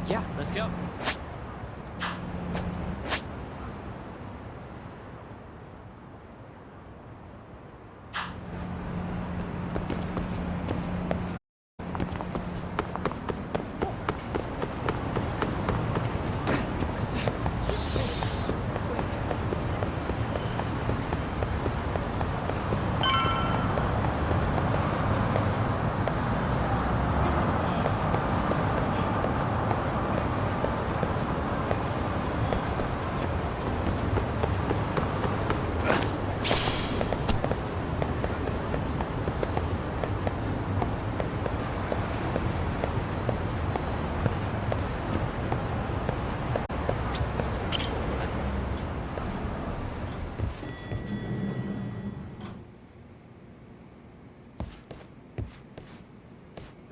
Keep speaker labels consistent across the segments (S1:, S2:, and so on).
S1: Yeah, let's go.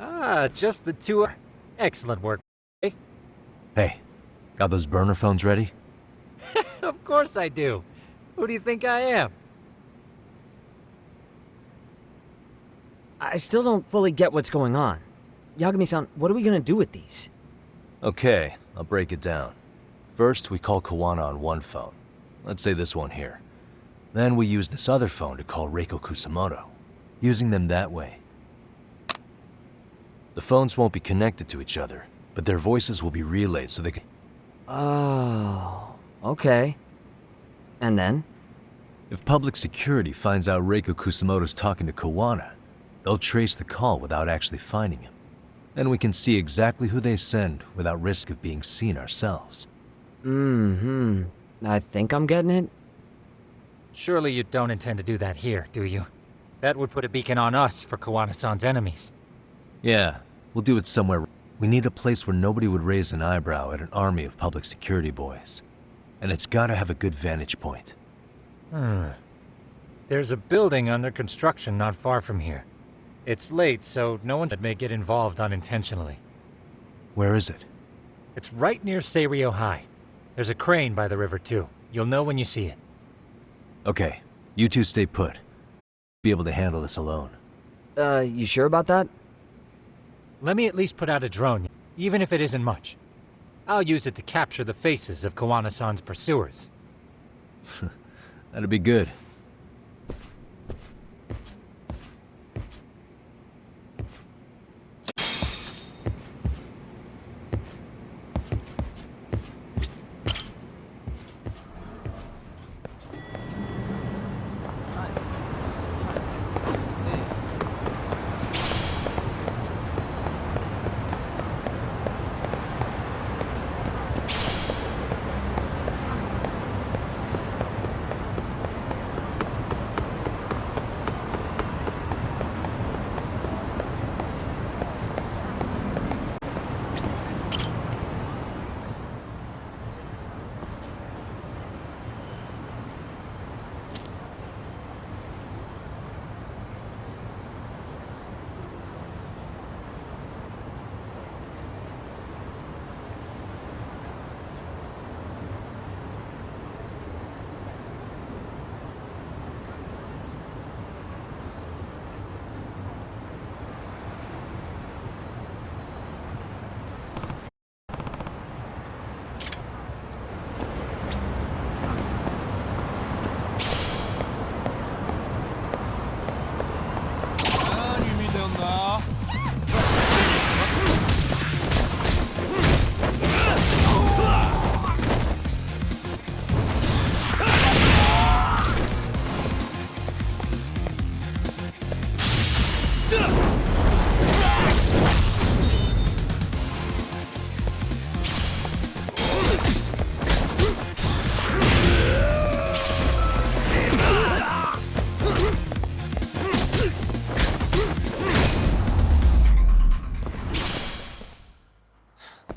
S2: Ah, just the two. Excellent work.
S3: Hey, got those burner phones ready?
S2: Of course I do. Who do you think I am?
S1: I still don't fully get what's going on. Yagami-san, what are we gonna do with these?
S3: Okay, I'll break it down. First, we call Kawana on one phone. Let's say this one here. Then we use this other phone to call Reiko Kusamoto. Using them that way. The phones won't be connected to each other, but their voices will be relayed so they can...
S1: Oh, okay. And then?
S3: If public security finds out Reiko Kusamoto's talking to Kawana, they'll trace the call without actually finding him. And we can see exactly who they send without risk of being seen ourselves.
S1: I think I'm getting it.
S2: Surely you don't intend to do that here, do you? That would put a beacon on us for Kawana-san's enemies.
S3: Yeah, we'll do it somewhere. We need a place where nobody would raise an eyebrow at an army of public security boys. And it's gotta have a good vantage point.
S2: There's a building under construction not far from here. It's late, so no one may get involved unintentionally.
S3: Where is it?
S2: It's right near Seirio High. There's a crane by the river, too. You'll know when you see it.
S3: Okay, you two stay put. Be able to handle this alone.
S1: You sure about that?
S2: Let me at least put out a drone, even if it isn't much. I'll use it to capture the faces of Kawana-san's pursuers.
S3: That'd be good.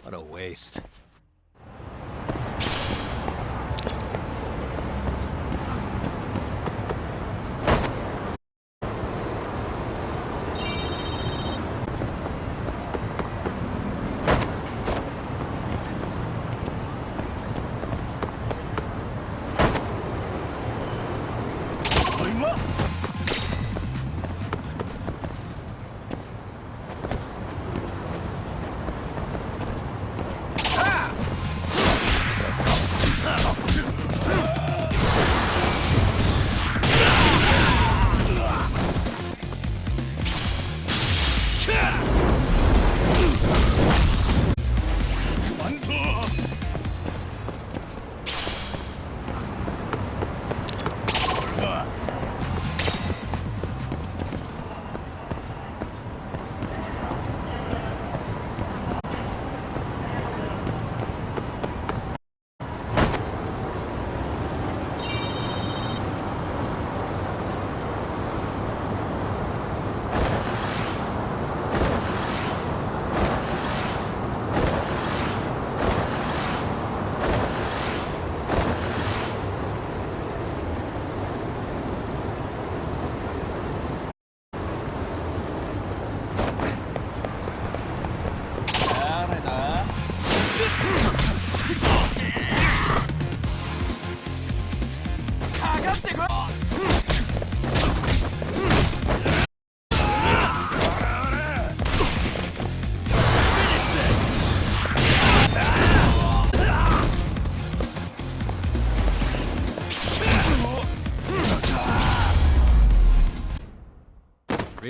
S3: What a waste.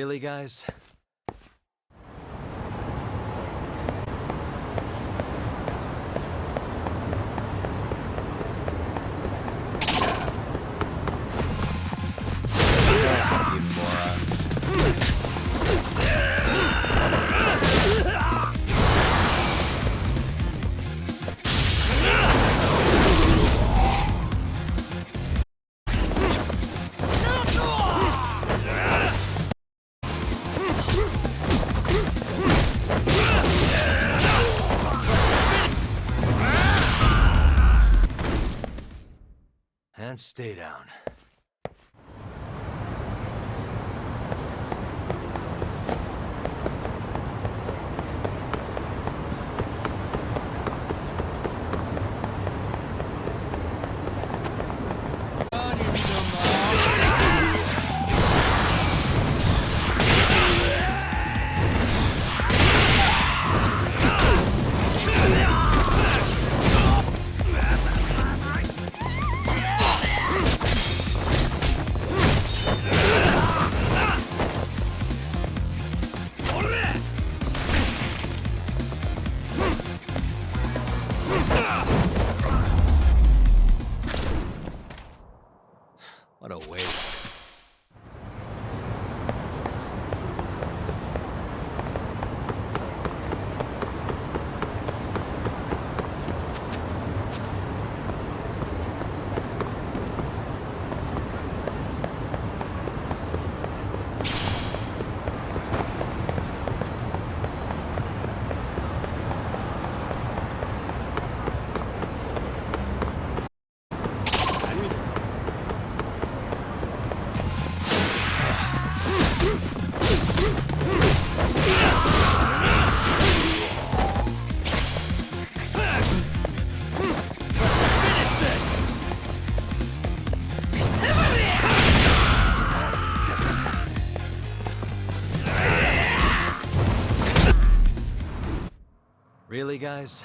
S3: Really, guys? You morons. And stay down. What a waste. Really, guys?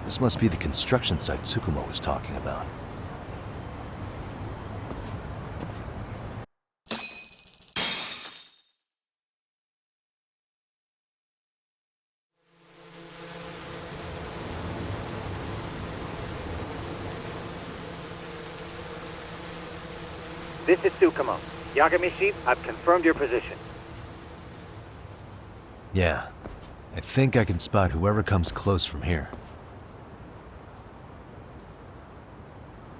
S3: This must be the construction site Tsukumo was talking about.
S4: This is Tsukumo. Yagami-shi, I've confirmed your position.
S3: Yeah. I think I can spot whoever comes close from here.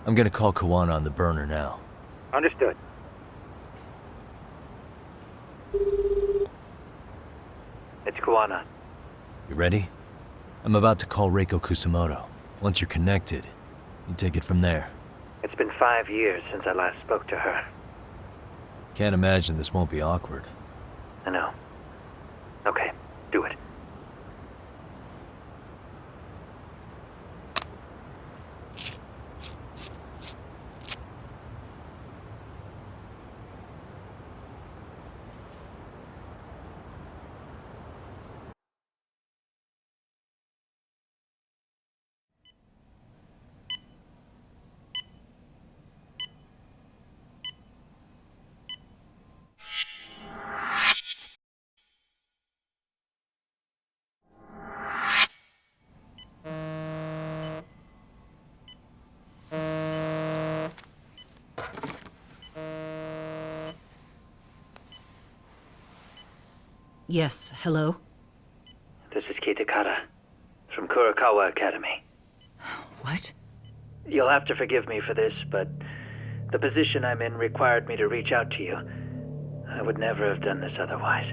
S3: I'm gonna call Kawana on the burner now.
S4: Understood. It's Kawana.
S3: You ready? I'm about to call Reiko Kusamoto. Once you're connected, you take it from there.
S4: It's been 5 years since I last spoke to her.
S3: Can't imagine this won't be awkward.
S4: I know. Okay, do it.
S5: Yes, hello?
S4: This is Kitakata, from Kurakawa Academy.
S5: What?
S4: You'll have to forgive me for this, but the position I'm in required me to reach out to you. I would never have done this otherwise.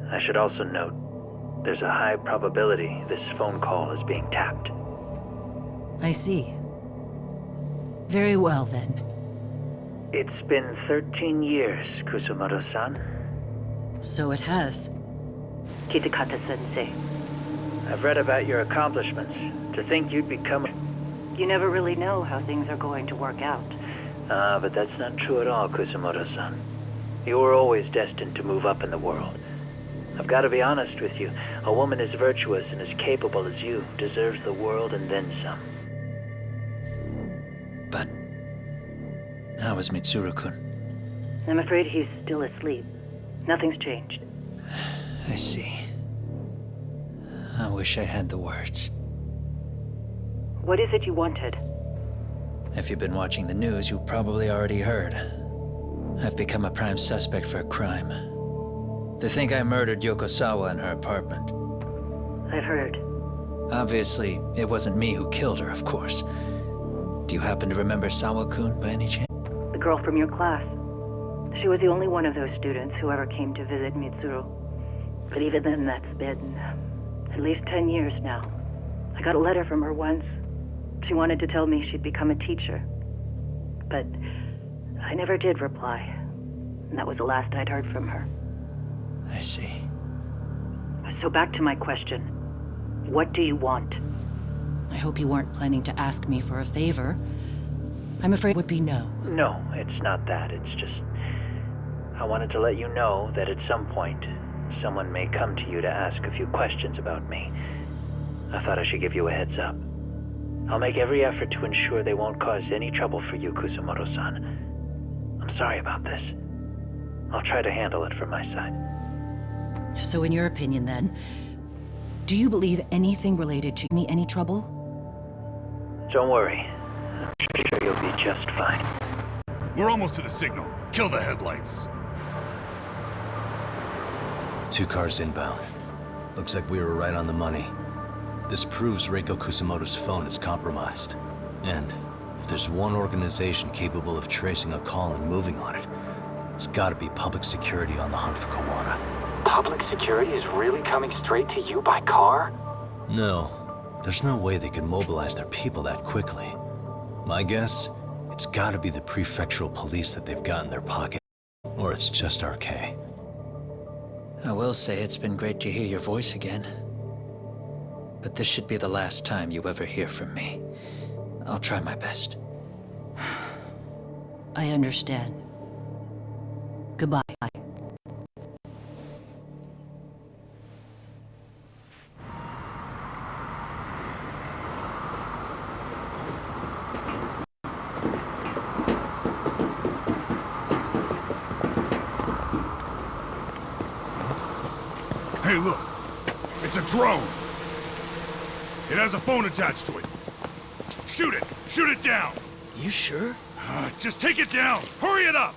S4: I should also note, there's a high probability this phone call is being tapped.
S5: I see. Very well, then.
S4: It's been 13 years, Kusumoto-san.
S5: So it has.
S6: Kitakata-sensei.
S4: I've read about your accomplishments. To think you'd become...
S6: You never really know how things are going to work out.
S4: But that's not true at all, Kusumoto-san. You were always destined to move up in the world. I've got to be honest with you. A woman as virtuous and as capable as you deserves the world and then some.
S7: But how is Mitsuru-kun?
S6: I'm afraid he's still asleep. Nothing's changed.
S7: I see. I wish I had the words.
S6: What is it you wanted?
S7: If you've been watching the news, you probably already heard. I've become a prime suspect for a crime. They think I murdered Yokosawa in her apartment.
S6: I've heard.
S7: Obviously, it wasn't me who killed her, of course. Do you happen to remember Sawa-kun by any chance?
S6: The girl from your class. She was the only one of those students who ever came to visit Mitsuru. But even then, that's been at least 10 years now. I got a letter from her once. She wanted to tell me she'd become a teacher. But I never did reply. And that was the last I'd heard from her.
S7: I see.
S6: So back to my question. What do you want?
S5: I hope you weren't planning to ask me for a favor. I'm afraid it would be no.
S4: No, it's not that. It's just... I wanted to let you know that at some point, someone may come to you to ask a few questions about me. I thought I should give you a heads up. I'll make every effort to ensure they won't cause any trouble for you, Kusumoto-san. I'm sorry about this. I'll try to handle it from my side.
S5: So in your opinion then, do you believe anything related to me any trouble?
S4: Don't worry. I'm sure you'll be just fine.
S8: We're almost to the signal. Kill the headlights.
S3: 2 cars inbound. Looks like we were right on the money. This proves Reiko Kusumoto's phone is compromised. And if there's one organization capable of tracing a call and moving on it, it's gotta be public security on the hunt for Kawana.
S9: Public security is really coming straight to you by car?
S3: No. There's no way they could mobilize their people that quickly. My guess, it's gotta be the prefectural police that they've got in their pocket. Or it's just RK.
S7: I will say it's been great to hear your voice again. But this should be the last time you ever hear from me. I'll try my best.
S5: I understand. Goodbye.
S8: Hey, look. It's a drone. It has a phone attached to it. Shoot it! Shoot it down!
S7: You sure?
S8: Just take it down! Hurry it up!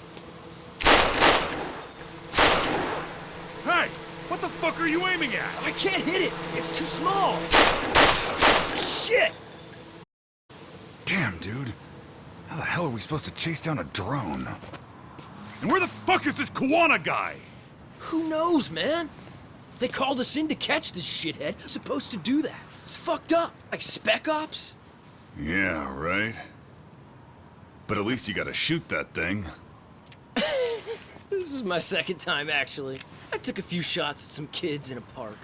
S8: Hey! What the fuck are you aiming at?
S10: I can't hit it! It's too small! Shit!
S8: Damn, dude. How the hell are we supposed to chase down a drone? And where the fuck is this Kawana guy?
S10: Who knows, man? They called us in to catch this shithead. Supposed to do that. It's fucked up. Like Spec Ops?
S8: Yeah, right. But at least you gotta shoot that thing.
S10: This is my second time, actually. I took a few shots at some kids in a park.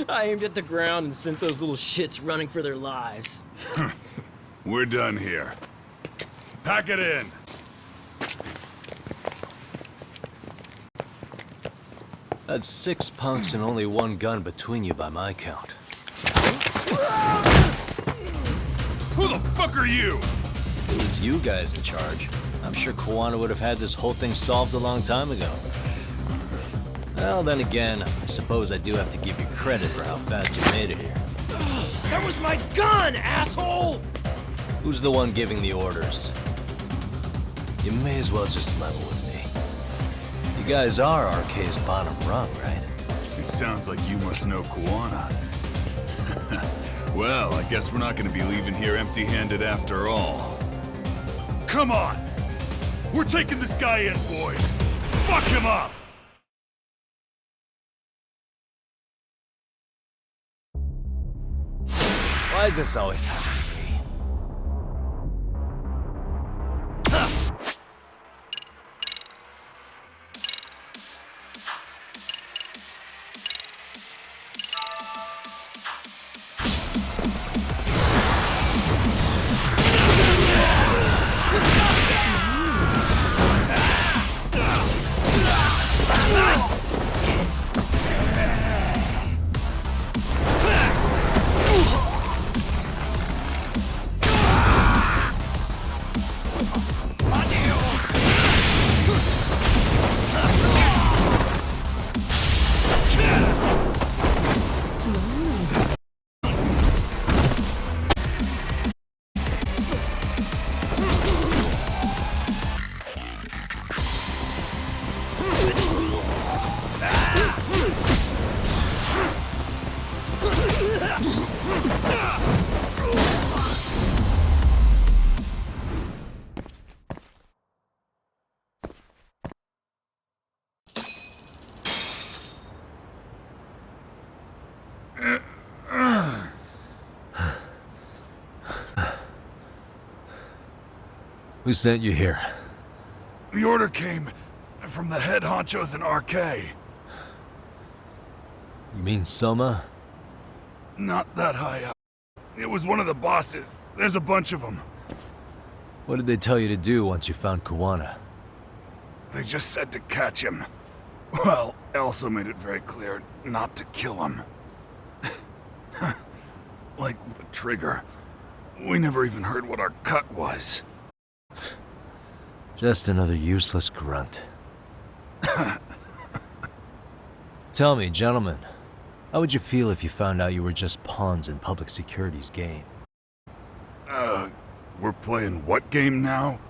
S10: I aimed at the ground and sent those little shits running for their lives.
S8: We're done here. Pack it in.
S3: That's 6 punks and only 1 gun between you by my count.
S8: Who the fuck are you?
S3: If it was you guys in charge, I'm sure Kawana would have had this whole thing solved a long time ago. Well, then again, I suppose I do have to give you credit for how fast you made it here.
S10: That was my gun, asshole!
S3: Who's the one giving the orders? You may as well just level with me. You guys are RK's bottom rung, right?
S8: It sounds like you must know Kawana. Well, I guess we're not gonna be leaving here empty-handed after all. Come on! We're taking this guy in, boys! Fuck him up!
S3: Why does this always happen to me? Who sent you here?
S8: The order came from the head honchos in RK.
S3: You mean Soma?
S8: Not that high up. It was one of the bosses. There's a bunch of them.
S3: What did they tell you to do once you found Kuwana?
S8: They just said to catch him. Well, they also made it very clear not to kill him. Like with the trigger. We never even heard what our cut was.
S3: Just another useless grunt. Tell me, gentlemen, how would you feel if you found out you were just pawns in public security's game?
S8: We're playing what game now?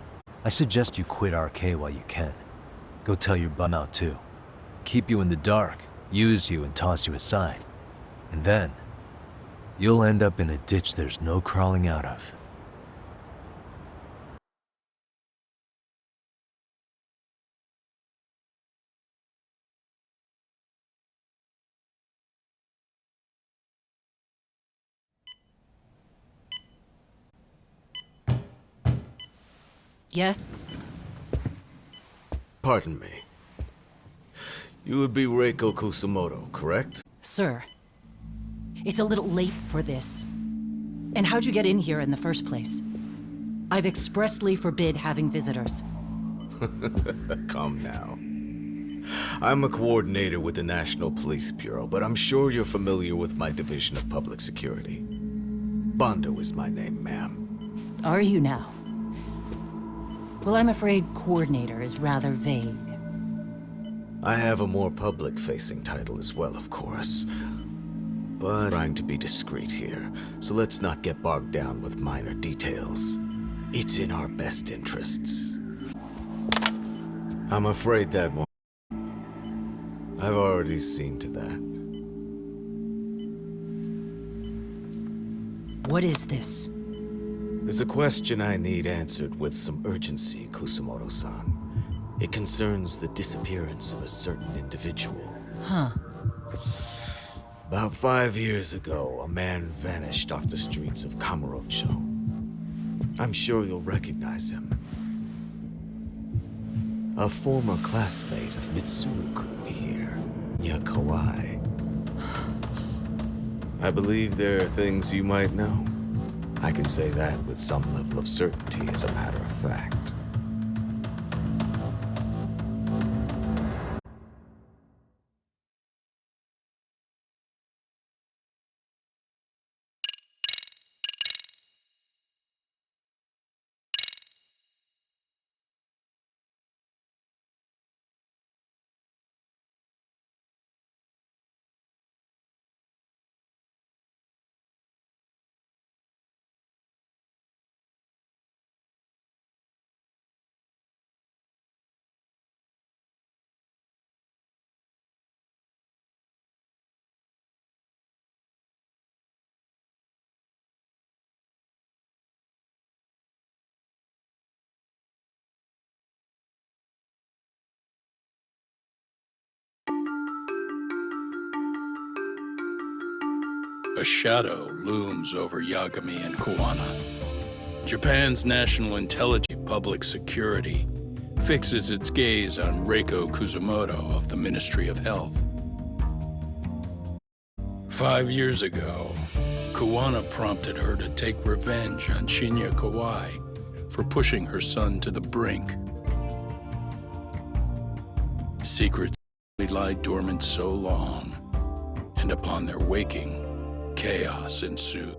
S3: I suggest you quit RK while you can. Go tell your bum out too. Keep you in the dark, use you and toss you aside. And then, you'll end up in a ditch there's no crawling out of.
S5: Yes?
S11: Pardon me. You would be Reiko Kusumoto, correct?
S5: Sir. It's a little late for this. And how'd you get in here in the first place? I've expressly forbid having visitors.
S11: Calm now. I'm a coordinator with the National Police Bureau, but I'm sure you're familiar with my Division of Public Security. Bondo is my name, ma'am.
S5: Are you now? Well, I'm afraid coordinator is rather vague.
S11: I have a more public-facing title as well, of course. But I'm trying to be discreet here, so let's not get bogged down with minor details. It's in our best interests. I'm afraid that won't. I've already seen to that.
S5: What is this?
S11: There's a question I need answered with some urgency, Kusumoto-san. It concerns the disappearance of a certain individual.
S5: Huh.
S11: About 5 years ago, a man vanished off the streets of Kamurocho. I'm sure you'll recognize him. A former classmate of Mitsuru-kun here, Nya Kawai. I believe there are things you might know. I can say that with some level of certainty, as a matter of fact.
S12: A shadow looms over Yagami and Kuwana. Japan's National Intelligence Public Security fixes its gaze on Reiko Kusumoto of the Ministry of Health. 5 years ago, Kuwana prompted her to take revenge on Shinya Kawai for pushing her son to the brink. Secrets lie dormant so long, and upon their waking, chaos ensued.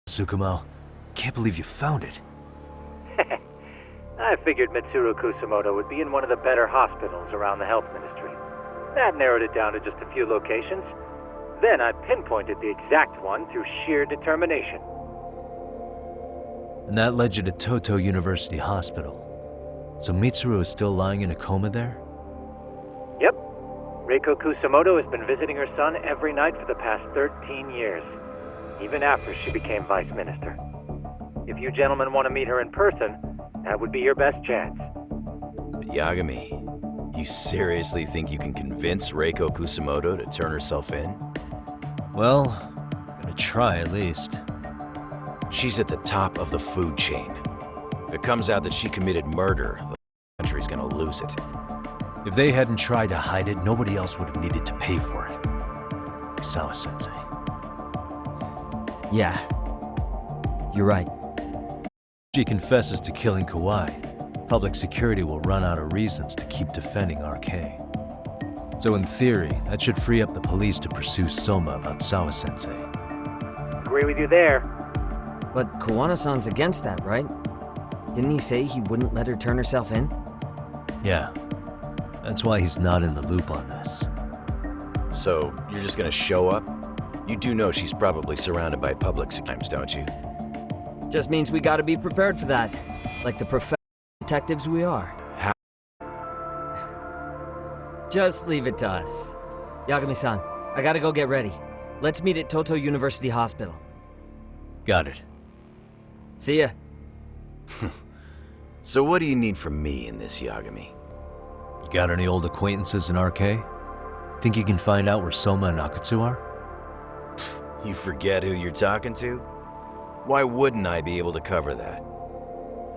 S3: Tsukumo, can't believe you found it.
S4: I figured Mitsuru Kusumoto would be in one of the better hospitals around the health ministry. That narrowed it down to just a few locations. Then I pinpointed the exact one through sheer determination.
S3: And that led you to Toto University Hospital. So Mitsuru is still lying in a coma there?
S13: Yep. Reiko Kusamoto has been visiting her son every night for the past 13 years, even after she became vice minister. If you gentlemen want to meet her in person, that would be your best chance.
S14: But Yagami, you seriously think you can convince Reiko Kusamoto to turn herself in?
S3: Well, gonna try at least.
S14: She's at the top of the food chain. If it comes out that she committed murder, the country's gonna lose it.
S3: If they hadn't tried to hide it, nobody else would have needed to pay for it. Sawa-sensei.
S1: Yeah. You're right.
S3: She confesses to killing Kawai. Public security will run out of reasons to keep defending RK. So in theory, that should free up the police to pursue Soma about Sawa-sensei.
S13: Agree with you there.
S1: But Kawana-san's against that, right? Didn't he say he wouldn't let her turn herself in?
S3: Yeah. That's why he's not in the loop on this.
S14: So, you're just gonna show up? You do know she's probably surrounded by public crimes, don't you?
S1: Just means we gotta be prepared for that. Like the professional detectives we are.
S14: How?
S1: Just leave it to us. Yagami-san, I gotta go get ready. Let's meet at Toto University Hospital.
S3: Got it.
S1: See ya.
S14: So what do you need from me in this, Yagami?
S3: You got any old acquaintances in RK? Think you can find out where Soma and Akutsu are?
S14: You forget who you're talking to? Why wouldn't I be able to cover that?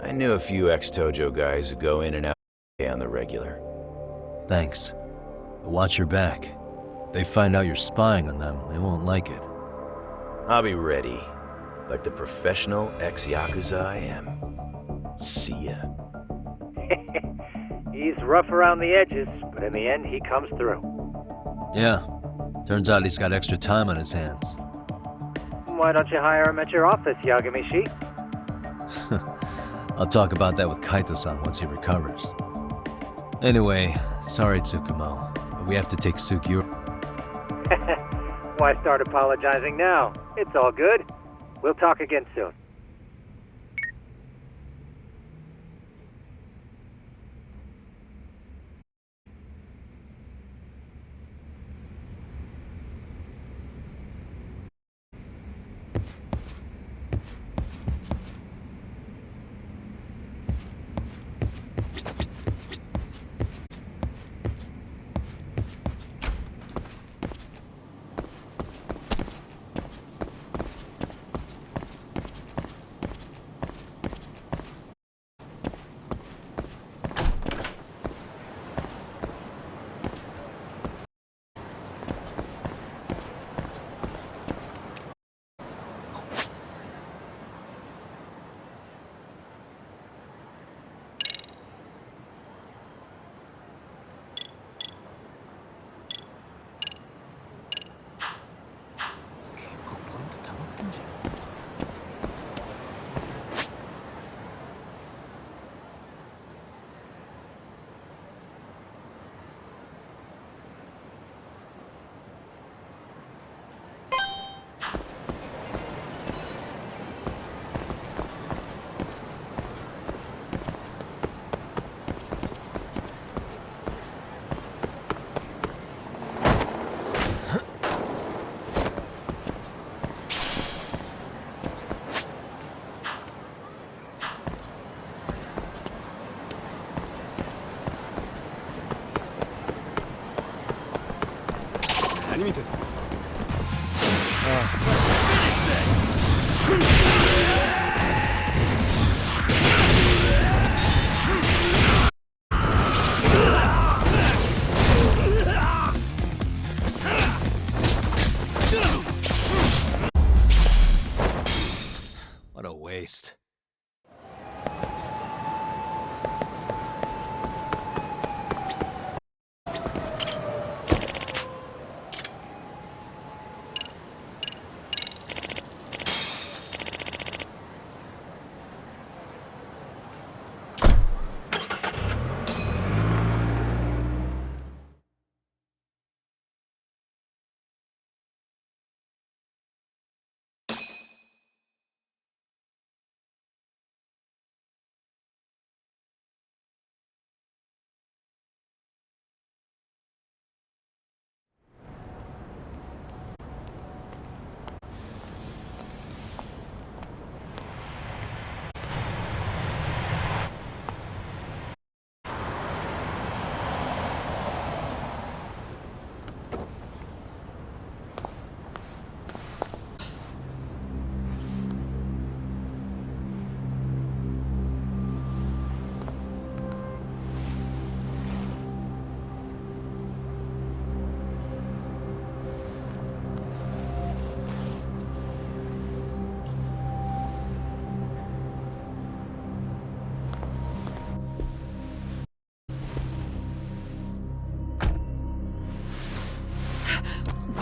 S14: I knew a few ex-Tojo guys who go in and out on the regular.
S3: Thanks. But watch your back. If they find out you're spying on them, they won't like it.
S14: I'll be ready. Like the professional ex-Yakuza I am. See ya.
S13: He's rough around the edges, but in the end, he comes through.
S3: Yeah. Turns out he's got extra time on his hands.
S13: Why don't you hire him at your office, Yagami-shi?
S3: I'll talk about that with Kaito-san once he recovers. Anyway, sorry Tsukumo, but we have to take Sukiura.
S13: Why start apologizing now? It's all good. We'll talk again soon.
S3: What a waste.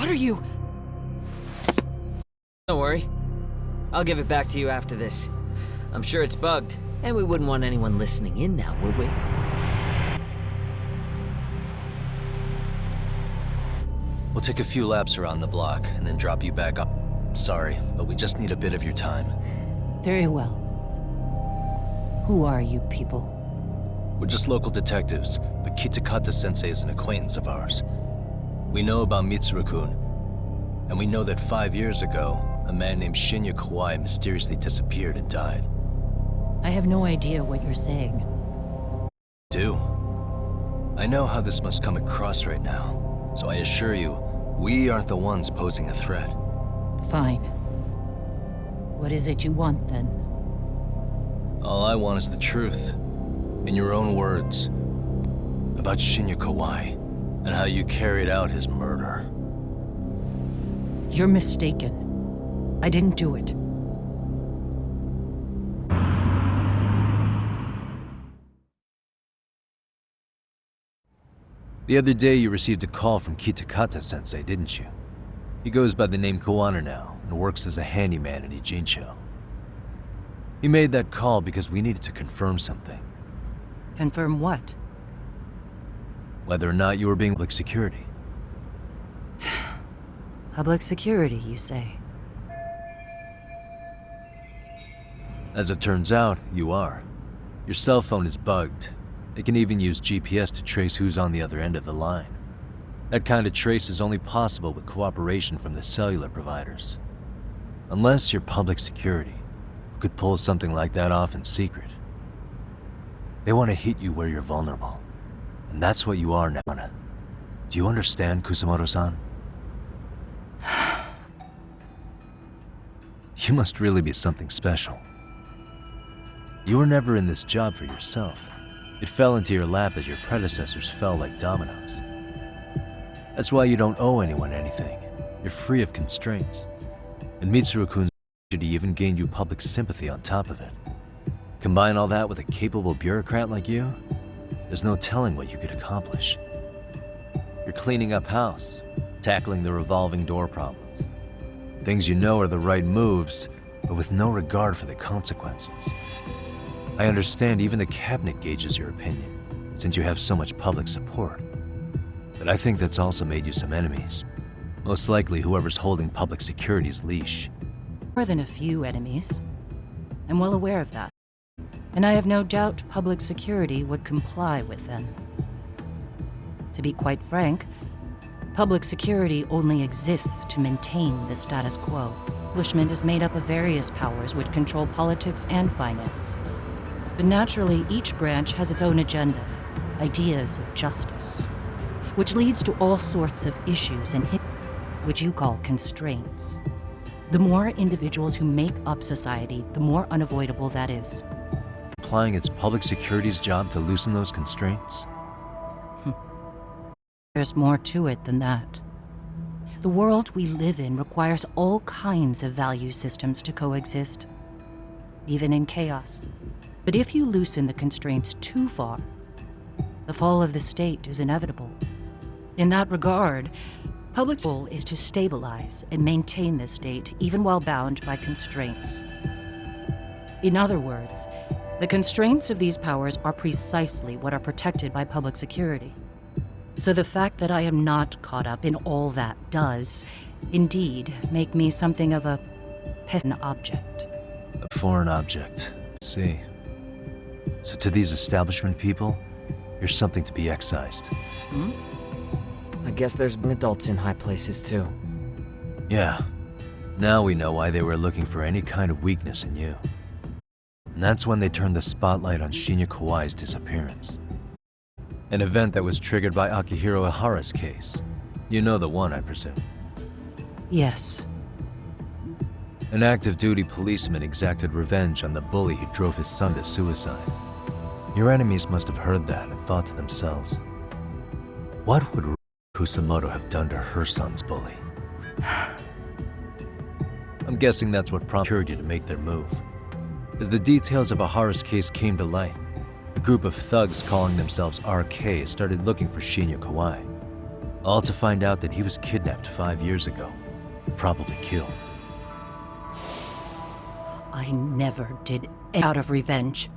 S5: What are you...
S1: Don't worry. I'll give it back to you after this. I'm sure it's bugged, and we wouldn't want anyone listening in now, would we?
S3: We'll take a few laps around the block and then drop you back up. Sorry, but we just need a bit of your time.
S5: Very well. Who are you people?
S3: We're just local detectives, but Kitakata-sensei is an acquaintance of ours. We know about Mitsuru-kun, and we know that 5 years ago, a man named Shinya Kawai mysteriously disappeared and died.
S5: I have no idea what you're saying.
S3: Do? I know how this must come across right now, so I assure you, we aren't the ones posing a threat.
S5: Fine. What is it you want, then?
S3: All I want is the truth. In your own words. About Shinya Kawai, and how you carried out his murder.
S5: You're mistaken. I didn't do it.
S3: The other day you received a call from Kitakata-sensei, didn't you? He goes by the name Kawana now, and works as a handyman in Ijincho. He made that call because we needed to confirm something.
S5: Confirm what?
S3: Whether or not you were being public security.
S5: Public security, you say?
S3: As it turns out, you are. Your cell phone is bugged. It can even use GPS to trace who's on the other end of the line. That kind of trace is only possible with cooperation from the cellular providers. Unless you're public security, who could pull something like that off in secret. They want to hit you where you're vulnerable. And that's what you are now. Do you understand, Kusumoto-san? You must really be something special. You were never in this job for yourself. It fell into your lap as your predecessors fell like dominoes. That's why you don't owe anyone anything. You're free of constraints. And Mitsuru-kun's tragedy even gained you public sympathy on top of it. Combine all that with a capable bureaucrat like you, there's no telling what you could accomplish. You're cleaning up house, tackling the revolving door problems. Things you know are the right moves, but with no regard for the consequences. I understand even the cabinet gauges your opinion, since you have so much public support. But I think that's also made you some enemies. Most likely whoever's holding public security's leash.
S5: More than a few enemies. I'm well aware of that. And I have no doubt public security would comply with them. To be quite frank, public security only exists to maintain the status quo. Establishment is made up of various powers which control politics and finance. But naturally, each branch has its own agenda, ideas of justice, which leads to all sorts of issues and which you call constraints. The more individuals who make up society, the more unavoidable that is.
S3: Applying its public security's job to loosen those constraints?
S5: There's more to it than that. The world we live in requires all kinds of value systems to coexist, even in chaos. But if you loosen the constraints too far, the fall of the state is inevitable. In that regard, public goal is to stabilize and maintain the state even while bound by constraints. In other words, the constraints of these powers are precisely what are protected by public security. So the fact that I am not caught up in all that does, indeed, make me something of a peasant object.
S3: A foreign object. I see. So to these establishment people, you're something to be excised.
S1: I guess there's adults in high places too.
S3: Yeah. Now we know why they were looking for any kind of weakness in you. And that's when they turned the spotlight on Shinya Kawai's disappearance. An event that was triggered by Akihiro Ihara's case. You know the one, I presume.
S5: Yes.
S3: An active duty policeman exacted revenge on the bully who drove his son to suicide. Your enemies must have heard that and thought to themselves, what would Kusumoto have done to her son's bully? I'm guessing that's what prompted you to make their move. As the details of Ihara's case came to light, a group of thugs calling themselves RK started looking for Shinya Kawai. All to find out that he was kidnapped 5 years ago, probably killed.
S5: I never did it out of revenge.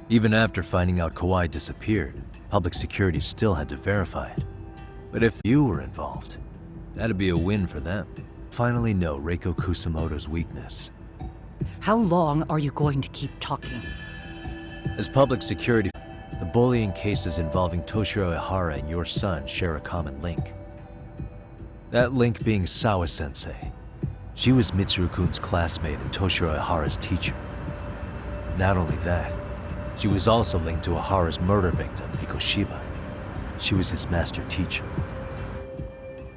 S3: Even after finding out Kawhi disappeared, public security still had to verify it. But if you were involved, that'd be a win for them. Finally know Reiko Kusamoto's weakness.
S5: How long are you going to keep talking?
S3: As public security, the bullying cases involving Toshiro Ihara and your son share a common link. That link being Sawa-sensei. She was Mitsuru-kun's classmate and Toshiro Ihara's teacher. Not only that, she was also linked to Ihara's murder victim, Mikoshiba. She was his master teacher.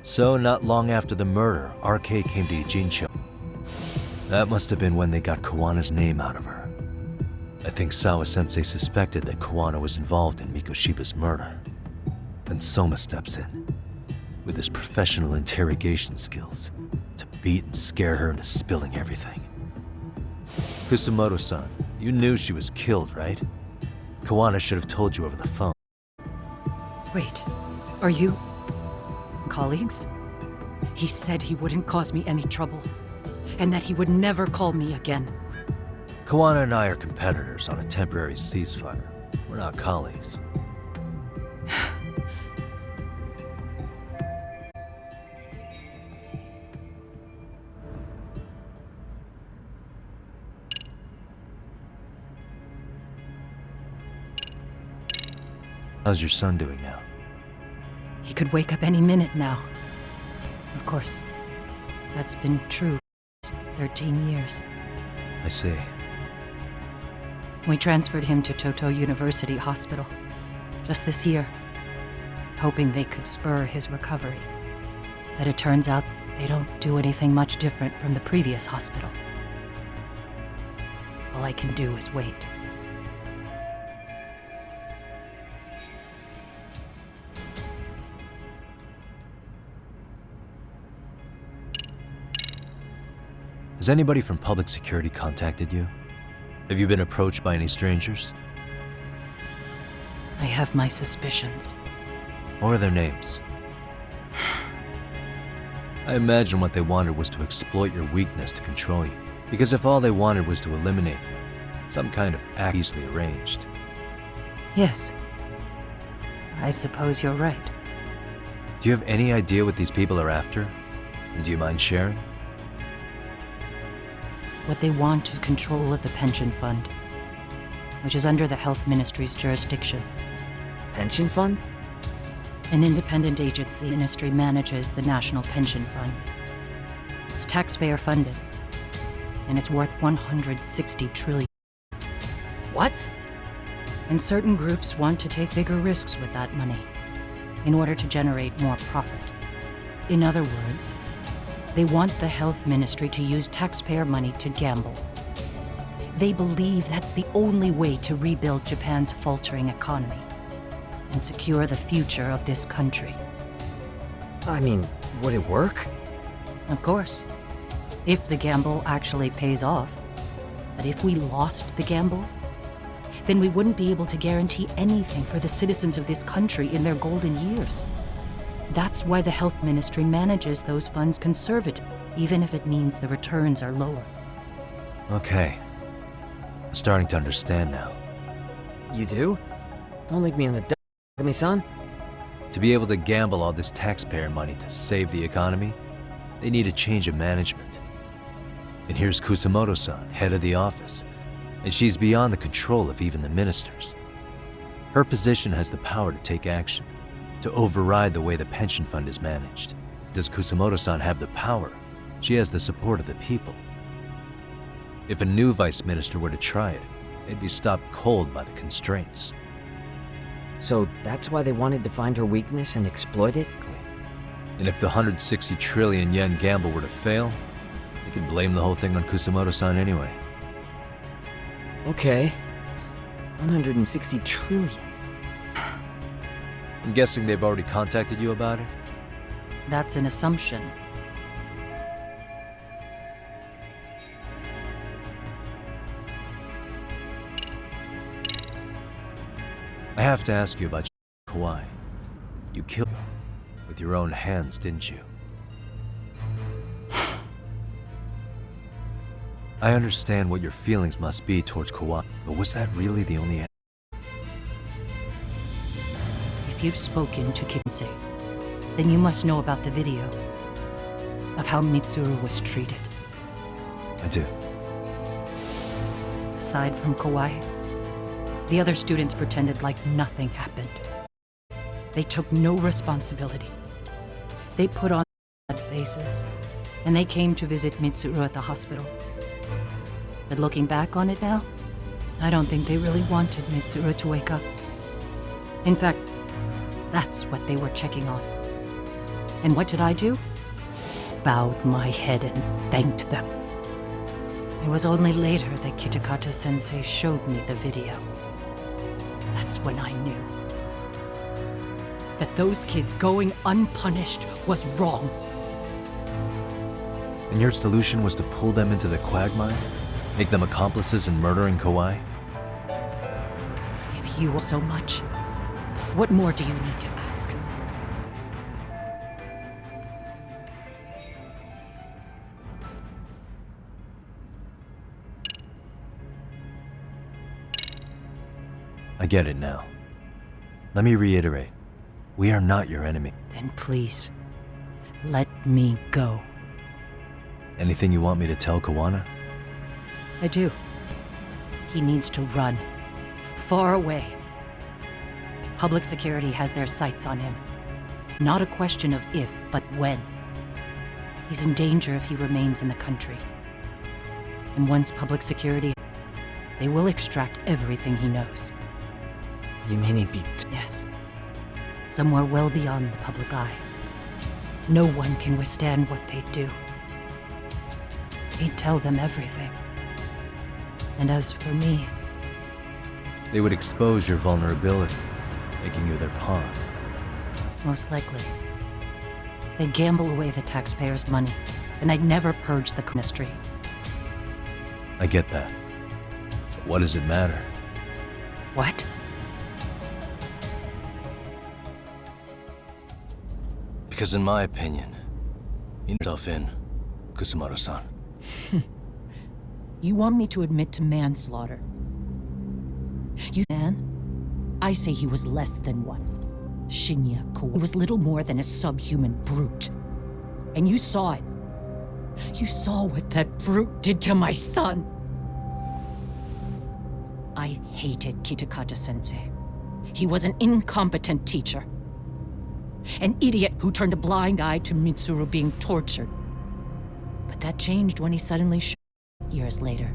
S3: So, not long after the murder, RK came to Ijincho. That must have been when they got Kawana's name out of her. I think Sawa-sensei suspected that Kawana was involved in Mikoshiba's murder. Then Soma steps in, with his professional interrogation skills, to beat and scare her into spilling everything. Kusamoto-san, you knew she was killed, right? Kawana should have told you over the phone.
S5: Wait, are you colleagues? He said he wouldn't cause me any trouble, and that he would never call me again.
S3: Kawana and I are competitors on a temporary ceasefire. We're not colleagues. How's your son doing now?
S5: He could wake up any minute now. Of course, that's been true for 13 years.
S3: I see.
S5: We transferred him to Toto University Hospital just this year, hoping they could spur his recovery. But it turns out they don't do anything much different from the previous hospital. All I can do is wait.
S3: Has anybody from public security contacted you? Have you been approached by any strangers?
S5: I have my suspicions.
S3: What are their names? I imagine what they wanted was to exploit your weakness to control you. Because if all they wanted was to eliminate you, some kind of act easily arranged.
S5: Yes. I suppose you're right.
S3: Do you have any idea what these people are after? And do you mind sharing?
S5: What they want is control of the pension fund, which is under the Health Ministry's jurisdiction.
S1: Pension fund?
S5: An independent agency. The ministry manages the National Pension Fund. It's taxpayer funded, and it's worth 160 trillion.
S1: What?
S5: And certain groups want to take bigger risks with that money in order to generate more profit. In other words, they want the health ministry to use taxpayer money to gamble. They believe that's the only way to rebuild Japan's faltering economy and secure the future of this country.
S1: I mean, would it work?
S5: Of course, if the gamble actually pays off. But if we lost the gamble, then we wouldn't be able to guarantee anything for the citizens of this country in their golden years. That's why the health ministry manages those funds conservatively, even if it means the returns are lower.
S3: Okay. I'm starting to understand now.
S1: You do? Don't leave me in the dark, Yagami-san.
S3: To be able to gamble all this taxpayer money to save the economy, they need a change of management. And here's Kusamoto-san, head of the office, and she's beyond the control of even the ministers. Her position has the power to take action, to override the way the pension fund is managed. Does Kusamoto-san have the power? She has the support of the people. If a new vice minister were to try it, they'd be stopped cold by the constraints.
S1: So that's why they wanted to find her weakness and exploit it?
S3: And if the 160 trillion yen gamble were to fail, they could blame the whole thing on Kusamoto-san anyway.
S1: Okay. 160 trillion.
S3: I'm guessing they've already contacted you about it?
S5: That's an assumption.
S3: I have to ask you about Kawai. You killed him with your own hands, didn't you? I understand what your feelings must be towards Kawai, but was that really the only answer?
S5: If you've spoken to Kinsei, then you must know about the video of how Mitsuru was treated.
S3: I do.
S5: Aside from Kawai, the other students pretended like nothing happened. They took no responsibility. They put on sad faces, and they came to visit Mitsuru at the hospital. But looking back on it now, I don't think they really wanted Mitsuru to wake up. In fact, that's what they were checking on. And what did I do? Bowed my head and thanked them. It was only later that Kitakata-sensei showed me the video. That's when I knew that those kids going unpunished was wrong.
S3: And your solution was to pull them into the quagmire? Make them accomplices in murdering Kawai?
S5: If you will so much, what more do you need to ask?
S3: I get it now. Let me reiterate. We are not your enemy.
S5: Then please, let me go.
S3: Anything you want me to tell Kawana?
S5: I do. He needs to run. Far away. Public security has their sights on him. Not a question of if, but when. He's in danger if he remains in the country. And once public security, they will extract everything he knows.
S1: You mean he'd be...
S5: Yes. Somewhere well beyond the public eye. No one can withstand what they do. He'd tell them everything. And as for me...
S3: They would expose your vulnerability, making you their pawn.
S5: Most likely. They'd gamble away the taxpayers' money, and they'd never purge the mystery.
S3: I get that. But what does it matter?
S5: What?
S3: Because in my opinion, you yourself in, Kusumoto-san.
S5: You want me to admit to manslaughter? You man? I say he was less than one. Shinya Kawai was little more than a subhuman brute. And you saw it. You saw what that brute did to my son. I hated Kitakata-sensei. He was an incompetent teacher. An idiot who turned a blind eye to Mitsuru being tortured. But that changed when he suddenly years later.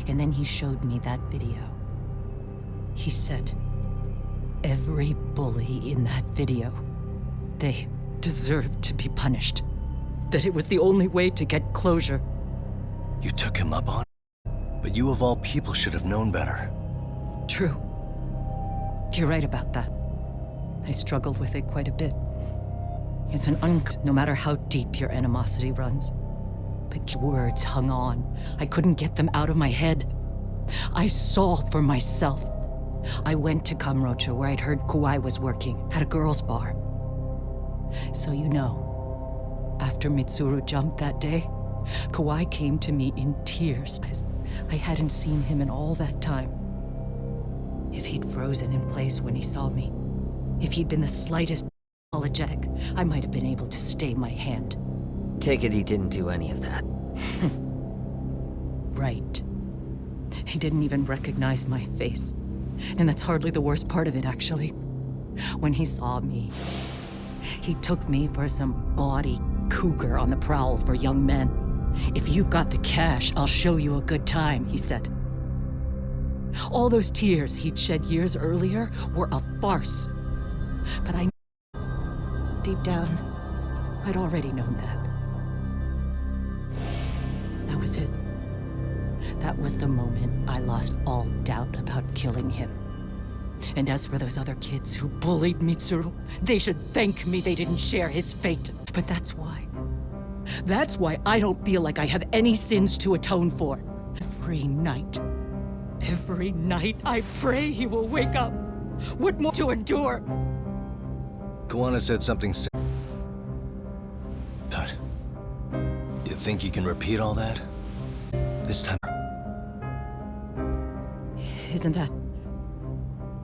S5: And then he showed me that video. He said, every bully in that video, they deserved to be punished. That it was the only way to get closure.
S3: You took him up on it, but you of all people should have known better.
S5: True. You're right about that. I struggled with it quite a bit. It's an no matter how deep your animosity runs. But words hung on. I couldn't get them out of my head. I saw for myself. I went to Kamurocho, where I'd heard Kawai was working, at a girls' bar. So you know, after Mitsuru jumped that day, Kawai came to me in tears. I hadn't seen him in all that time. If he'd frozen in place when he saw me, if he'd been the slightest apologetic, I might have been able to stay my hand.
S1: Take it he didn't do any of that.
S5: Right. He didn't even recognize my face. And that's hardly the worst part of it, actually. When he saw me, he took me for some bawdy cougar on the prowl for young men. If you've got the cash, I'll show you a good time, he said. All those tears he'd shed years earlier were a farce. But I knew, deep down, I'd already known that. That was it. That was the moment I lost all doubt about killing him. And as for those other kids who bullied Mitsuru, they should thank me they didn't share his fate. But that's why. That's why I don't feel like I have any sins to atone for. Every night I pray he will wake up.
S10: What more to endure?
S3: Kawana said something but you think you can repeat all that? This time...
S5: Isn't that...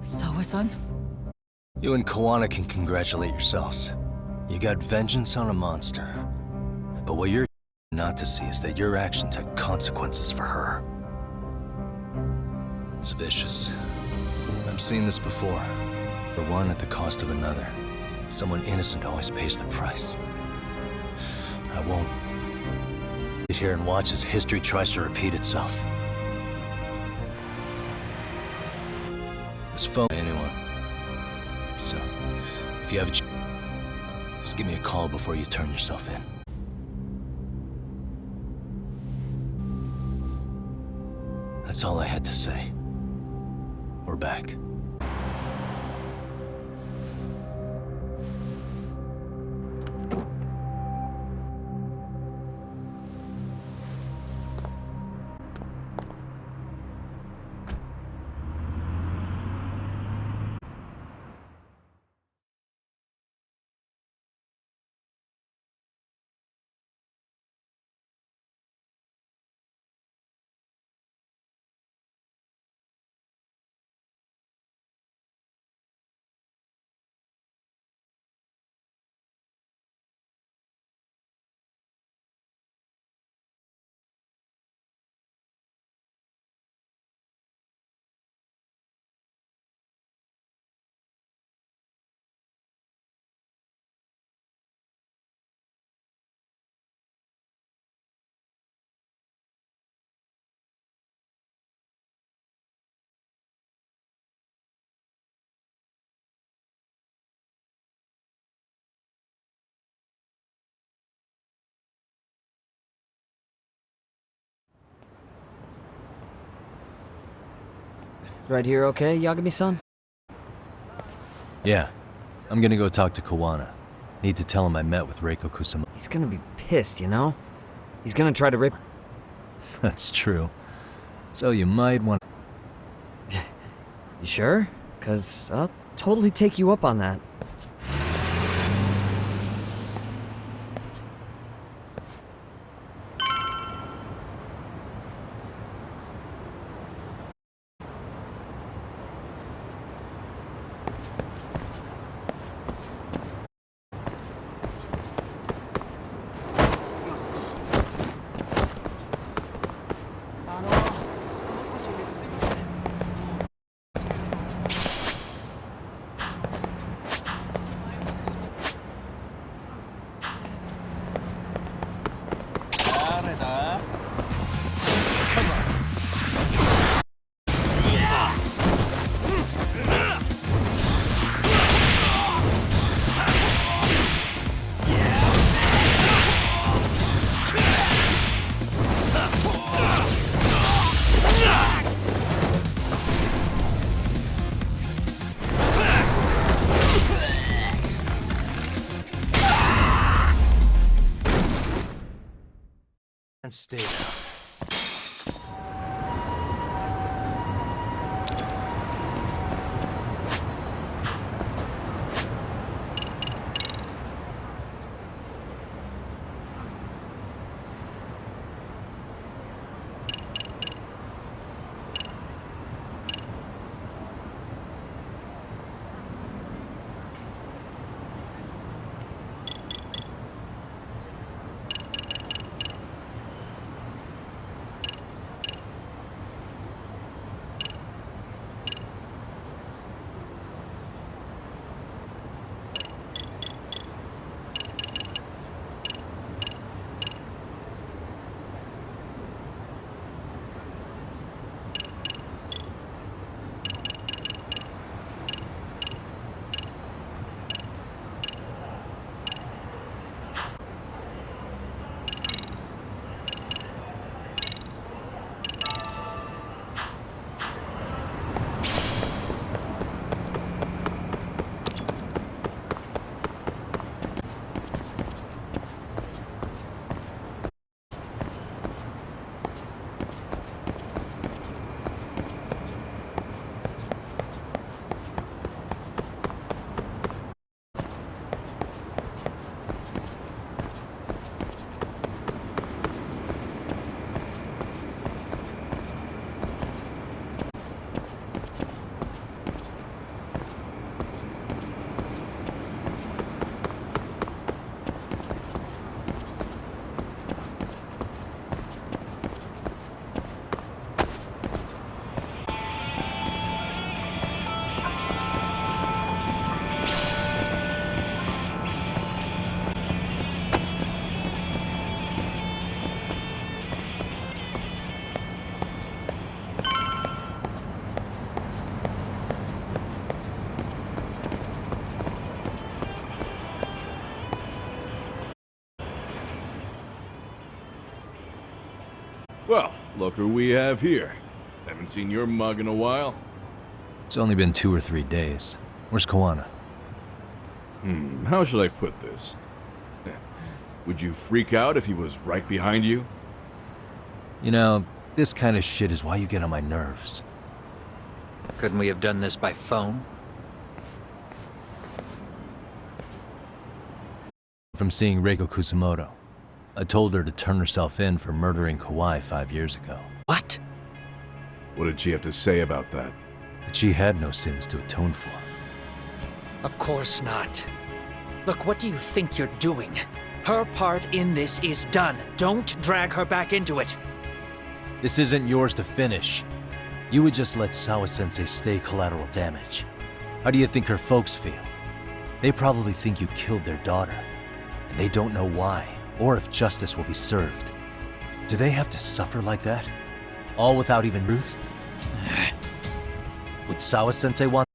S5: Sawa-san?
S3: You and Kawana can congratulate yourselves. You got vengeance on a monster. But what you're not to see is that your actions had consequences for her. It's vicious. I've seen this before. For one at the cost of another. Someone innocent always pays the price. I won't sit here and watch as history tries to repeat itself. This phone, anyone. So, if you have a just give me a call before you turn yourself in. That's all I had to say. We're back.
S1: Right here okay, Yagami-san?
S3: Yeah. I'm gonna go talk to Kawana. Need to tell him I met with Reiko Kusumoto.
S1: He's gonna be pissed, you know? He's gonna try to rip...
S3: That's true. So you might want...
S1: You sure? 'Cause I'll totally take you up on that.
S3: And stay down.
S8: Well, look who we have here. Haven't seen your mug in a while.
S3: It's only been 2 or 3 days. Where's Koana?
S8: How should I put this? Would you freak out if he was right behind you?
S3: You know, this kind of shit is why you get on my nerves.
S7: Couldn't we have done this by phone?
S3: From seeing Reiko Kusamoto. I told her to turn herself in for murdering Kawai 5 years ago.
S7: What?
S8: What did she have to say about that?
S3: That she had no sins to atone for.
S15: Of course not. Look, what do you think you're doing? Her part in this is done. Don't drag her back into it.
S3: This isn't yours to finish. You would just let Sawa-sensei stay collateral damage. How do you think her folks feel? They probably think you killed their daughter. And they don't know why, or if justice will be served. Do they have to suffer like that? All without even Ruth? Would Sawa-sensei want?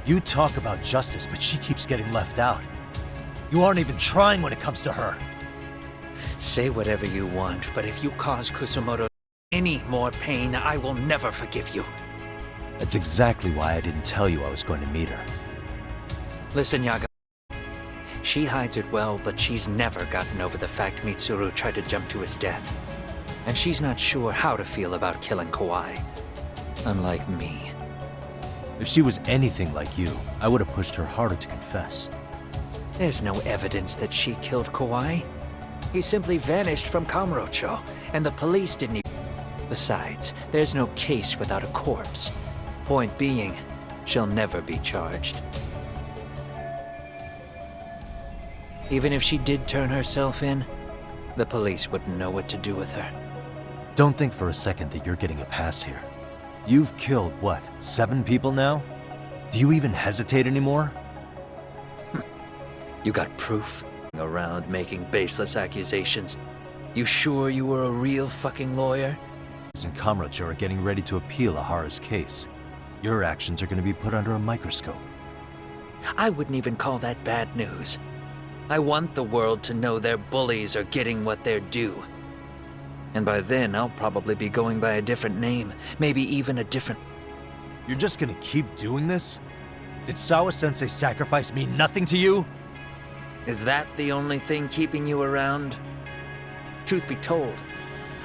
S3: You talk about justice, but she keeps getting left out. You aren't even trying when it comes to her.
S15: Say whatever you want, but if you cause Kusumoto any more pain, I will never forgive you.
S3: That's exactly why I didn't tell you I was going to meet her.
S15: Listen, Yaga. She hides it well, but she's never gotten over the fact Mitsuru tried to jump to his death. And she's not sure how to feel about killing Kawai. Unlike me.
S3: If she was anything like you, I would have pushed her harder to confess.
S15: There's no evidence that she killed Kawai. He simply vanished from Kamurocho, and the police didn't even... Besides, there's no case without a corpse. Point being, she'll never be charged. Even if she did turn herself in, the police wouldn't know what to do with her.
S3: Don't think for a second that you're getting a pass here. You've killed, what, 7 people now? Do you even hesitate anymore?
S15: You got proof? Around making baseless accusations. You sure you were a real fucking lawyer?
S3: And Kamurocho are getting ready to appeal Ahara's case. Your actions are going to be put under a microscope.
S15: I wouldn't even call that bad news. I want the world to know their bullies are getting what they're due. And by then, I'll probably be going by a different name, maybe even a different...
S3: You're just gonna keep doing this? Did Sawa-sensei sacrifice mean nothing to you?
S15: Is that the only thing keeping you around? Truth be told,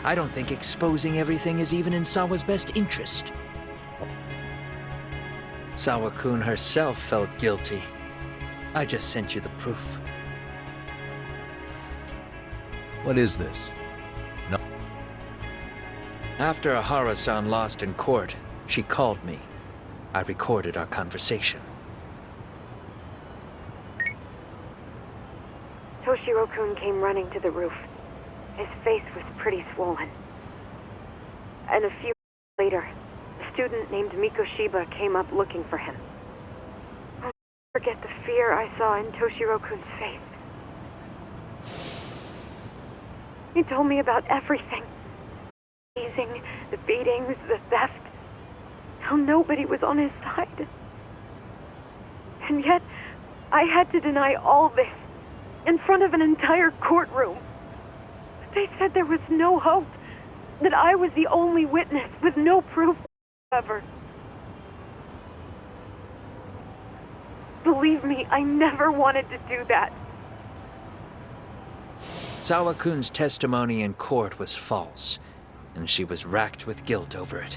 S15: I don't think exposing everything is even in Sawa's best interest. Sawa-kun herself felt guilty. I just sent you the proof.
S3: What is this? No.
S15: After Ahara-san lost in court, she called me. I recorded our conversation.
S16: Toshiro-kun came running to the roof. His face was pretty swollen. And a few minutes later, a student named Mikoshiba came up looking for him. I'll never forget the fear I saw in Toshiro-kun's face. He told me about everything. The hazing, the beatings, the theft. How nobody was on his side. And yet, I had to deny all this in front of an entire courtroom. They said there was no hope, that I was the only witness with no proof whatsoever. Believe me, I never wanted to do that.
S15: Sawa-kun's testimony in court was false, and she was racked with guilt over it.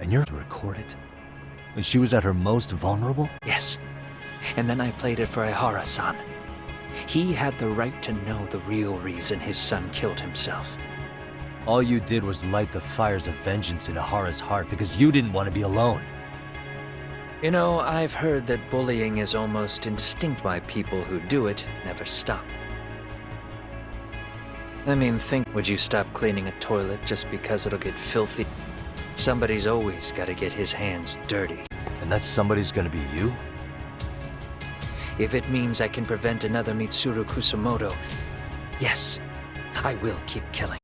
S3: And you're to record it? When she was at her most vulnerable?
S15: Yes. And then I played it for Ahara-san. He had the right to know the real reason his son killed himself.
S3: All you did was light the fires of vengeance in Ahara's heart because you didn't want to be alone.
S15: You know, I've heard that bullying is almost instinct by people who do it never stop. I mean, would you stop cleaning a toilet just because it'll get filthy? Somebody's always got to get his hands dirty.
S3: And that somebody's gonna be you?
S15: If it means I can prevent another Mitsuru Kusamoto, yes, I will keep killing.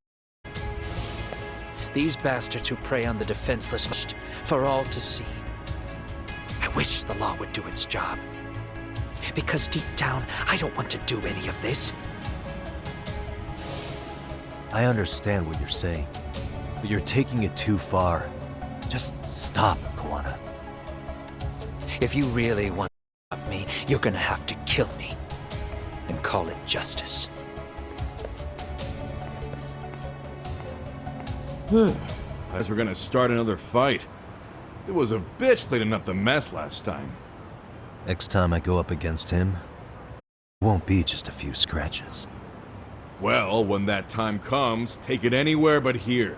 S15: These bastards who prey on the defenseless for all to see. I wish the law would do its job. Because deep down, I don't want to do any of this.
S3: I understand what you're saying, but you're taking it too far. Just stop, Kawana.
S15: If you really want to stop me, you're gonna have to kill me. And call it justice.
S17: Guess we're gonna start another fight. It was a bitch cleaning up the mess last time.
S3: Next time I go up against him, it won't be just a few scratches.
S17: Well, when that time comes, take it anywhere but here.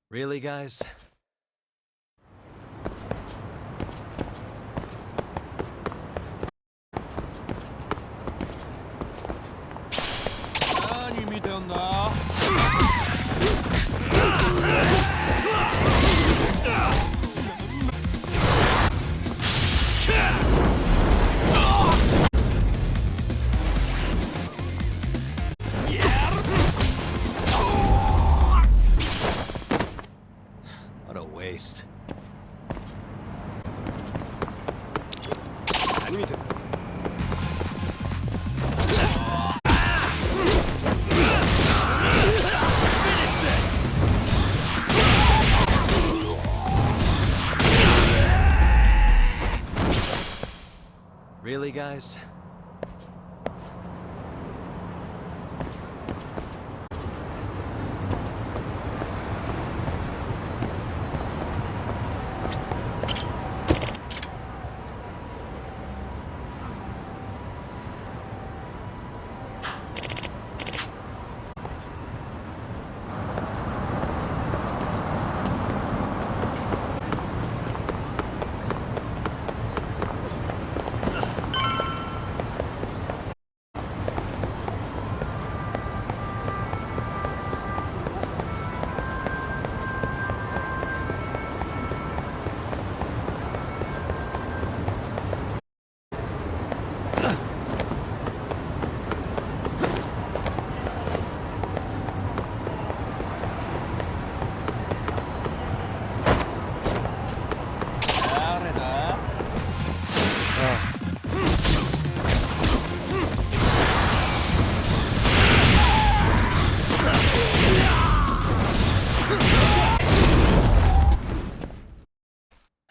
S3: Really, guys? What a waste. Really, guys?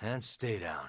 S3: And stay down.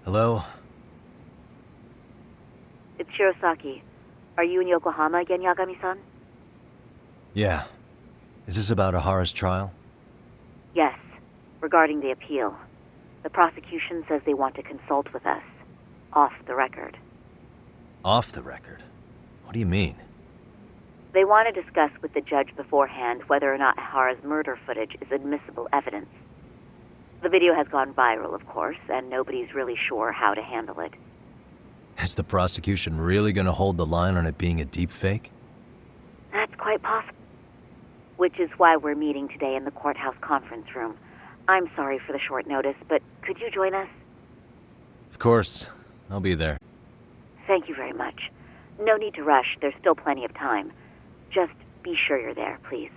S3: Hello?
S6: It's Shirosaki. Are you in Yokohama again, Yagami-san?
S3: Yeah. Is this about Ahara's trial?
S6: Yes, regarding the appeal. The prosecution says they want to consult with us. Off the record.
S3: Off the record? What do you mean?
S6: They want to discuss with the judge beforehand whether or not Ahara's murder footage is admissible evidence. The video has gone viral, of course, and nobody's really sure how to handle it.
S3: Is the prosecution really gonna hold the line on it being a deepfake?
S6: That's quite possible. Which is why we're meeting today in the courthouse conference room. I'm sorry for the short notice, but could you join us?
S3: Of course. I'll be there.
S6: Thank you very much. No need to rush, there's still plenty of time. Just be sure you're there, please.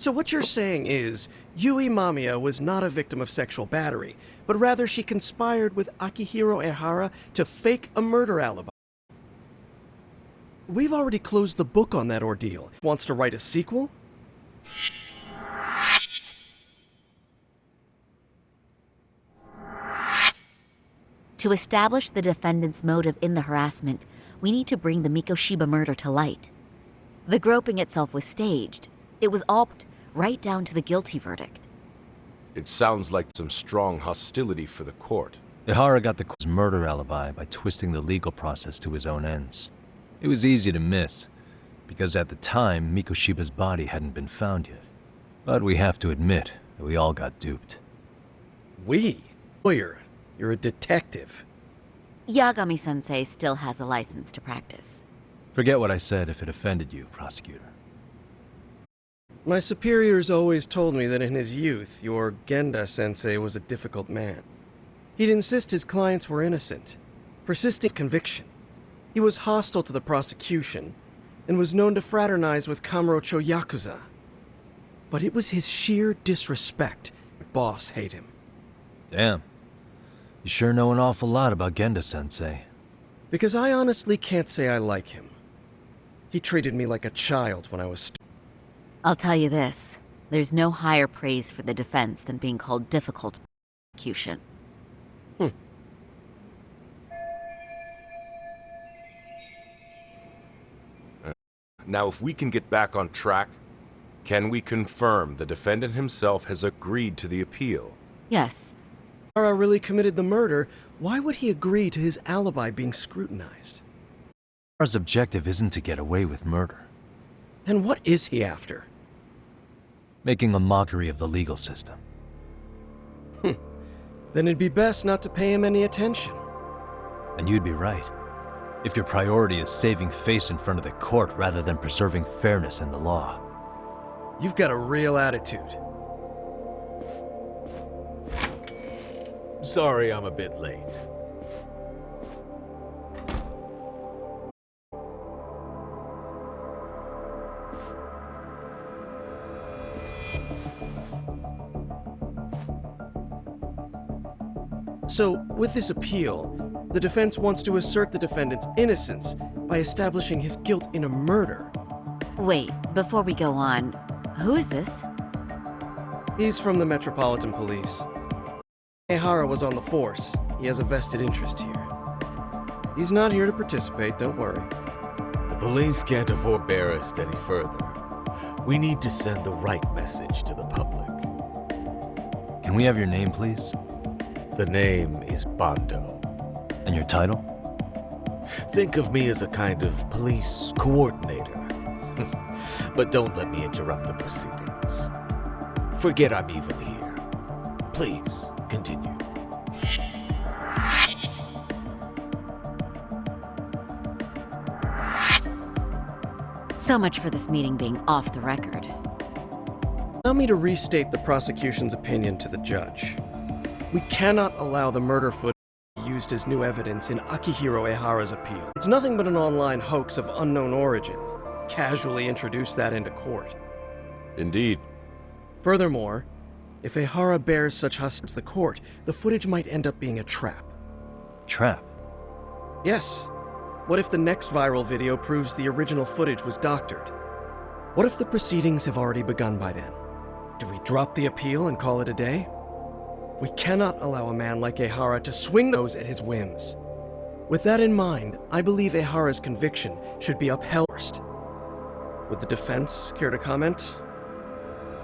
S18: So what you're saying is, Yui Mamiya was not a victim of sexual battery, but rather she conspired with Akihiro Ehara to fake a murder alibi. We've already closed the book on that ordeal. Wants to write a sequel?
S19: To establish the defendant's motive in the harassment, we need to bring the Mikoshiba murder to light. The groping itself was staged. It was all right down to the guilty verdict.
S20: It sounds like some strong hostility for the court.
S3: Ehara got the court's murder alibi by twisting the legal process to his own ends. It was easy to miss, because at the time, Mikoshiba's body hadn't been found yet. But we have to admit that we all got duped.
S18: We? Lawyer, you're a detective.
S19: Yagami-sensei still has a license to practice.
S3: Forget what I said if it offended you, prosecutor.
S18: My superiors always told me that in his youth, your Genda-sensei was a difficult man. He'd insist his clients were innocent, persistent conviction. He was hostile to the prosecution, and was known to fraternize with Kamurocho Yakuza. But it was his sheer disrespect that boss hate him.
S3: Damn. You sure know an awful lot about Genda-sensei.
S18: Because I honestly can't say I like him. He treated me like a child when I was
S19: I'll tell you this, there's no higher praise for the defense than being called difficult prosecution.
S20: Now, if we can get back on track, can we confirm the defendant himself has agreed to the appeal?
S19: Yes.
S18: If Ehara really committed the murder, why would he agree to his alibi being scrutinized?
S3: Ehara's objective isn't to get away with murder.
S18: Then what is he after?
S3: Making a mockery of the legal system.
S18: Then it'd be best not to pay him any attention.
S3: And you'd be right. If your priority is saving face in front of the court rather than preserving fairness in the law.
S18: You've got a real attitude.
S11: Sorry I'm a bit late.
S18: So, with this appeal, the defense wants to assert the defendant's innocence by establishing his guilt in a murder.
S19: Wait, before we go on, who is this?
S18: He's from the Metropolitan Police. Ehara was on the force. He has a vested interest here. He's not here to participate, don't worry.
S11: The police can't afford to bear us any further. We need to send the right message to the public.
S3: Can we have your name, please?
S11: The name is Bando.
S3: And your title?
S11: Think of me as a kind of police coordinator. But don't let me interrupt the proceedings. Forget I'm even here. Please, continue.
S19: So much for this meeting being off the record.
S18: Allow me to restate the prosecution's opinion to the judge. We cannot allow the murder footage to be used as new evidence in Akihiro Ehara's appeal. It's nothing but an online hoax of unknown origin. Casually introduce that into court.
S20: Indeed.
S18: Furthermore, if Ehara bears such hostility to the court, the footage might end up being a trap.
S3: Trap?
S18: Yes. What if the next viral video proves the original footage was doctored? What if the proceedings have already begun by then? Do we drop the appeal and call it a day? We cannot allow a man like Ehara to swing those at his whims. With that in mind, I believe Ehara's conviction should be upheld first. Would the defense care to comment?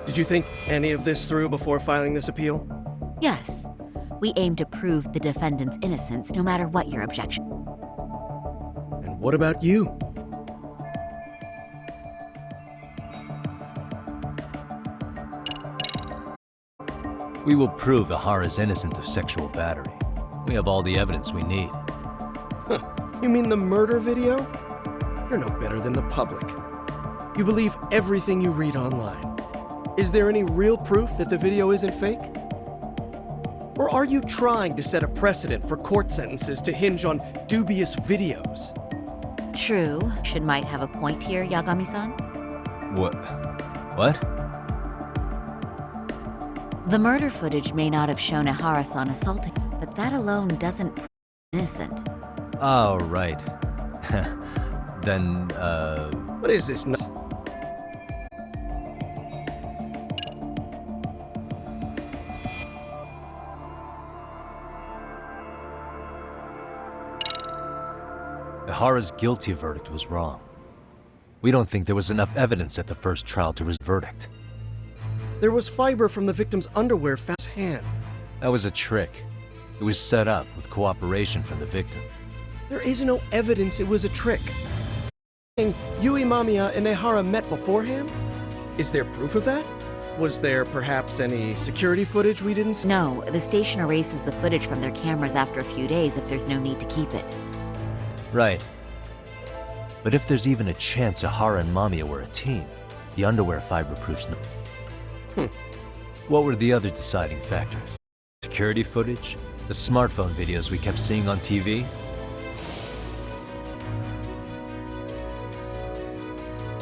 S18: Did you think any of this through before filing this appeal?
S19: Yes. We aim to prove the defendant's innocence no matter what your objection.
S18: And what about you?
S3: We will prove Ehara is innocent of sexual battery. We have all the evidence we need.
S18: You mean the murder video? You're no better than the public. You believe everything you read online. Is there any real proof that the video isn't fake? Or are you trying to set a precedent for court sentences to hinge on dubious videos?
S19: True. Should might have a point here, Yagami-san.
S3: What? What?
S19: The murder footage may not have shown Ehara-san assaulting, but that alone doesn't prove innocent.
S3: Oh, right. Then,
S18: What is this?
S3: Ehara's guilty verdict was wrong. We don't think there was enough evidence at the first trial to reverse verdict.
S18: There was fiber from the victim's underwear found in his hand.
S3: That was a trick. It was set up with cooperation from the victim.
S18: There is no evidence it was a trick. Yui Mamiya and Ehara met beforehand? Is there proof of that? Was there perhaps any security footage we didn't see?
S19: No, the station erases the footage from their cameras after a few days if there's no need to keep it.
S3: Right. But if there's even a chance Ehara and Mamiya were a team, the underwear fiber proves no. What were the other deciding factors? Security footage? The smartphone videos we kept seeing on TV?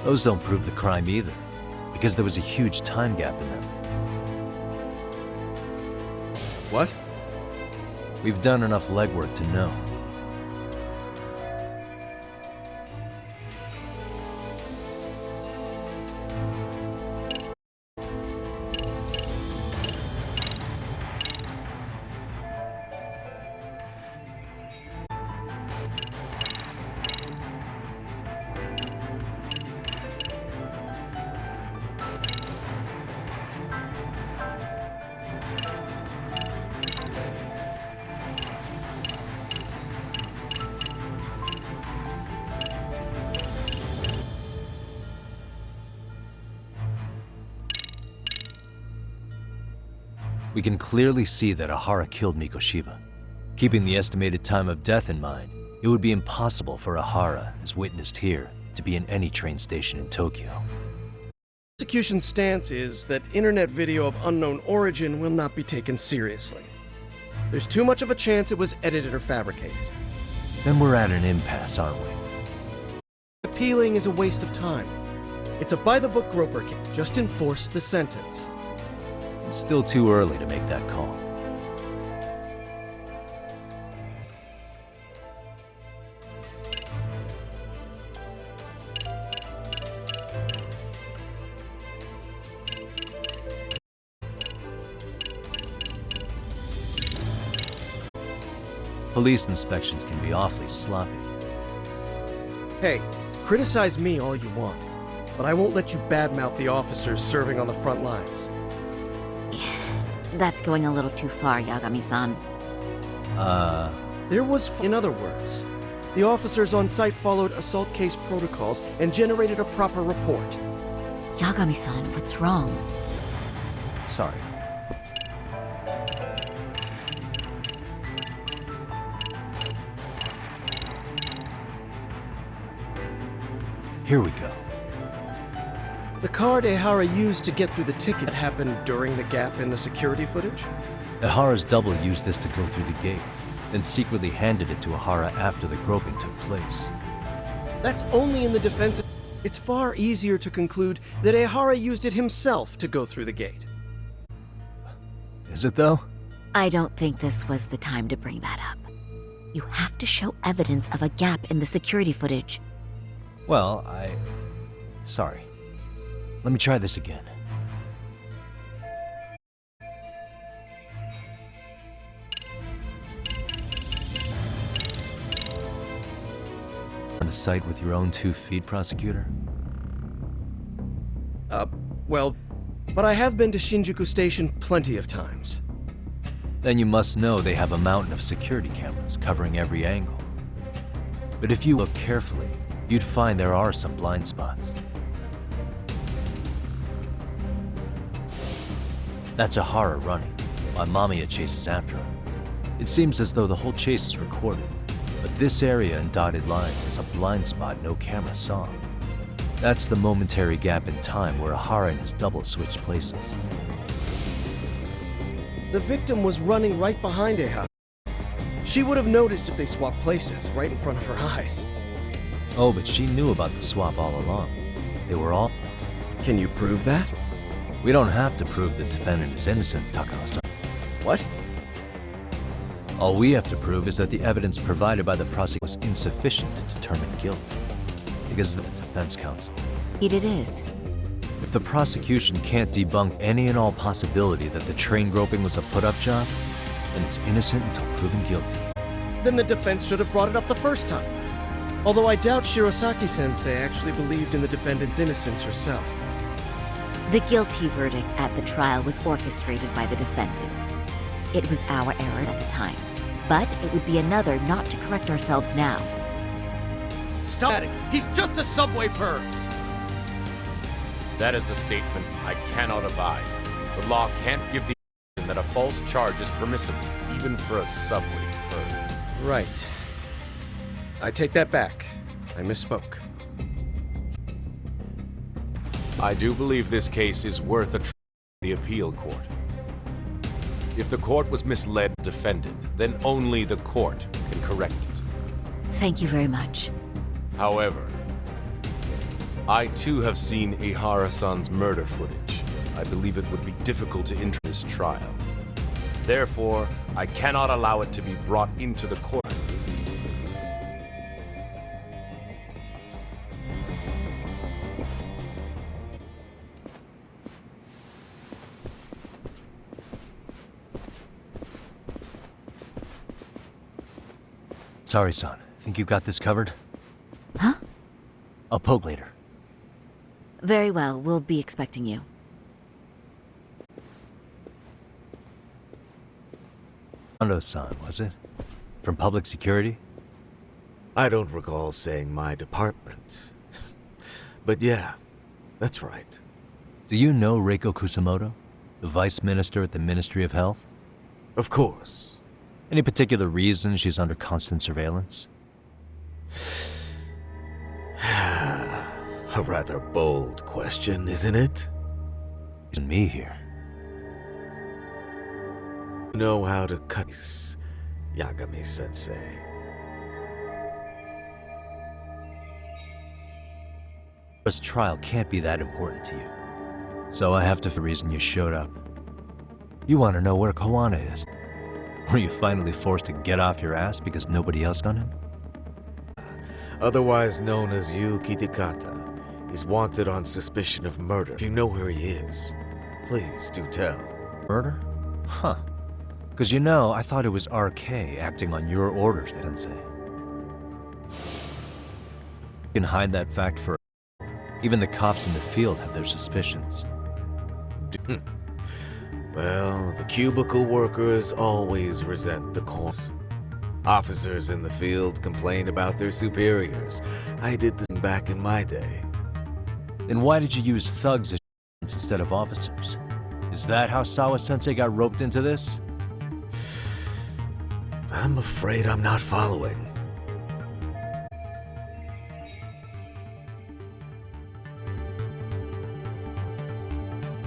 S3: Those don't prove the crime either, because there was a huge time gap in them.
S18: What?
S3: We've done enough legwork to know. We can clearly see that Ehara killed Mikoshiba. Keeping the estimated time of death in mind, It would be impossible for Ahara, as witnessed here, to be in any train station in Tokyo.
S18: The prosecution's stance is that internet video of unknown origin will not be taken seriously. There's too much of a chance it was edited or fabricated.
S3: Then we're at an impasse, aren't we?
S18: Appealing is a waste of time. It's a by-the-book groper case. Just enforce the sentence.
S3: It's still too early to make that call. Police inspections can be awfully sloppy.
S18: Hey, criticize me all you want, but I won't let you badmouth the officers serving on the front lines.
S19: That's going a little too far, Yagami-san.
S18: There was, in other words, the officers on site followed assault case protocols and generated a proper report.
S19: Yagami-san, what's wrong?
S3: Sorry. Here we go.
S18: The card Ehara used to get through the ticket happened during the gap in the security footage?
S3: Ehara's double used this to go through the gate, then secretly handed it to Ahara after the groping took place.
S18: That's only in the defense. It's far easier to conclude that Ehara used it himself to go through the gate.
S3: Is it though?
S19: I don't think this was the time to bring that up. You have to show evidence of a gap in the security footage.
S3: Well, Sorry. Let me try this again. On the site with your own 2 feet, prosecutor?
S18: Well, but I have been to Shinjuku Station plenty of times.
S3: Then you must know they have a mountain of security cameras covering every angle. But if you look carefully, you'd find there are some blind spots. That's Ahara running, while Mamiya chases after him. It seems as though the whole chase is recorded, but this area in dotted lines is a blind spot no camera saw. That's the momentary gap in time where Ahara and his double switched places.
S18: The victim was running right behind Ehara. She would have noticed if they swapped places right in front of her eyes.
S3: Oh, but she knew about the swap all along. They were all...
S18: Can you prove that?
S3: We don't have to prove the defendant is innocent, Takano-san.
S18: What?
S3: All we have to prove is that the evidence provided by the prosecution was insufficient to determine guilt. Because of the defense counsel.
S19: It is.
S3: If the prosecution can't debunk any and all possibility that the train groping was a put-up job, then it's innocent until proven guilty.
S18: Then the defense should have brought it up the first time. Although I doubt Shirosaki-sensei actually believed in the defendant's innocence herself.
S19: The guilty verdict at the trial was orchestrated by the defendant. It was our error at the time, but it would be another not to correct ourselves now.
S18: Stop it! He's just a subway perv!
S20: That is a statement I cannot abide. The law can't give the impression that a false charge is permissible, even for a subway perv.
S18: Right. I take that back. I misspoke.
S20: I do believe this case is worth a trip to the appeal court. If the court was misled defendant, then only the court can correct it.
S19: Thank you very much.
S20: However, I too have seen Ihara-san's murder footage. I believe it would be difficult to enter this trial. Therefore, I cannot allow it to be brought into the court.
S3: Sorry, son. Think you got this covered?
S19: Huh?
S3: I'll poke later.
S19: Very well, we'll be expecting you.
S3: Ando-san, was it? From public security?
S11: I don't recall saying my department. But yeah, that's right.
S3: Do you know Reiko Kusamoto? The Vice Minister at the Ministry of Health?
S11: Of course.
S3: Any particular reason she's under constant surveillance?
S11: A rather bold question, isn't it?
S3: Isn't me here.
S11: You know how to cut Yagami-sensei.
S3: This trial can't be that important to you. So I have to the reason you showed up. You want to know where Kawana is. Were you finally forced to get off your ass because nobody else got him?
S11: Otherwise known as Yu Kitakata. He's wanted on suspicion of murder. If you know where he is, please do tell.
S3: Murder? Huh. Because you know, I thought it was RK acting on your orders, Sensei. You can hide that fact for... Even the cops in the field have their suspicions.
S11: Well, the cubicle workers always resent the cause. Officers in the field complain about their superiors. I did this back in my day.
S3: Then why did you use thugs as instead of officers? Is that how Sawa-sensei got roped into this?
S11: I'm afraid I'm not following.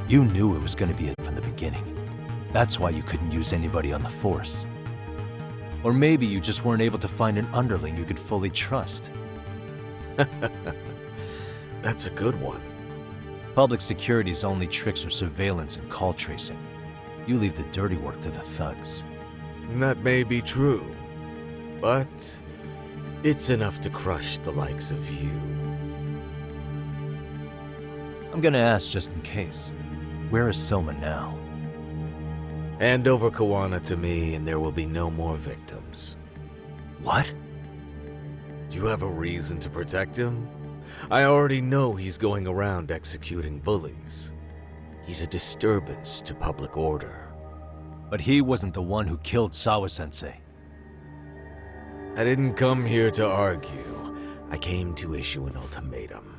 S3: You knew it was going to be it from the beginning. That's why you couldn't use anybody on the force. Or maybe you just weren't able to find an underling you could fully trust.
S11: That's a good one.
S3: Public security's only tricks are surveillance and call tracing. You leave the dirty work to the thugs.
S11: That may be true, but it's enough to crush the likes of you.
S3: I'm gonna ask just in case. Where is Soma now?
S11: Hand over Kawana to me and there will be no more victims.
S3: What?
S11: Do you have a reason to protect him? I already know he's going around executing bullies. He's a disturbance to public order.
S3: But he wasn't the one who killed Sawa-sensei.
S11: I didn't come here to argue. I came to issue an ultimatum.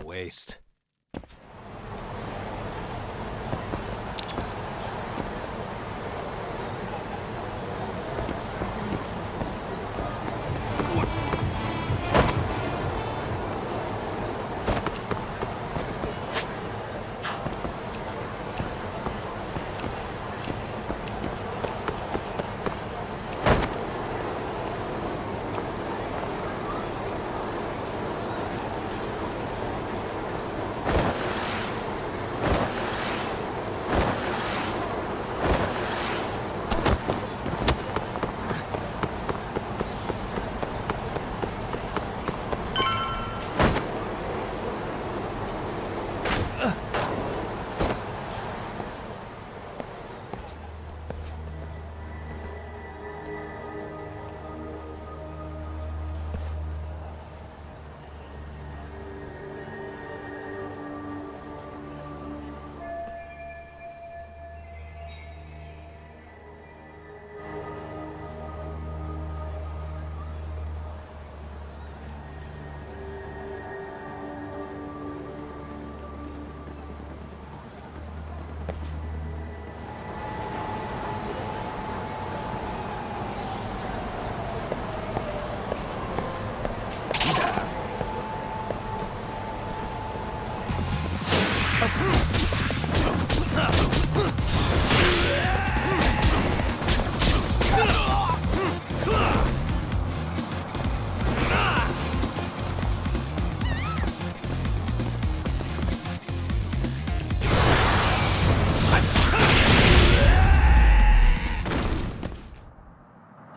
S3: Waste.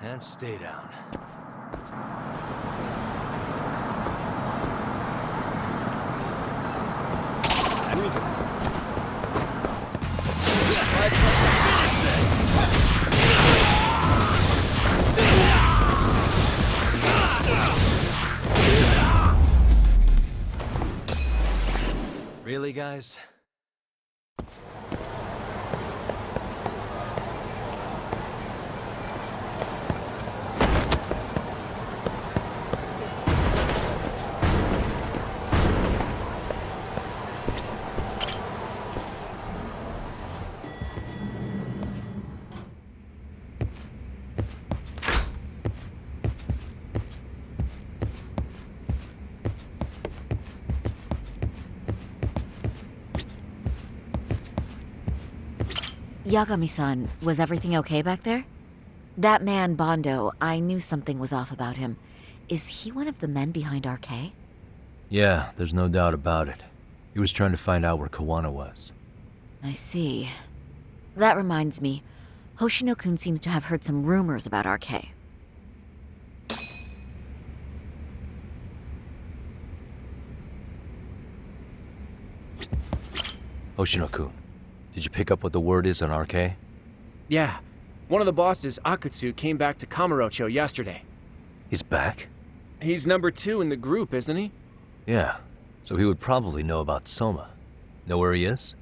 S3: And stay down. I need to... Really, guys?
S19: Yagami-san, was everything okay back there? That man, Bondo, I knew something was off about him. Is he one of the men behind RK?
S3: Yeah, there's no doubt about it. He was trying to find out where Kawana was.
S19: I see. That reminds me, Hoshino-kun seems to have heard some rumors about RK.
S3: Hoshino-kun, did you pick up what the word is on RK?
S21: Yeah. One of the bosses, Akutsu, came back to Kamurocho yesterday.
S3: He's back?
S21: He's number 2 in the group, isn't he?
S3: Yeah, so he would probably know about Soma. Know where he is?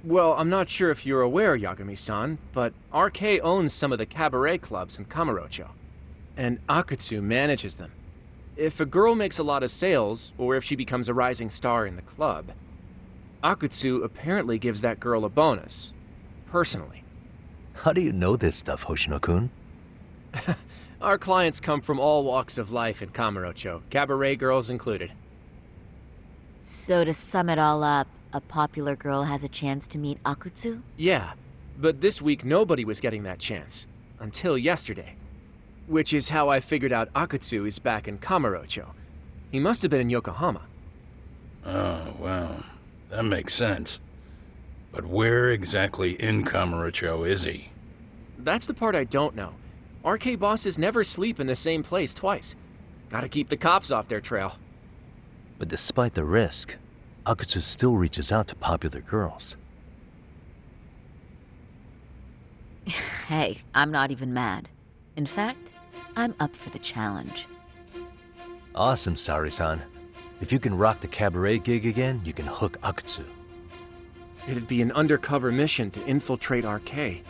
S21: Well, I'm not sure if you're aware, Yagami-san, but RK owns some of the cabaret clubs in Kamurocho, and Akutsu manages them. If a girl makes a lot of sales, or if she becomes a rising star in the club, Akutsu apparently gives that girl a bonus, personally.
S3: How do you know this stuff, Hoshino-kun?
S21: Our clients come from all walks of life in Kamurocho, cabaret girls included.
S19: So to sum it all up, a popular girl has a chance to meet Akutsu?
S21: Yeah, but this week nobody was getting that chance. Until yesterday. Which is how I figured out Akutsu is back in Kamurocho. He must have been in Yokohama.
S12: Oh, well, that makes sense. But where exactly in Kamurocho is he?
S21: That's the part I don't know. RK bosses never sleep in the same place twice. Gotta keep the cops off their trail.
S3: But despite the risk, Akutsu still reaches out to popular girls.
S19: Hey, I'm not even mad. In fact, I'm up for the challenge.
S3: Awesome, Saori-san. If you can rock the cabaret gig again, you can hook Akutsu.
S21: It'd be an undercover mission to infiltrate RK.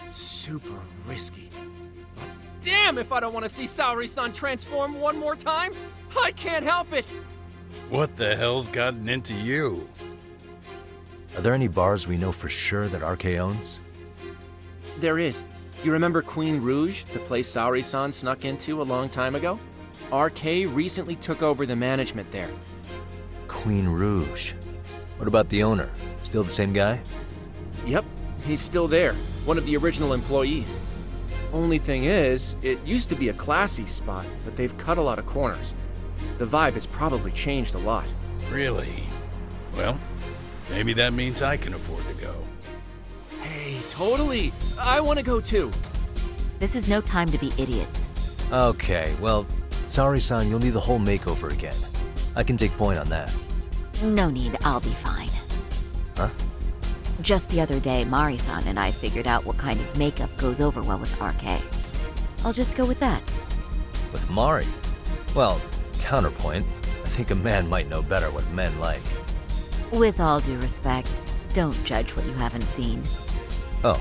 S21: Super risky. But damn if I don't want to see Saori-san transform one more time! I can't help it!
S12: What the hell's gotten into you?
S3: Are there any bars we know for sure that RK owns?
S21: There is. You remember Queen Rouge, the place Saori-san snuck into a long time ago? RK recently took over the management there.
S3: Queen Rouge. What about the owner? Still the same guy?
S21: Yep, he's still there. One of the original employees. Only thing is, it used to be a classy spot, but they've cut a lot of corners. The vibe has probably changed a lot.
S12: Really? Well, maybe that means I can afford to go.
S21: Hey, totally! I want to go too!
S19: This is no time to be idiots.
S3: Okay, well, Saori-san, you'll need the whole makeover again. I can take point on that.
S19: No need, I'll be fine.
S3: Huh?
S19: Just the other day, Mari-san and I figured out what kind of makeup goes over well with RK. I'll just go with that.
S3: With Mari? Well, counterpoint, I think a man might know better what men like.
S19: With all due respect, don't judge what you haven't seen.
S3: Oh,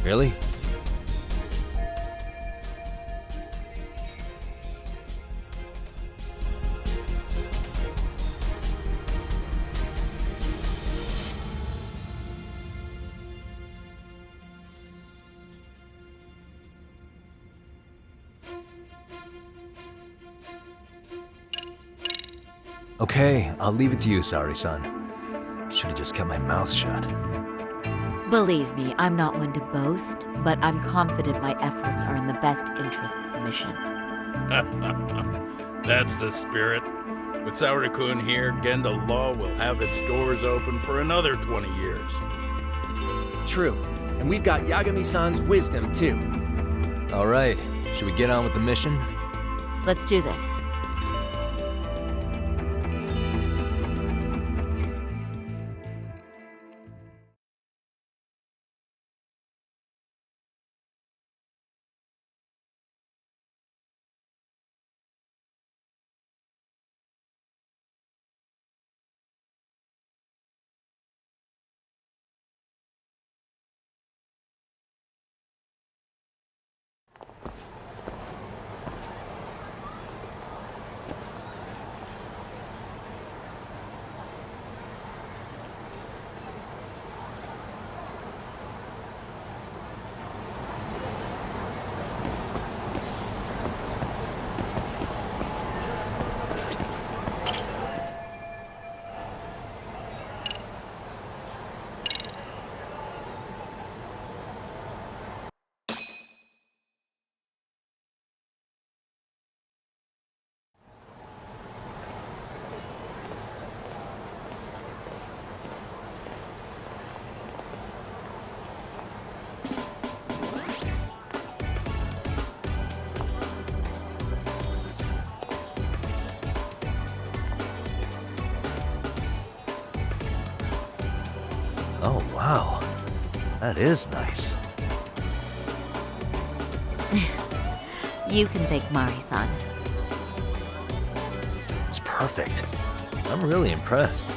S3: really? Okay, I'll leave it to you, Saori-san. Should have just kept my mouth shut.
S19: Believe me, I'm not one to boast, but I'm confident my efforts are in the best interest of the mission.
S12: That's the spirit. With Saori-kun here, Genda Law will have its doors open for another 20 years.
S21: True. And we've got Yagami-san's wisdom, too.
S3: All right, should we get on with the mission?
S19: Let's do this.
S3: Oh, wow. That is nice.
S19: You can thank Mari-san.
S3: It's perfect. I'm really impressed.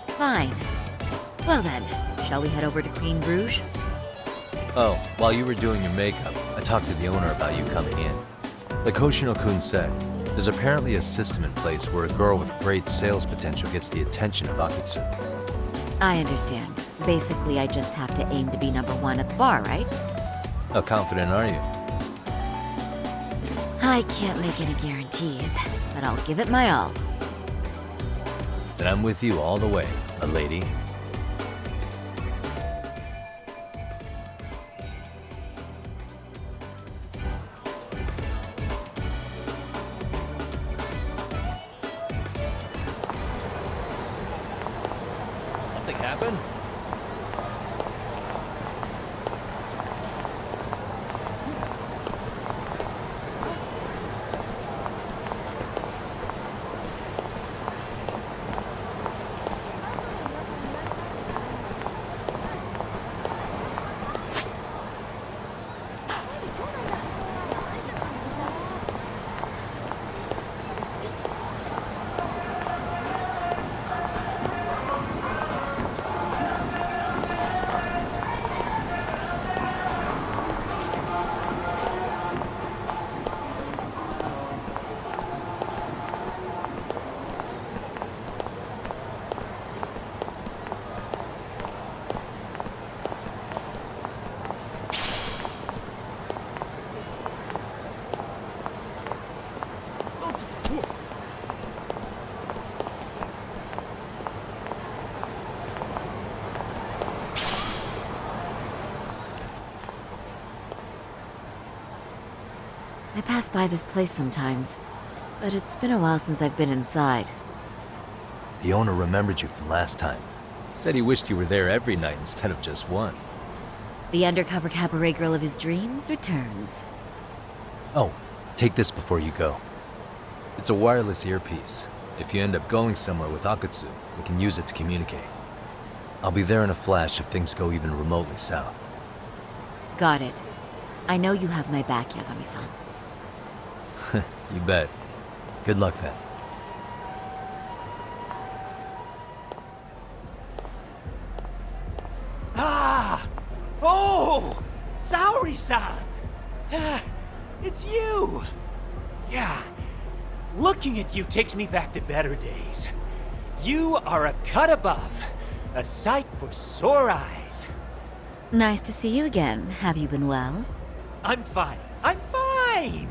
S19: Fine. Well then, shall we head over to Queen Bruges?
S3: Oh, while you were doing your makeup, I talked to the owner about you coming in. Like Hoshino-kun said, there's apparently a system in place where a girl with great sales potential gets the attention of Akutsu.
S19: I understand. Basically, I just have to aim to be #1 at the bar, right?
S3: How confident are you?
S19: I can't make any guarantees, but I'll give it my all.
S3: Then I'm with you all the way, a lady. Something happened?
S19: I pass by this place sometimes, but it's been a while since I've been inside.
S3: The owner remembered you from last time. Said he wished you were there every night instead of just one.
S19: The undercover cabaret girl of his dreams returns.
S3: Oh, take this before you go. It's a wireless earpiece. If you end up going somewhere with Akutsu, we can use it to communicate. I'll be there in a flash if things go even remotely south.
S19: Got it. I know you have my back, Yagami-san.
S3: You bet. Good luck then.
S2: Ah! Oh! Saori-san! Ah, it's you! Yeah. Looking at you takes me back to better days. You are a cut above. A sight for sore eyes.
S19: Nice to see you again. Have you been well?
S2: I'm fine. I'm fine!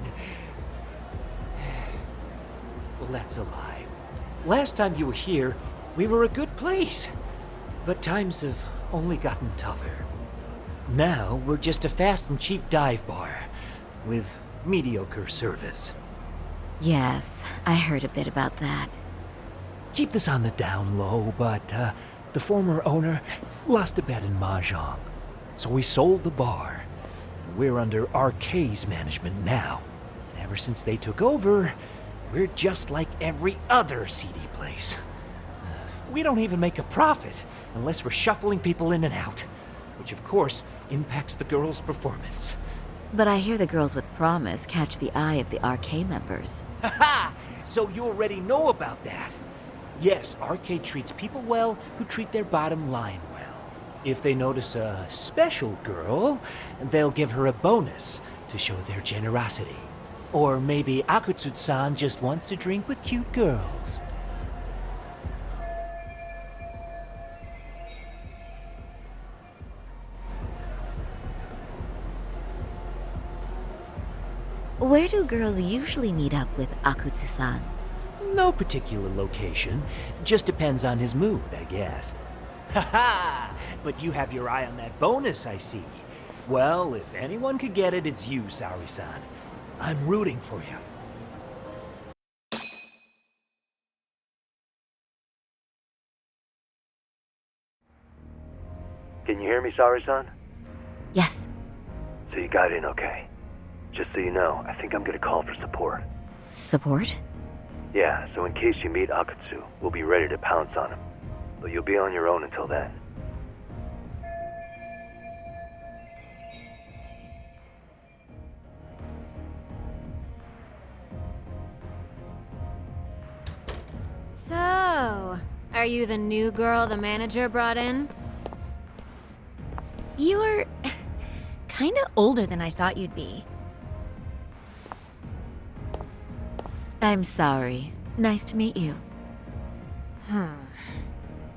S2: Well, that's a lie. Last time you were here, we were a good place. But times have only gotten tougher. Now, we're just a fast and cheap dive bar with mediocre service.
S19: Yes, I heard a bit about that.
S2: Keep this on the down low, but the former owner lost a bet in Mahjong. So we sold the bar. We're under RK's management now. And ever since they took over, we're just like every other seedy place. We don't even make a profit unless we're shuffling people in and out, which of course impacts the girls' performance.
S19: But I hear the girls with promise catch the eye of the RK members.
S2: Haha! So you already know about that. Yes, RK treats people well who treat their bottom line well. If they notice a special girl, they'll give her a bonus to show their generosity. Or maybe Akutsu-san just wants to drink with cute girls.
S19: Where do girls usually meet up with Akutsu-san?
S2: No particular location. Just depends on his mood, I guess. Haha! But you have your eye on that bonus, I see. Well, if anyone could get it, it's you, Saori-san. I'm rooting for you.
S9: Can you hear me, Saori-san?
S19: Yes.
S9: So you got in okay. Just so you know, I think I'm gonna call for support.
S19: Support?
S9: Yeah, so in case you meet Akutsu, we'll be ready to pounce on him. But you'll be on your own until then.
S22: So, are you the new girl the manager brought in?
S23: You're kinda older than I thought you'd be.
S19: I'm sorry. Nice to meet you.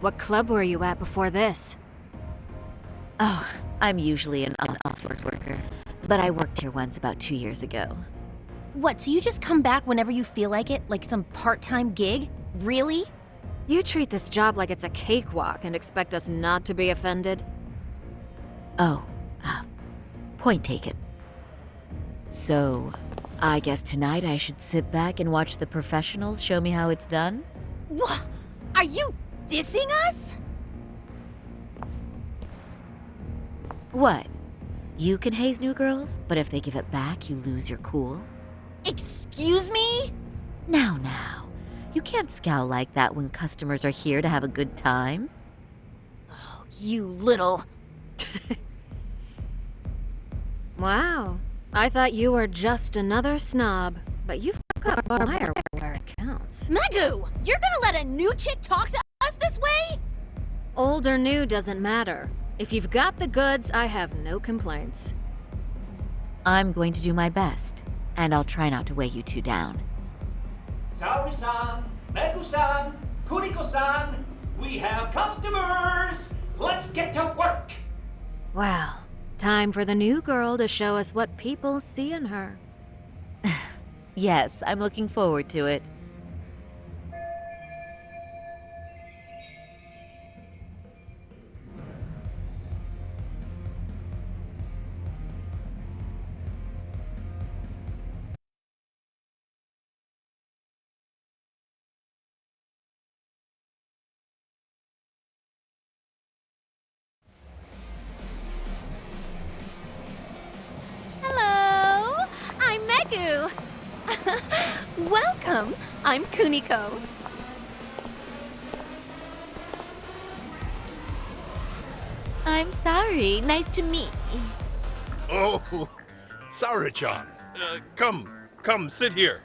S22: What club were you at before this?
S19: Oh, I'm usually an office worker, but I worked here once about 2 years ago.
S23: What, so you just come back whenever you feel like it? Like some part-time gig? Really?
S22: You treat this job like it's a cakewalk and expect us not to be offended?
S19: Oh, point taken. So, I guess tonight I should sit back and watch the professionals show me how it's done?
S23: What? Are you dissing us?
S19: What? You can haze new girls, but if they give it back, you lose your cool?
S23: Excuse me?
S19: Now. You can't scowl like that when customers are here to have a good time.
S23: Oh, you little...
S22: Wow. I thought you were just another snob, but you've got a wire where it counts.
S23: Megu! You're gonna let a new chick talk to us this way?
S22: Old or new doesn't matter. If you've got the goods, I have no complaints.
S19: I'm going to do my best, and I'll try not to weigh you two down.
S2: Saori-san, Megu-san, Kuniko-san, we have customers! Let's get to work!
S22: Well, time for the new girl to show us what people see in her.
S19: Yes, I'm looking forward to it.
S23: Hello! I'm Megu! Welcome! I'm Kuniko.
S19: I'm sorry. Nice to meet you.
S24: Oh, Saori-chan. Come, sit here.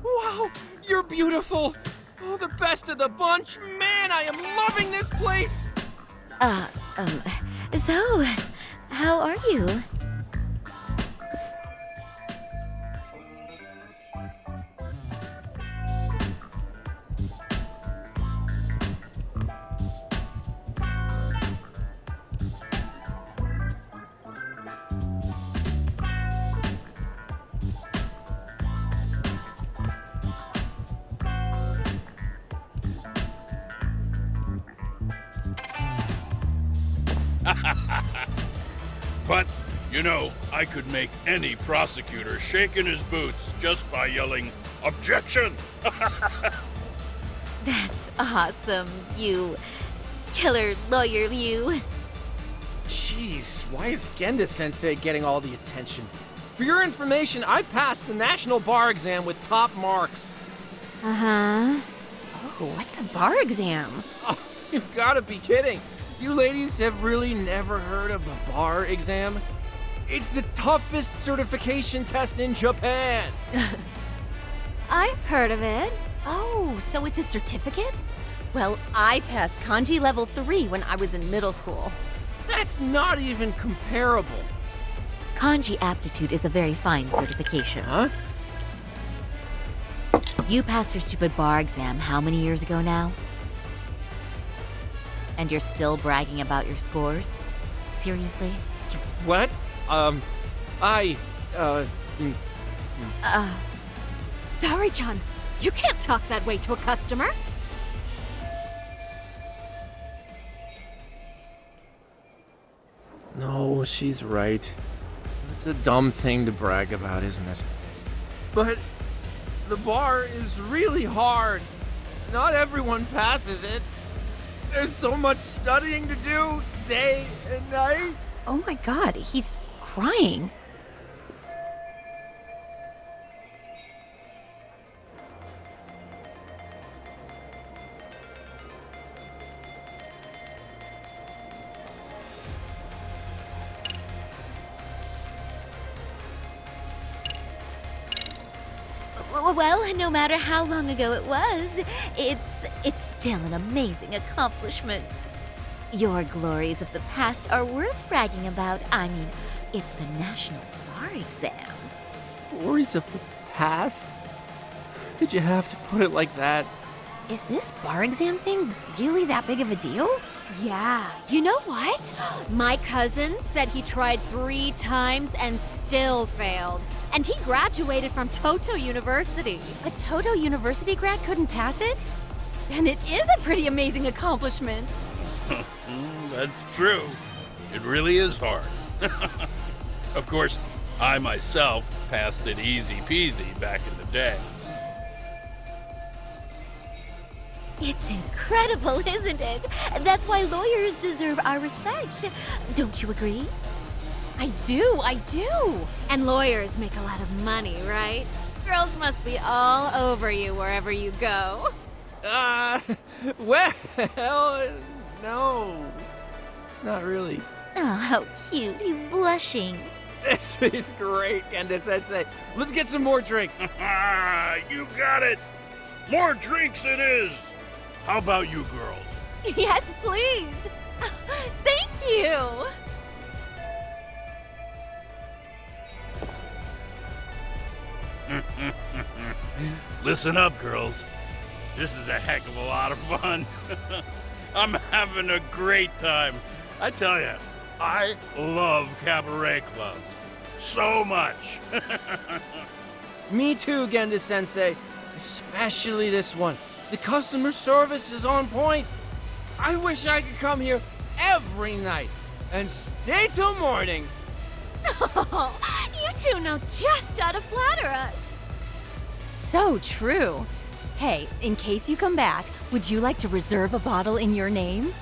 S21: Wow, you're beautiful. Oh, the best of the bunch. Man, I am loving this place.
S19: So, how are you?
S24: You know, I could make any prosecutor shake in his boots just by yelling, "Objection!"
S19: That's awesome, you killer lawyer, you.
S21: Jeez, why is Genda Sensei getting all the attention? For your information, I passed the national bar exam with top marks.
S22: Uh-huh.
S23: Oh, what's a bar exam?
S21: Oh, you've got to be kidding. You ladies have really never heard of the bar exam? It's the toughest certification test in Japan.
S22: I've heard of it.
S23: Oh, so it's a certificate? Well, I passed kanji level 3 when I was in middle school.
S21: That's not even comparable.
S19: Kanji aptitude is a very fine certification.
S21: Huh?
S19: You passed your stupid bar exam how many years ago now? And you're still bragging about your scores? Seriously?
S21: What?
S22: Sorry, John. You can't talk that way to a customer.
S21: No, she's right. It's a dumb thing to brag about, isn't it? But the bar is really hard. Not everyone passes it. There's so much studying to do, day and night.
S23: Oh my god, he's crying.
S19: Well, no matter how long ago it was, it's still an amazing accomplishment. Your glories of the past are worth bragging about. I mean, it's the National Bar Exam.
S21: Glories of the past? Did you have to put it like that?
S23: Is this bar exam thing really that big of a deal?
S22: Yeah. You know what? My cousin said he tried 3 times and still failed. And he graduated from Toto University.
S23: A Toto University grad couldn't pass it? Then it is a pretty amazing accomplishment.
S24: That's true. It really is hard. Of course, I myself passed it easy peasy back in the day.
S19: It's incredible, isn't it? That's why lawyers deserve our respect. Don't you agree?
S23: I do.
S22: And lawyers make a lot of money, right? Girls must be all over you wherever you go.
S21: Well, no. Not really.
S19: Oh, how cute. He's blushing.
S21: This is great, Genda Sensei. Let's get some more drinks.
S24: You got it. More drinks it is. How about you girls?
S22: Yes, please. Thank you.
S24: Listen up, girls. This is a heck of a lot of fun. I'm having a great time. I tell you, I love cabaret clubs so much.
S21: Me too, Genda Sensei. Especially this one. The customer service is on point. I wish I could come here every night and stay till morning.
S22: Oh, you two know just how to flatter us.
S23: So true. Hey, in case you come back, would you like to reserve a bottle in your name?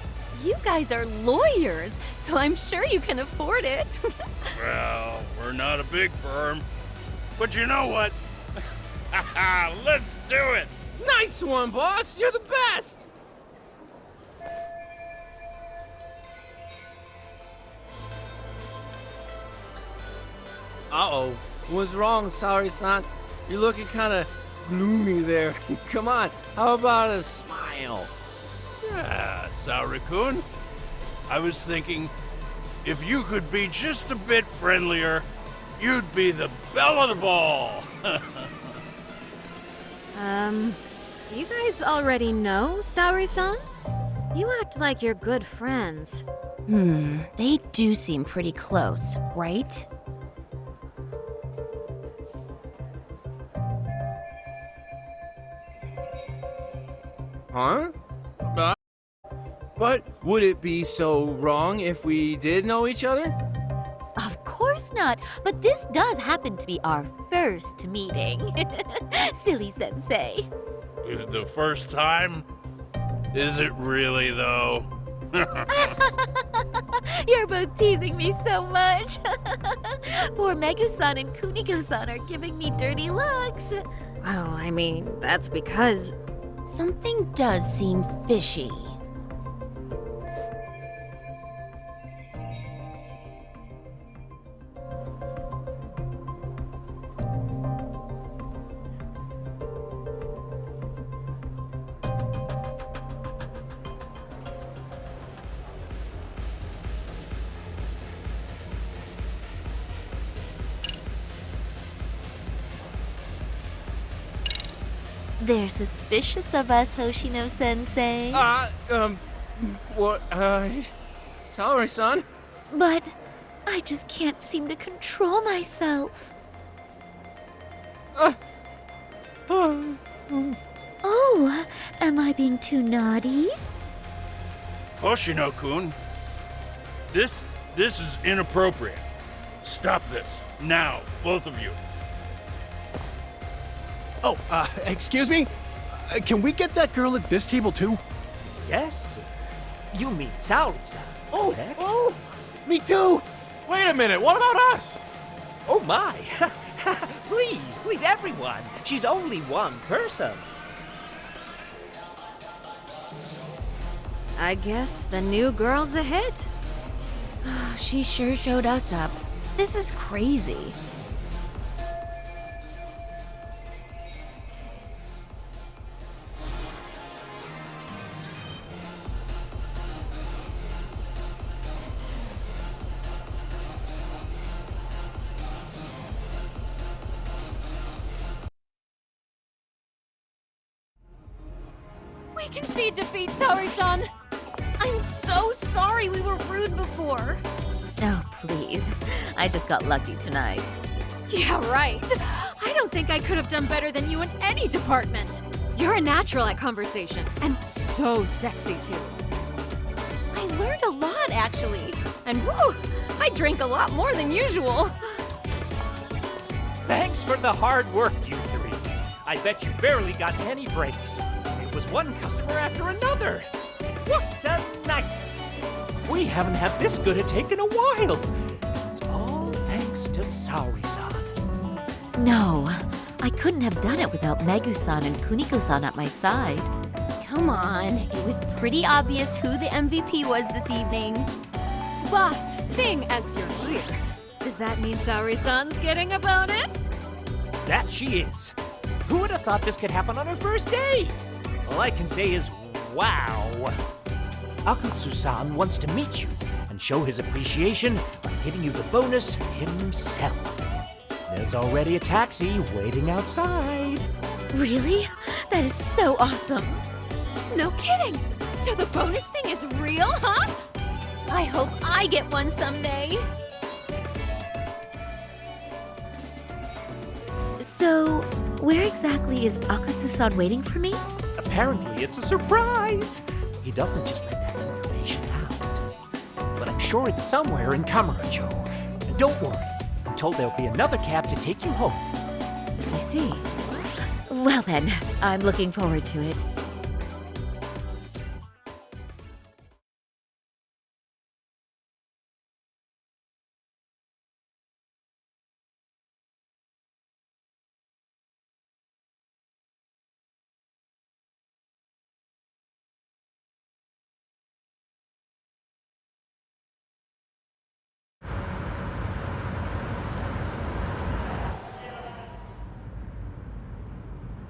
S23: You guys are lawyers, so I'm sure you can afford it.
S24: Well, we're not a big firm. But you know what? Let's do it!
S21: Nice one, boss! You're the best! Uh-oh. What's wrong, Saori-san? You're looking kind of gloomy there. Come on, how about a smile?
S24: Yeah, Saori-kun. I was thinking, if you could be just a bit friendlier, you'd be the belle of the ball.
S22: Do you guys already know Saori-san? You act like you're good friends.
S23: They do seem pretty close, right?
S21: Huh? But would it be so wrong if we did know each other?
S23: Of course
S19: not, but this does happen to be our first meeting. Silly sensei.
S24: The first time? Is it really, though?
S19: You're both teasing me so much. Poor Megu-san and Kuniko-san are giving me dirty looks.
S22: Well, I mean, that's because something does seem fishy.
S19: They're suspicious of us, Hoshino-sensei.
S21: What, sorry, son.
S19: But I just can't seem to control myself. Oh, am I being too naughty?
S24: Hoshino-kun, this is inappropriate. Stop this, now, both of you.
S4: Oh, excuse me? Can we get that girl at this table too?
S2: Yes? You mean Saori-san?
S17: Oh, me too! Wait a minute, what about us?
S2: Oh my! Please, everyone! She's only one person.
S22: I guess the new girl's a hit. She sure showed us up. This is crazy.
S23: We concede defeat, Saori-san! I'm so sorry we were rude before.
S19: Oh, please. I just got lucky tonight.
S22: Yeah, right. I don't think I could have done better than you in any department. You're a natural at conversation, and so sexy too. I learned a lot, actually. And woo, I drink a lot more than usual.
S2: Thanks for the hard work, you three. I bet you barely got any breaks. It was one customer after another. What a night! We haven't had this good a take in a while. It's all thanks to Saori-san.
S19: No, I couldn't have done it without Megu-san and Kuniko-san at my side.
S23: Come on, it was pretty obvious who the MVP was this evening.
S22: Boss, seeing as you're here, does that mean Saori-san's getting a bonus?
S2: That she is. Who would have thought this could happen on her first day? All I can say is, wow. Akutsu-san wants to meet you and show his appreciation by giving you the bonus himself. There's already a taxi waiting outside.
S19: Really? That is so awesome.
S22: No kidding! So the bonus thing is real, huh?
S23: I hope I get one someday.
S19: So, where exactly is Akutsu-san waiting for me?
S2: Apparently it's a surprise. He doesn't just let that information out. But I'm sure it's somewhere in Kamurocho. And don't worry, I'm told there'll be another cab to take you home.
S19: I see. Well then, I'm looking forward to it.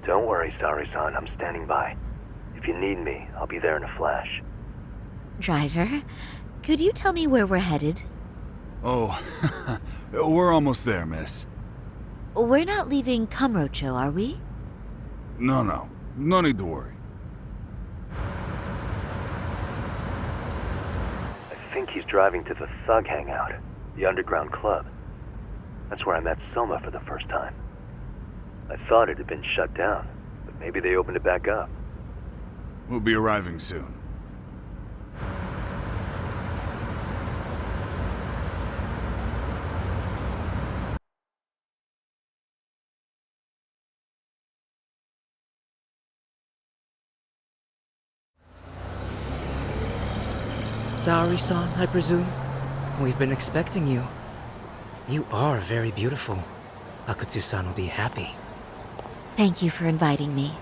S9: Don't worry, Saori-san, I'm standing by. If you need me, I'll be there in a flash.
S19: Driver, could you tell me where we're headed?
S8: Oh, we're almost there, miss.
S19: We're not leaving Kamurocho, are we?
S8: No need to worry.
S9: I think he's driving to the Thug Hangout, the underground club. That's where I met Soma for the first time. I thought it had been shut down, but maybe they opened it back up.
S8: We'll be arriving soon.
S15: Saori-san, I presume? We've been expecting you. You are very beautiful. Akutsu-san will be happy.
S19: Thank you for inviting me.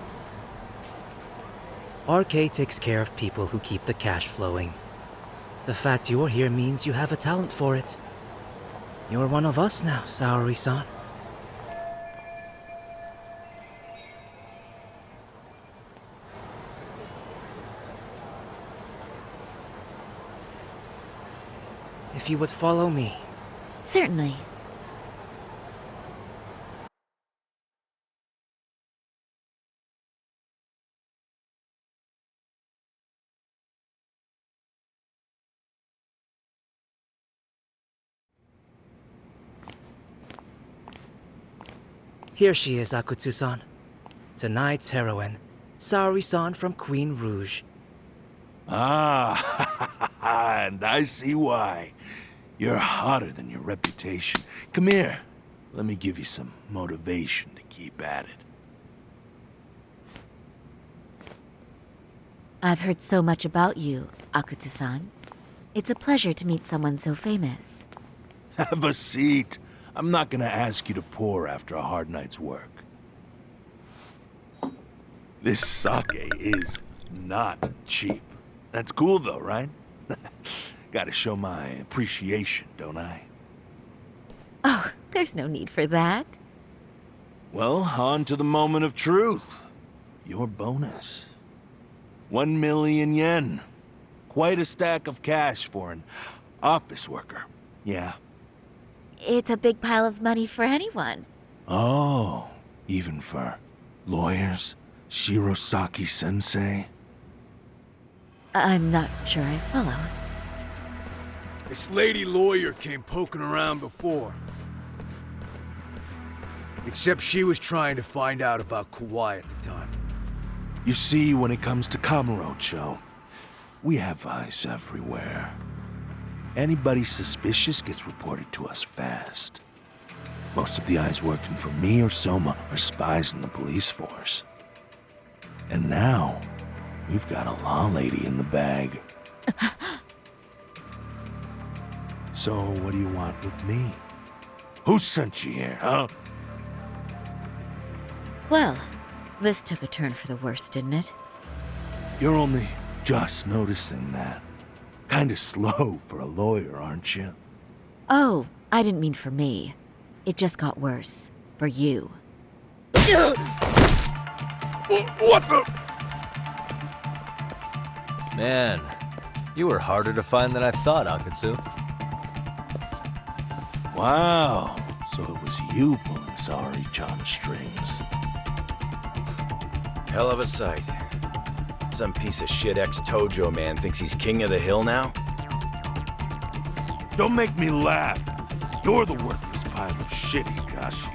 S15: RK takes care of people who keep the cash flowing. The fact you're here means you have a talent for it. You're one of us now, Saori-san. If you would follow me.
S19: Certainly.
S15: Here she is, Akutsu-san. Tonight's heroine, Saori-san from Queen Rouge.
S5: Ah, and I see why. You're hotter than your reputation. Come here. Let me give you some motivation to keep at it.
S19: I've heard so much about you, Akutsu-san. It's a pleasure to meet someone so famous.
S5: Have a seat. I'm not gonna ask you to pour after a hard night's work. This sake is not cheap. That's cool though, right? Gotta show my appreciation, don't I?
S19: Oh, there's no need for that.
S5: Well, on to the moment of truth. Your bonus. 1 million yen. Quite a stack of cash for an office worker. Yeah.
S19: It's a big pile of money for anyone.
S5: Oh, even for lawyers? Shirosaki-sensei?
S19: I'm not sure I follow.
S10: This lady lawyer came poking around before. Except she was trying to find out about Kawhi at the time.
S5: You see, when it comes to Kamurocho, we have eyes everywhere. Anybody suspicious gets reported to us fast. Most of the eyes working for me or Soma are spies in the police force. And now, we've got a law lady in the bag. So, what do you want with me? Who sent you here, huh?
S19: Well, this took a turn for the worse, didn't it?
S5: You're only just noticing that. Kinda slow for a lawyer, aren't you?
S19: Oh, I didn't mean for me. It just got worse. For you.
S5: What the?
S3: Man, you were harder to find than I thought, Akutsu.
S5: Wow, so it was you pulling Saori-chan's strings.
S13: Hell of a sight. Some piece of shit ex-Tojo man thinks he's king of the hill now?
S5: Don't make me laugh. You're the worthless pile of shit, Hikashi.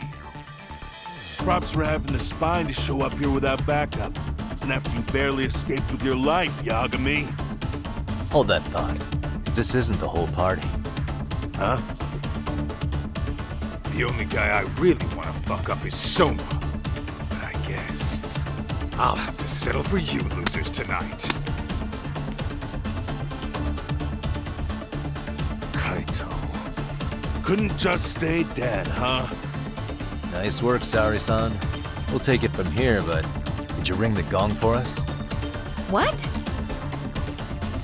S5: Props for having the spine to show up here without backup. And after you barely escaped with your life, Yagami.
S3: Hold that thought. This isn't the whole party.
S5: Huh?
S10: The only guy I really want to fuck up is Soma. But I guess I'll have to settle for you losers tonight.
S5: Kaito. Couldn't just stay dead, huh?
S3: Nice work, Saori-san. We'll take it from here, but did you ring the gong for us?
S19: What?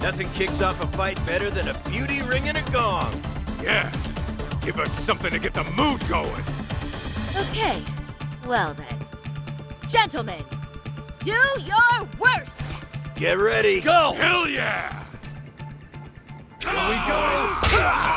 S13: Nothing kicks off a fight better than a beauty ringing a gong.
S10: Yeah. Give us something to get the mood going.
S22: Okay. Well then. Gentlemen, do your worst!
S13: Get ready.
S10: Let's go! Hell yeah!
S13: Here we go!
S10: Shit!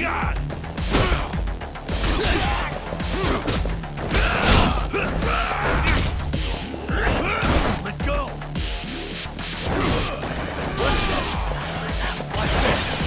S5: God! Let go! Let's go! Watch this!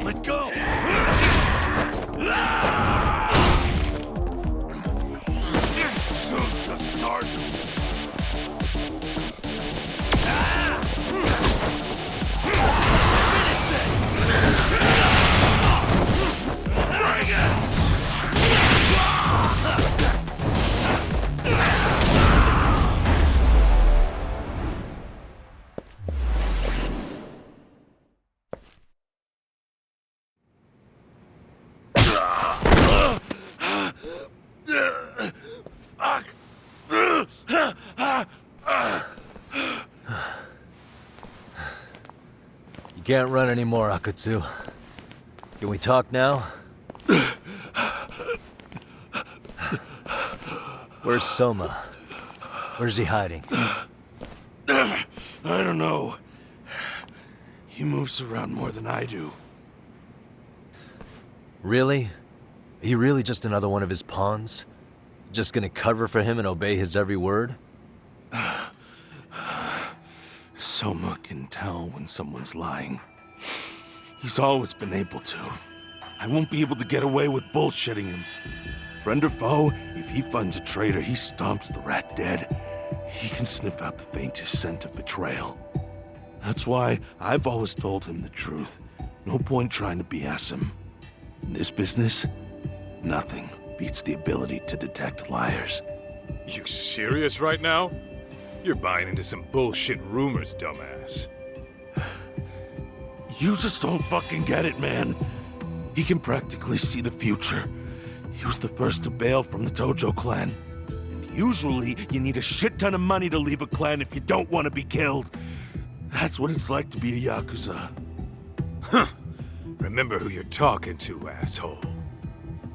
S5: Let go! Show's just starting. Finish this! Bring it!
S3: You can't run anymore, Akutsu. Can we talk now? Where's Soma? Where's he hiding?
S5: I don't know. He moves around more than I do.
S3: Really? Are you really just another one of his pawns? Just gonna cover for him and obey his every word?
S5: Soma can tell when someone's lying. He's always been able to. I won't be able to get away with bullshitting him. Friend or foe, if he finds a traitor, he stomps the rat dead. He can sniff out the faintest scent of betrayal. That's why I've always told him the truth. No point trying to BS him. In this business, nothing beats the ability to detect liars.
S10: You serious right now? You're buying into some bullshit rumors, dumbass.
S5: You just don't fucking get it, man. He can practically see the future. He was the first to bail from the Tojo clan. And usually, you need a shit ton of money to leave a clan if you don't want to be killed. That's what it's like to be a Yakuza.
S10: Huh. Remember who you're talking to, asshole.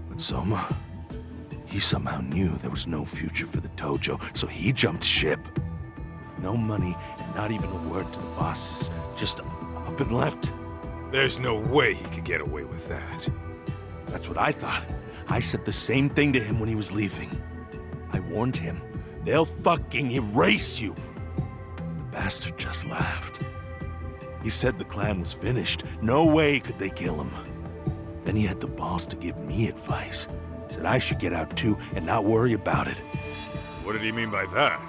S5: But Soma, he somehow knew there was no future for the Tojo, so he jumped ship. With no money and not even a word to the bosses, just up and left.
S10: There's no way he could get away with that.
S5: That's what I thought. I said the same thing to him when he was leaving. I warned him, they'll fucking erase you. The bastard just laughed. He said the clan was finished. No way could they kill him. Then he had the balls to give me advice. Said I should get out too and not worry about it.
S10: What did he mean by that?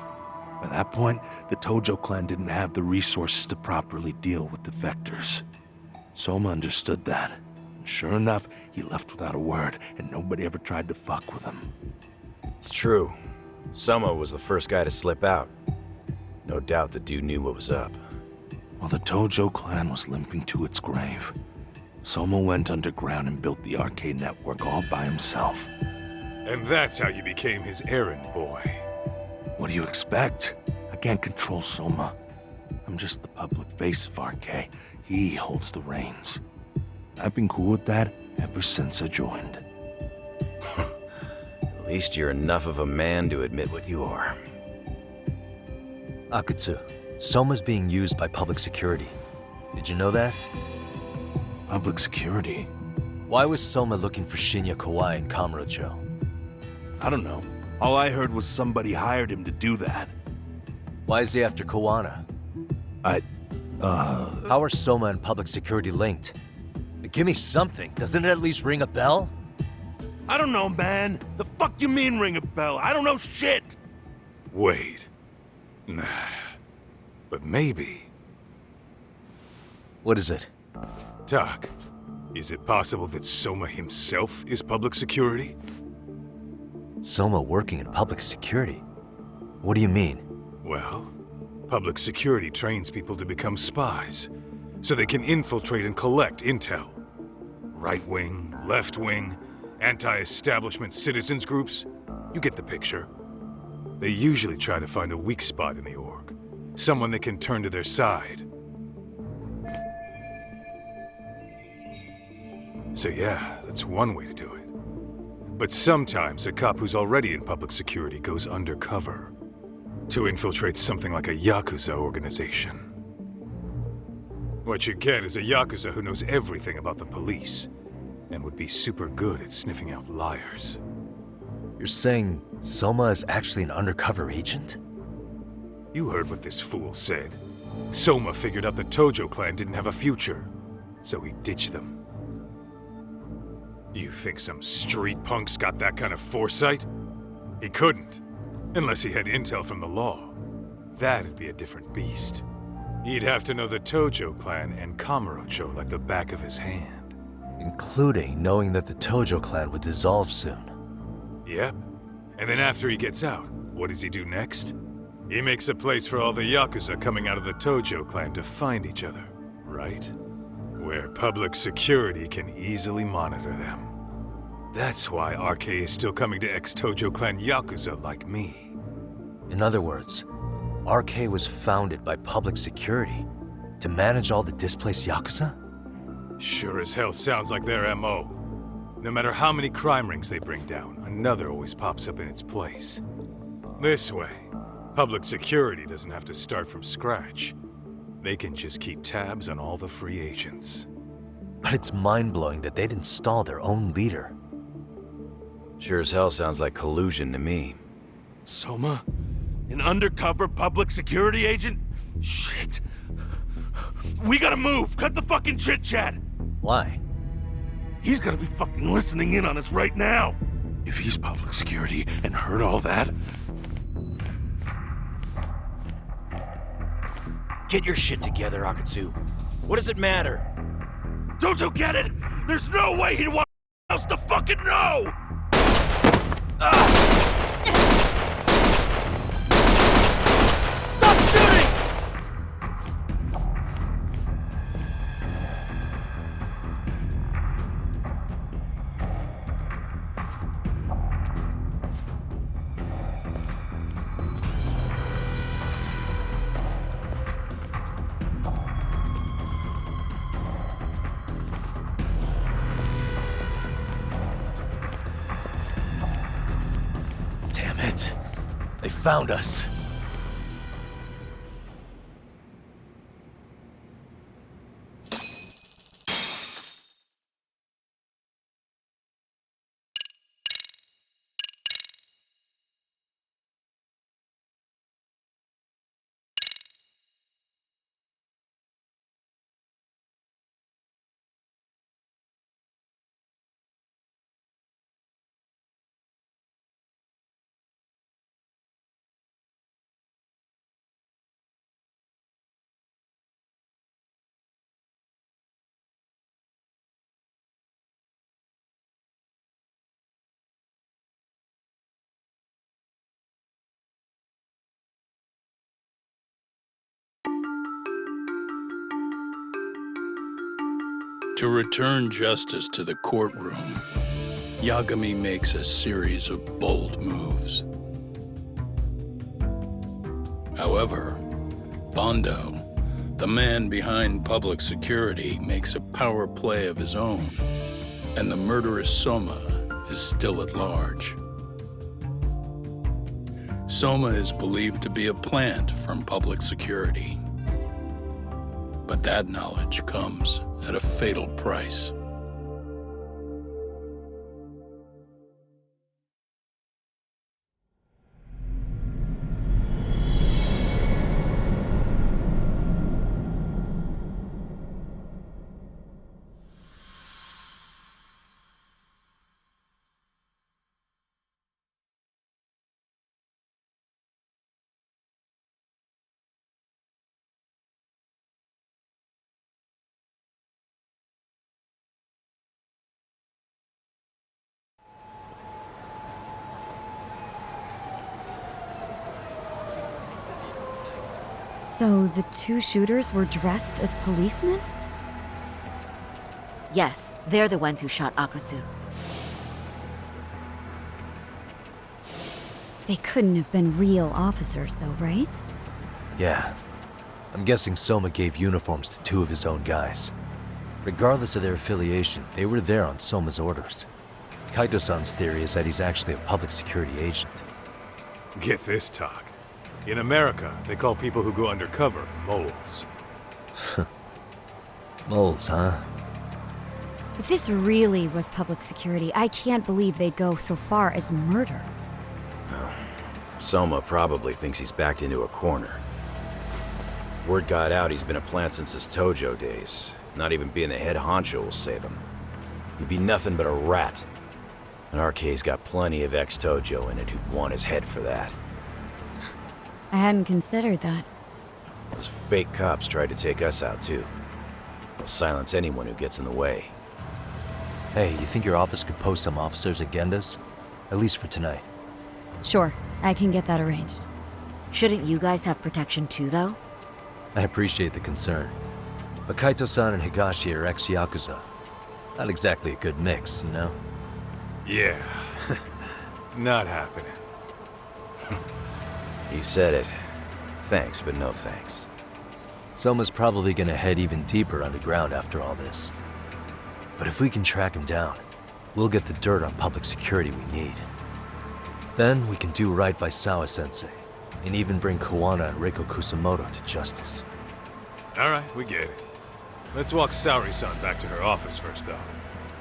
S5: By that point, the Tojo clan didn't have the resources to properly deal with defectors. Soma understood that. And sure enough, he left without a word, and nobody ever tried to fuck with him.
S13: It's true. Soma was the first guy to slip out. No doubt the dude knew what was up.
S5: While the Tojo clan was limping to its grave, Soma went underground and built the arcade network all by himself.
S10: And that's how you became his errand boy.
S5: What do you expect? I can't control Soma. I'm just the public face of RK. He holds the reins. I've been cool with that ever since I joined.
S13: At least you're enough of a man to admit what you are.
S3: Akutsu, Soma's being used by public security. Did you know that?
S5: Public security?
S3: Why was Soma looking for Shinya Kawai in Kamurocho?
S5: I don't know. All I heard was somebody hired him to do that.
S3: Why is he after Kawana? How are Soma and public security linked? Give me something. Doesn't it at least ring a bell?
S5: I don't know, man. The fuck you mean ring a bell? I don't know shit!
S10: Wait. Nah. But maybe.
S3: What is it?
S10: Doc, is it possible that Soma himself is public security?
S3: Soma working in public security? What do you mean?
S10: Well, public security trains people to become spies, so they can infiltrate and collect intel. Right wing, left wing, anti-establishment citizens groups. You get the picture. They usually try to find a weak spot in the org, someone they can turn to their side. So yeah, that's one way to do it. But sometimes a cop who's already in public security goes undercover to infiltrate something like a Yakuza organization. What you get is a Yakuza who knows everything about the police and would be super good at sniffing out liars.
S3: You're saying Soma is actually an undercover agent?
S10: You heard what this fool said. Soma figured out the Tojo clan didn't have a future, so he ditched them. You think some street punk's got that kind of foresight? He couldn't, unless he had intel from the law. That'd be a different beast. He'd have to know the Tojo clan and Kamurocho like the back of his hand.
S3: Including knowing that the Tojo clan would dissolve soon.
S10: Yep. And then after he gets out, what does he do next? He makes a place for all the Yakuza coming out of the Tojo clan to find each other, right? Where public security can easily monitor them. That's why RK is still coming to ex-Tojo clan Yakuza like me.
S3: In other words, RK was founded by public security to manage all the displaced Yakuza?
S10: Sure as hell sounds like their MO. No matter how many crime rings they bring down, another always pops up in its place. This way, public security doesn't have to start from scratch. They can just keep tabs on all the free agents.
S3: But it's mind-blowing that they'd install their own leader.
S13: Sure as hell sounds like collusion to me.
S5: Soma? An undercover public security agent? Shit. We gotta move! Cut the fucking chit-chat!
S3: Why?
S5: He's gotta be fucking listening in on us right now! If he's public security and heard all that...
S13: Get your shit together, Akatsu. What does it matter?
S5: Don't you get it? There's no way he'd want else to fucking know!
S2: Stop shooting!
S3: Damn it. They found us.
S12: To return justice to the courtroom, Yagami makes a series of bold moves. However, Bondo, the man behind public security, makes a power play of his own, and the murderous Soma is still at large. Soma is believed to be a plant from public security. But that knowledge comes at a fatal price.
S1: So the two shooters were dressed as policemen?
S19: Yes, they're the ones who shot Akutsu.
S1: They couldn't have been real officers, though, right?
S3: Yeah. I'm guessing Soma gave uniforms to two of his own guys. Regardless of their affiliation, they were there on Soma's orders. Kaito-san's theory is that he's actually a public security agent.
S10: Get this, talk. In America, they call people who go undercover moles.
S3: Moles, huh?
S1: If this really was public security, I can't believe they'd go so far as murder.
S13: Soma probably thinks he's backed into a corner. Word got out he's been a plant since his Tojo days. Not even being the head honcho will save him. He'd be nothing but a rat. And RK's got plenty of ex-Tojo in it who'd want his head for that.
S1: I hadn't considered that.
S13: Those fake cops tried to take us out too. They'll silence anyone who gets in the way.
S3: Hey, you think your office could post some officers at Genda's? At least for tonight.
S1: Sure, I can get that arranged.
S19: Shouldn't you guys have protection too, though?
S3: I appreciate the concern. But Kaito-san and Higashi are ex-Yakuza. Not exactly a good mix, you know?
S10: Yeah. Not happening.
S13: You said it. Thanks, but no thanks.
S3: Soma's probably gonna head even deeper underground after all this. But if we can track him down, we'll get the dirt on public security we need. Then we can do right by Sawa-sensei, and even bring Kawana and Reiko Kusamoto to justice.
S10: Alright, we get it. Let's walk Saori-san back to her office first, though.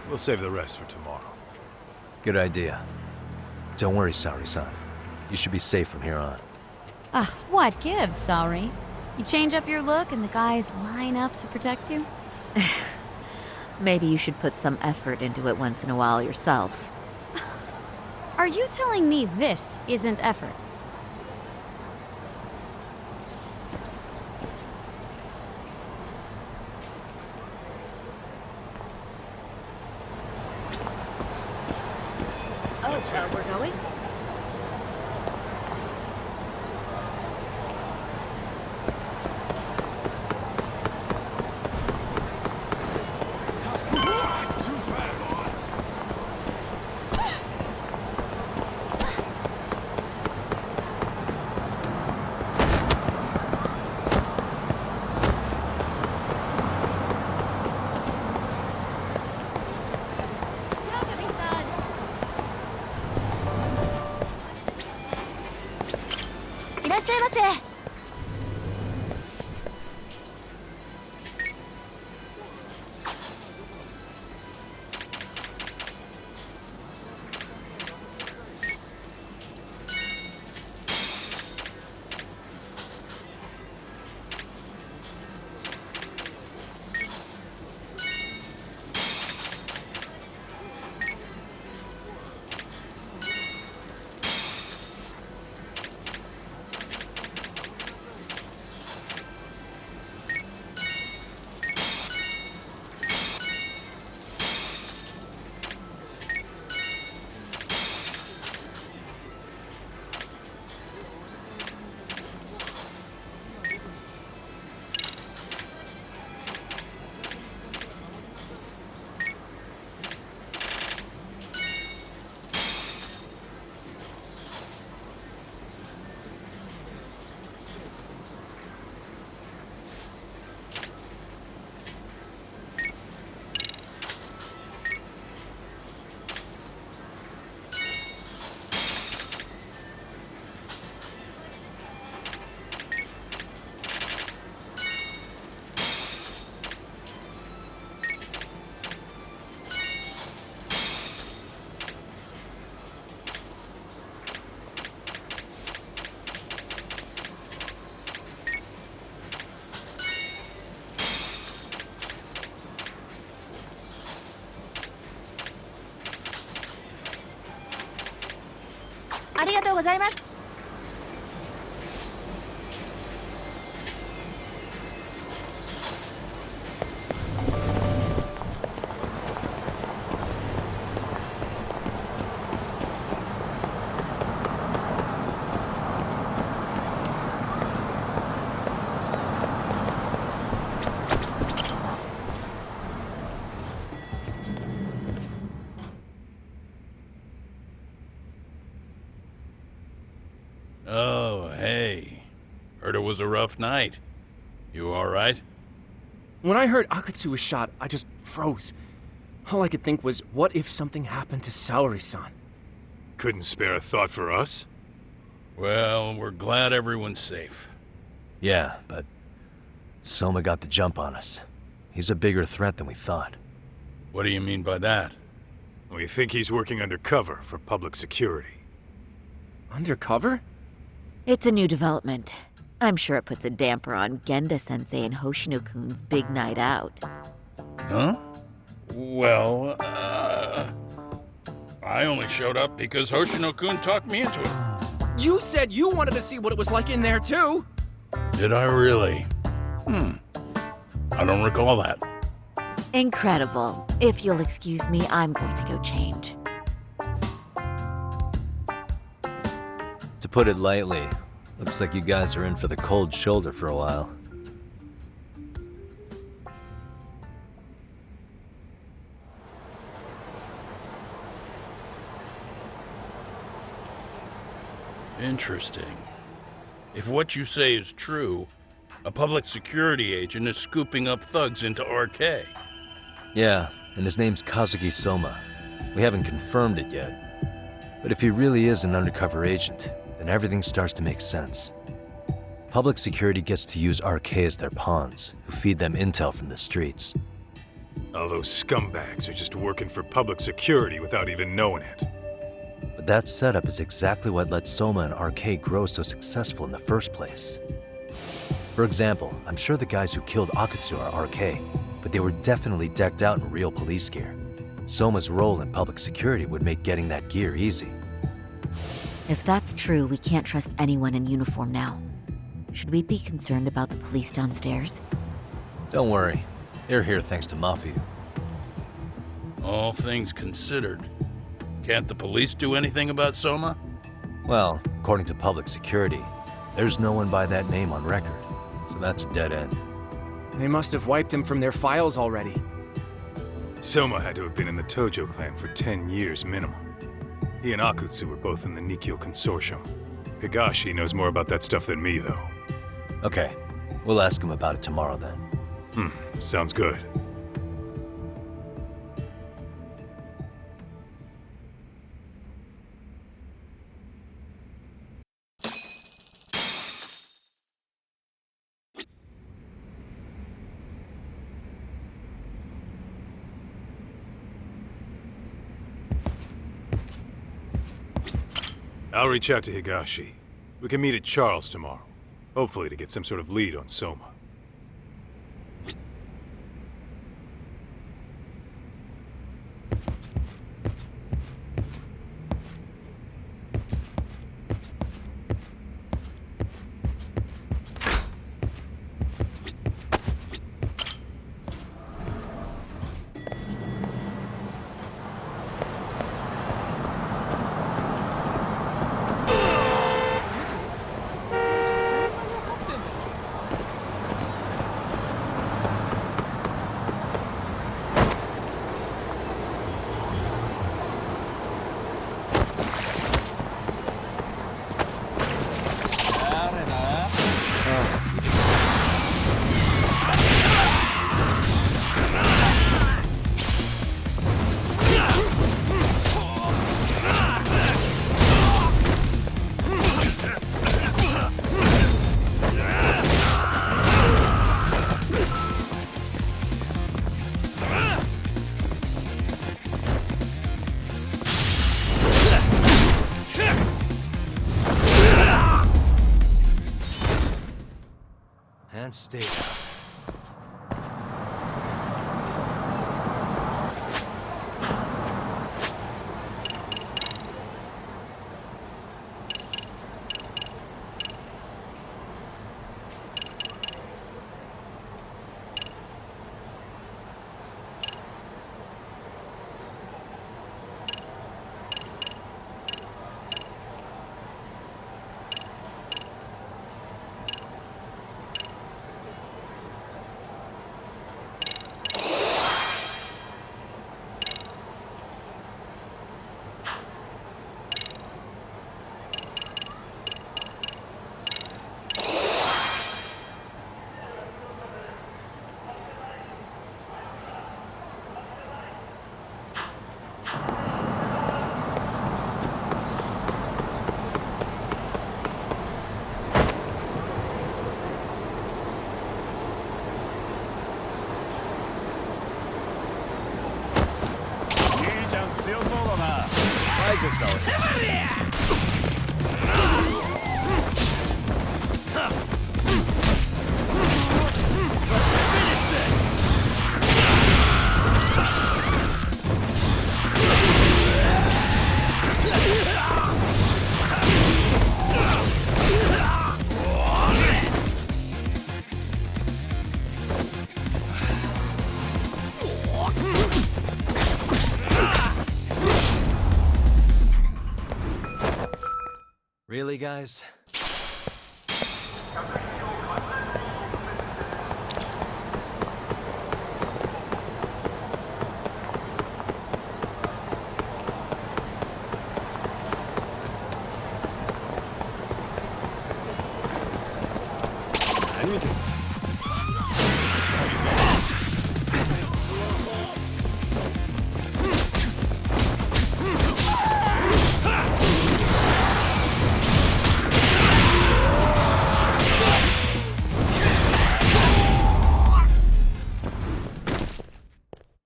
S10: We'll save the rest for tomorrow.
S3: Good idea. Don't worry, Saori-san. You should be safe from here on.
S1: What gives, Saori? You change up your look and the guys line up to protect you?
S19: Maybe you should put some effort into it once in a while yourself.
S1: Are you telling me this isn't effort?
S19: Oh, we're going?
S6: ございます。
S24: Oh, hey. Heard it was a rough night. You alright?
S21: When I heard Akatsu was shot, I just froze. All I could think was, what if something happened to Saori-san?
S10: Couldn't spare a thought for us?
S24: Well, we're glad everyone's safe.
S3: Yeah, but Soma got the jump on us. He's a bigger threat than we thought.
S24: What do you mean by that?
S10: We think he's working undercover for public security.
S21: Undercover?
S19: It's a new development. I'm sure it puts a damper on Genda-sensei and Hoshino-kun's big night out.
S24: Huh? Well, I only showed up because Hoshino-kun talked me into it.
S21: You said you wanted to see what it was like in there, too!
S24: Did I really? I don't recall that.
S19: Incredible. If you'll excuse me, I'm going to go change.
S3: To put it lightly, looks like you guys are in for the cold shoulder for a while.
S24: Interesting. If what you say is true, a public security agent is scooping up thugs into RK.
S3: Yeah, and his name's Kazuki Soma. We haven't confirmed it yet. But if he really is an undercover agent, then everything starts to make sense. Public security gets to use RK as their pawns, who feed them intel from the streets.
S10: All those scumbags are just working for public security without even knowing it.
S3: But that setup is exactly what let Soma and RK grow so successful in the first place. For example, I'm sure the guys who killed Akatsu are RK, but they were definitely decked out in real police gear. Soma's role in public security would make getting that gear easy.
S19: If that's true, we can't trust anyone in uniform now. Should we be concerned about the police downstairs?
S3: Don't worry. They're here thanks to Mafia.
S24: All things considered, can't the police do anything about Soma?
S3: Well, according to public security, there's no one by that name on record, so that's a dead end.
S21: They must have wiped him from their files already.
S10: Soma had to have been in the Tojo clan for 10 years minimum. He and Akutsu were both in the Nikyo Consortium. Higashi knows more about that stuff than me, though.
S3: Okay, we'll ask him about it tomorrow then.
S10: Sounds good. I'll reach out to Higashi. We can meet at Charles tomorrow. Hopefully to get some sort of lead on Soma.
S3: And stay.
S17: this out.
S3: Really, guys?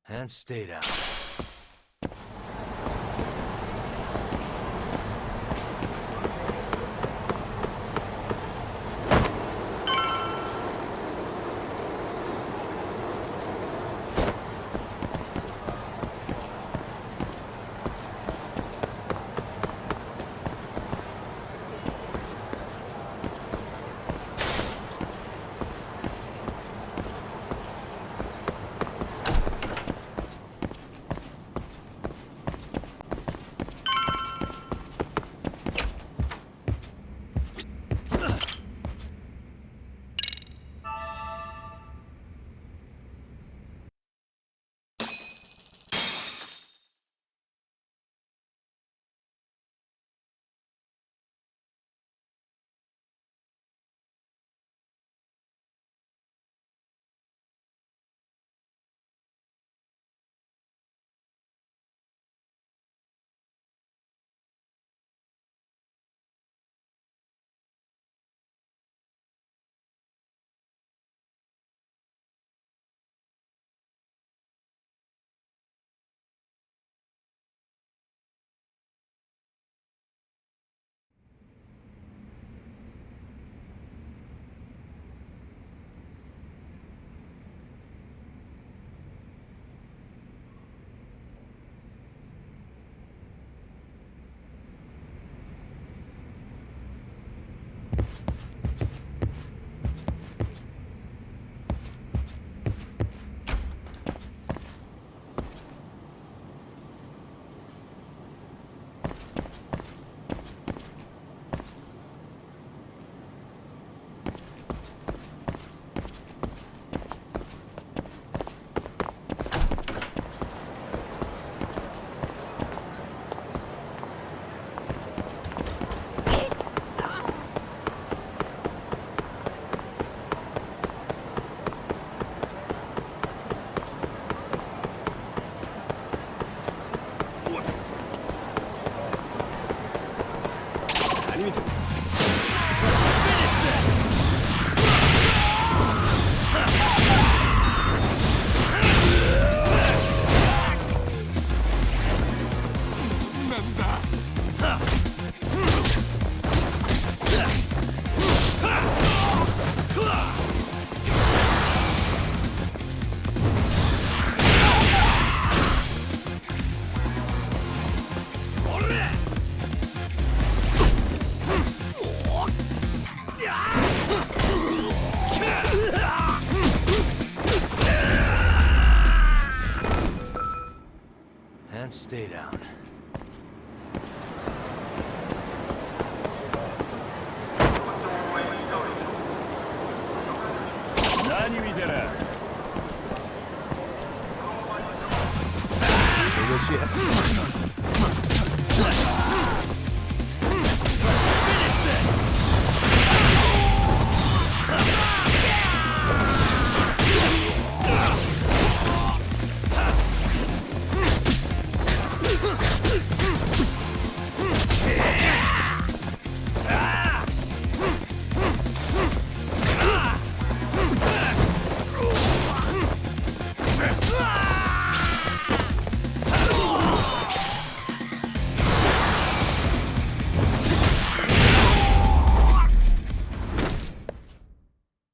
S3: And stay down. And stay down.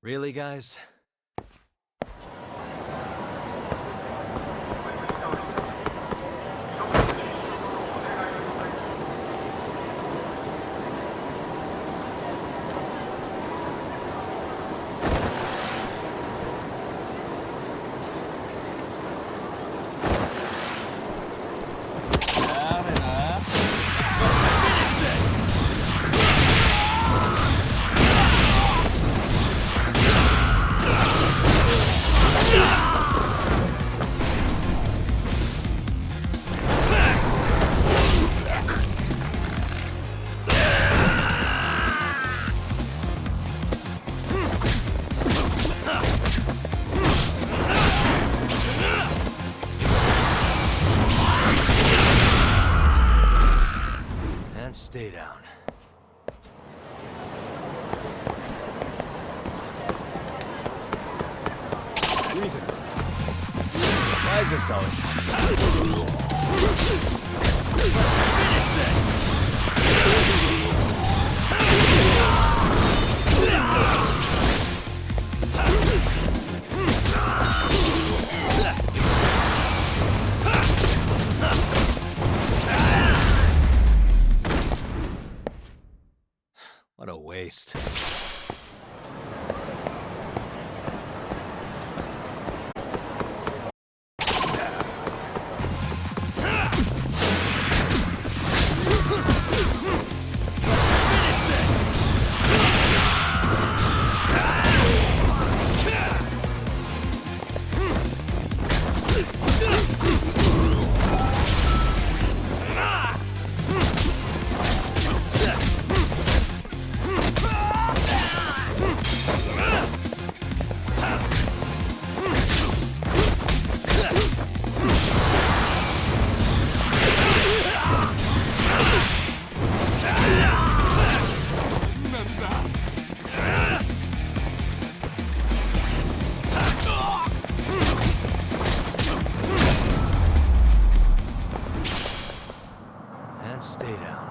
S3: Really, guys? Stay down. Why is this always? What a waste. Stay down.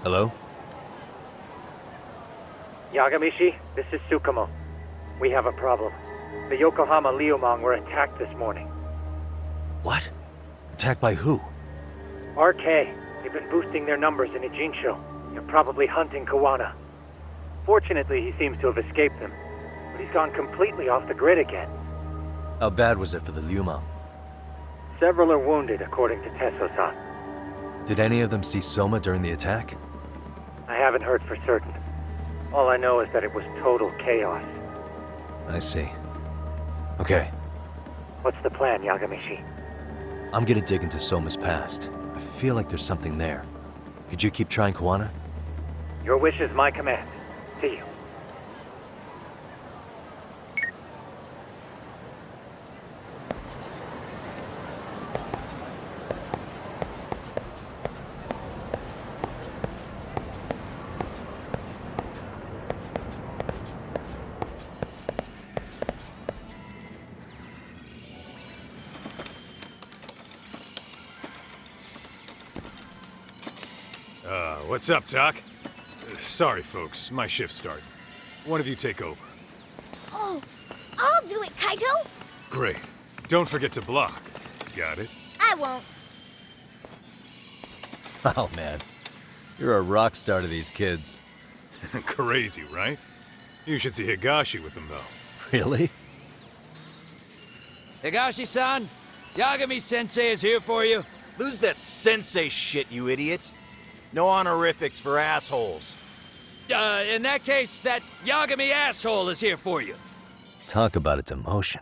S3: Hello?
S6: Yagamishi, this is Tsukumo. We have a problem. The Yokohama Liumang were attacked this morning.
S3: What? Attacked by who?
S6: RK. They've been boosting their numbers in Ejinsho. They're probably hunting Kawana. Fortunately, he seems to have escaped them. But he's gone completely off the grid again.
S3: How bad was it for the Liumang?
S6: Several are wounded, according to Tesso-san.
S3: Did any of them see Soma during the attack?
S6: I haven't heard for certain. All I know is that it was total chaos.
S3: I see. Okay.
S6: What's the plan, Yagamishi?
S3: I'm gonna dig into Soma's past. I feel like there's something there. Could you keep trying Kawana?
S6: Your wish is my command. See you.
S10: What's up, Doc? Sorry, folks. My shift started. One of you take over.
S22: Oh, I'll do it, Kaito!
S10: Great. Don't forget to block. Got it?
S22: I won't.
S3: Oh, man. You're a rock star to these kids.
S10: Crazy, right? You should see Higashi with them, though.
S3: Really?
S7: Higashi-san, Yagami-sensei is here for you.
S13: Lose that sensei shit, you idiot. No honorifics for assholes.
S7: In that case, that Yagami asshole is here for you.
S3: Talk about its emotion.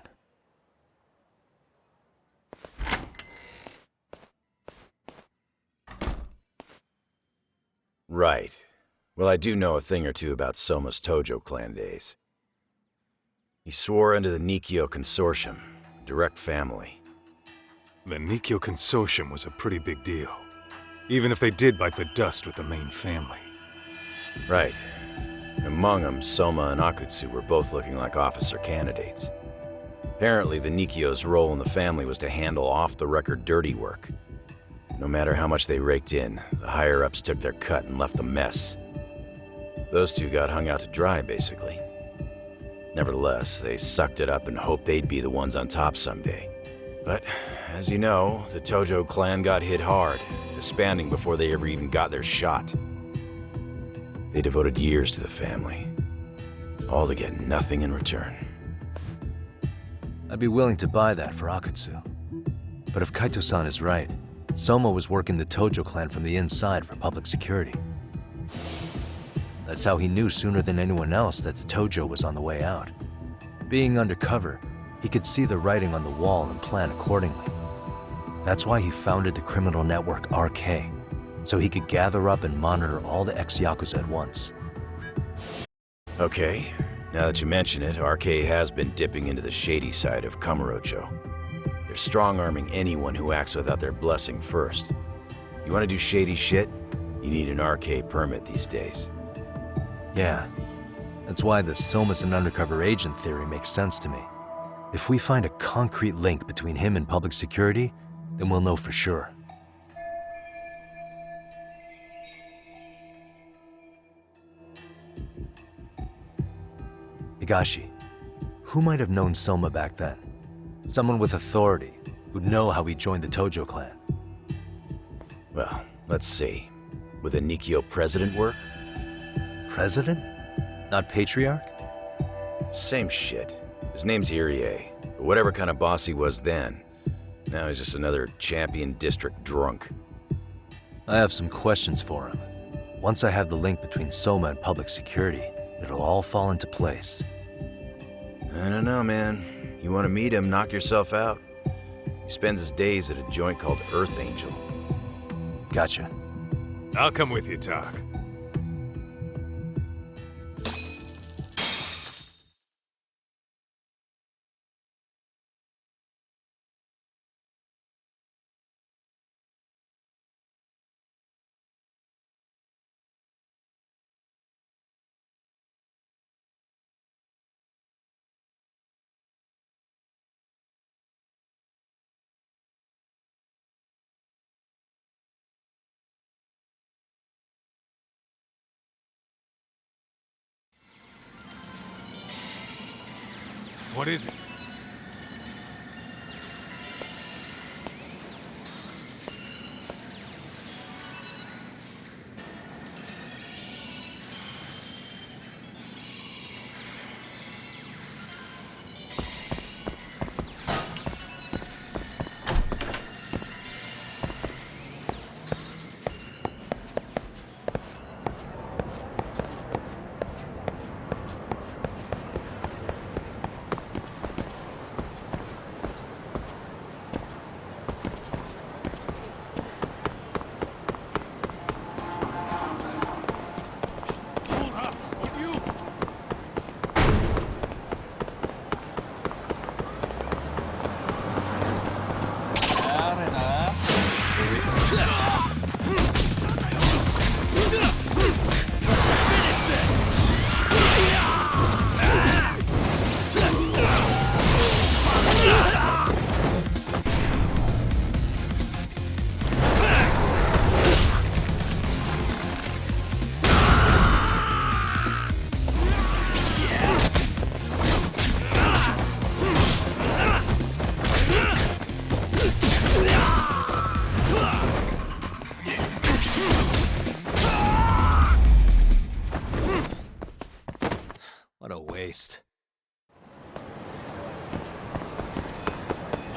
S13: Right. Well, I do know a thing or two about Soma's Tojo clan days. He swore under the Nikyo Consortium, direct family.
S10: The Nikyo Consortium was a pretty big deal. Even if they did bite the dust with the main family.
S13: Right. Among them, Soma and Akutsu were both looking like officer candidates. Apparently, the Nikyo's role in the family was to handle off-the-record dirty work. No matter how much they raked in, the higher-ups took their cut and left a mess. Those two got hung out to dry, basically. Nevertheless, they sucked it up and hoped they'd be the ones on top someday. But, as you know, the Tojo clan got hit hard, disbanding before they ever even got their shot. They devoted years to the family, all to get nothing in return.
S3: I'd be willing to buy that for Akutsu. But if Kaito-san is right, Soma was working the Tojo clan from the inside for public security. That's how he knew sooner than anyone else that the Tojo was on the way out. Being undercover, he could see the writing on the wall and plan accordingly. That's why he founded the criminal network RK, so he could gather up and monitor all the ex-Yakuza at once.
S13: Okay, now that you mention it, RK has been dipping into the shady side of Kamurocho. They're strong-arming anyone who acts without their blessing first. You want to do shady shit? You need an RK permit these days.
S3: Yeah, that's why the Soma's an undercover agent theory makes sense to me. If we find a concrete link between him and public security, then we'll know for sure. Higashi, who might have known Soma back then? Someone with authority, who'd know how he joined the Tojo clan.
S13: Well, let's see. Would the Nikyo president work?
S3: President? Not patriarch?
S13: Same shit. His name's Irie. But whatever kind of boss he was then, now he's just another champion district drunk.
S3: I have some questions for him. Once I have the link between Soma and public security, it'll all fall into place.
S13: I don't know, man. You want to meet him, knock yourself out. He spends his days at a joint called Earth Angel.
S3: Gotcha.
S10: I'll come with you, Tak. What is it?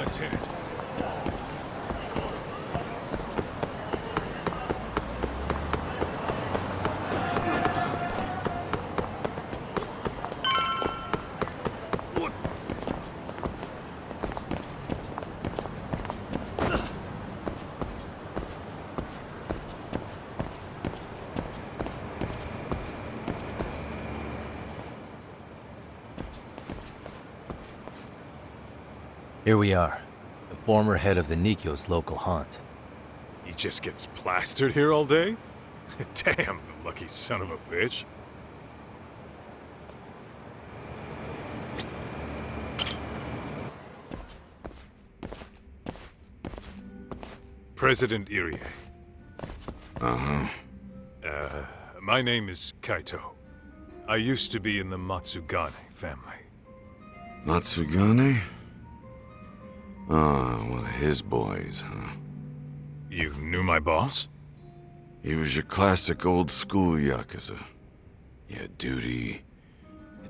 S10: Let's hit it.
S3: Here we are, the former head of the Nikyo's local haunt.
S10: He just gets plastered here all day? Damn, the lucky son of a bitch. President Irie.
S14: Uh-huh.
S10: My name is Kaito. I used to be in the Matsugane family.
S14: Matsugane? Ah, one of his boys, huh?
S10: You knew my boss?
S14: He was your classic old school Yakuza. He had duty,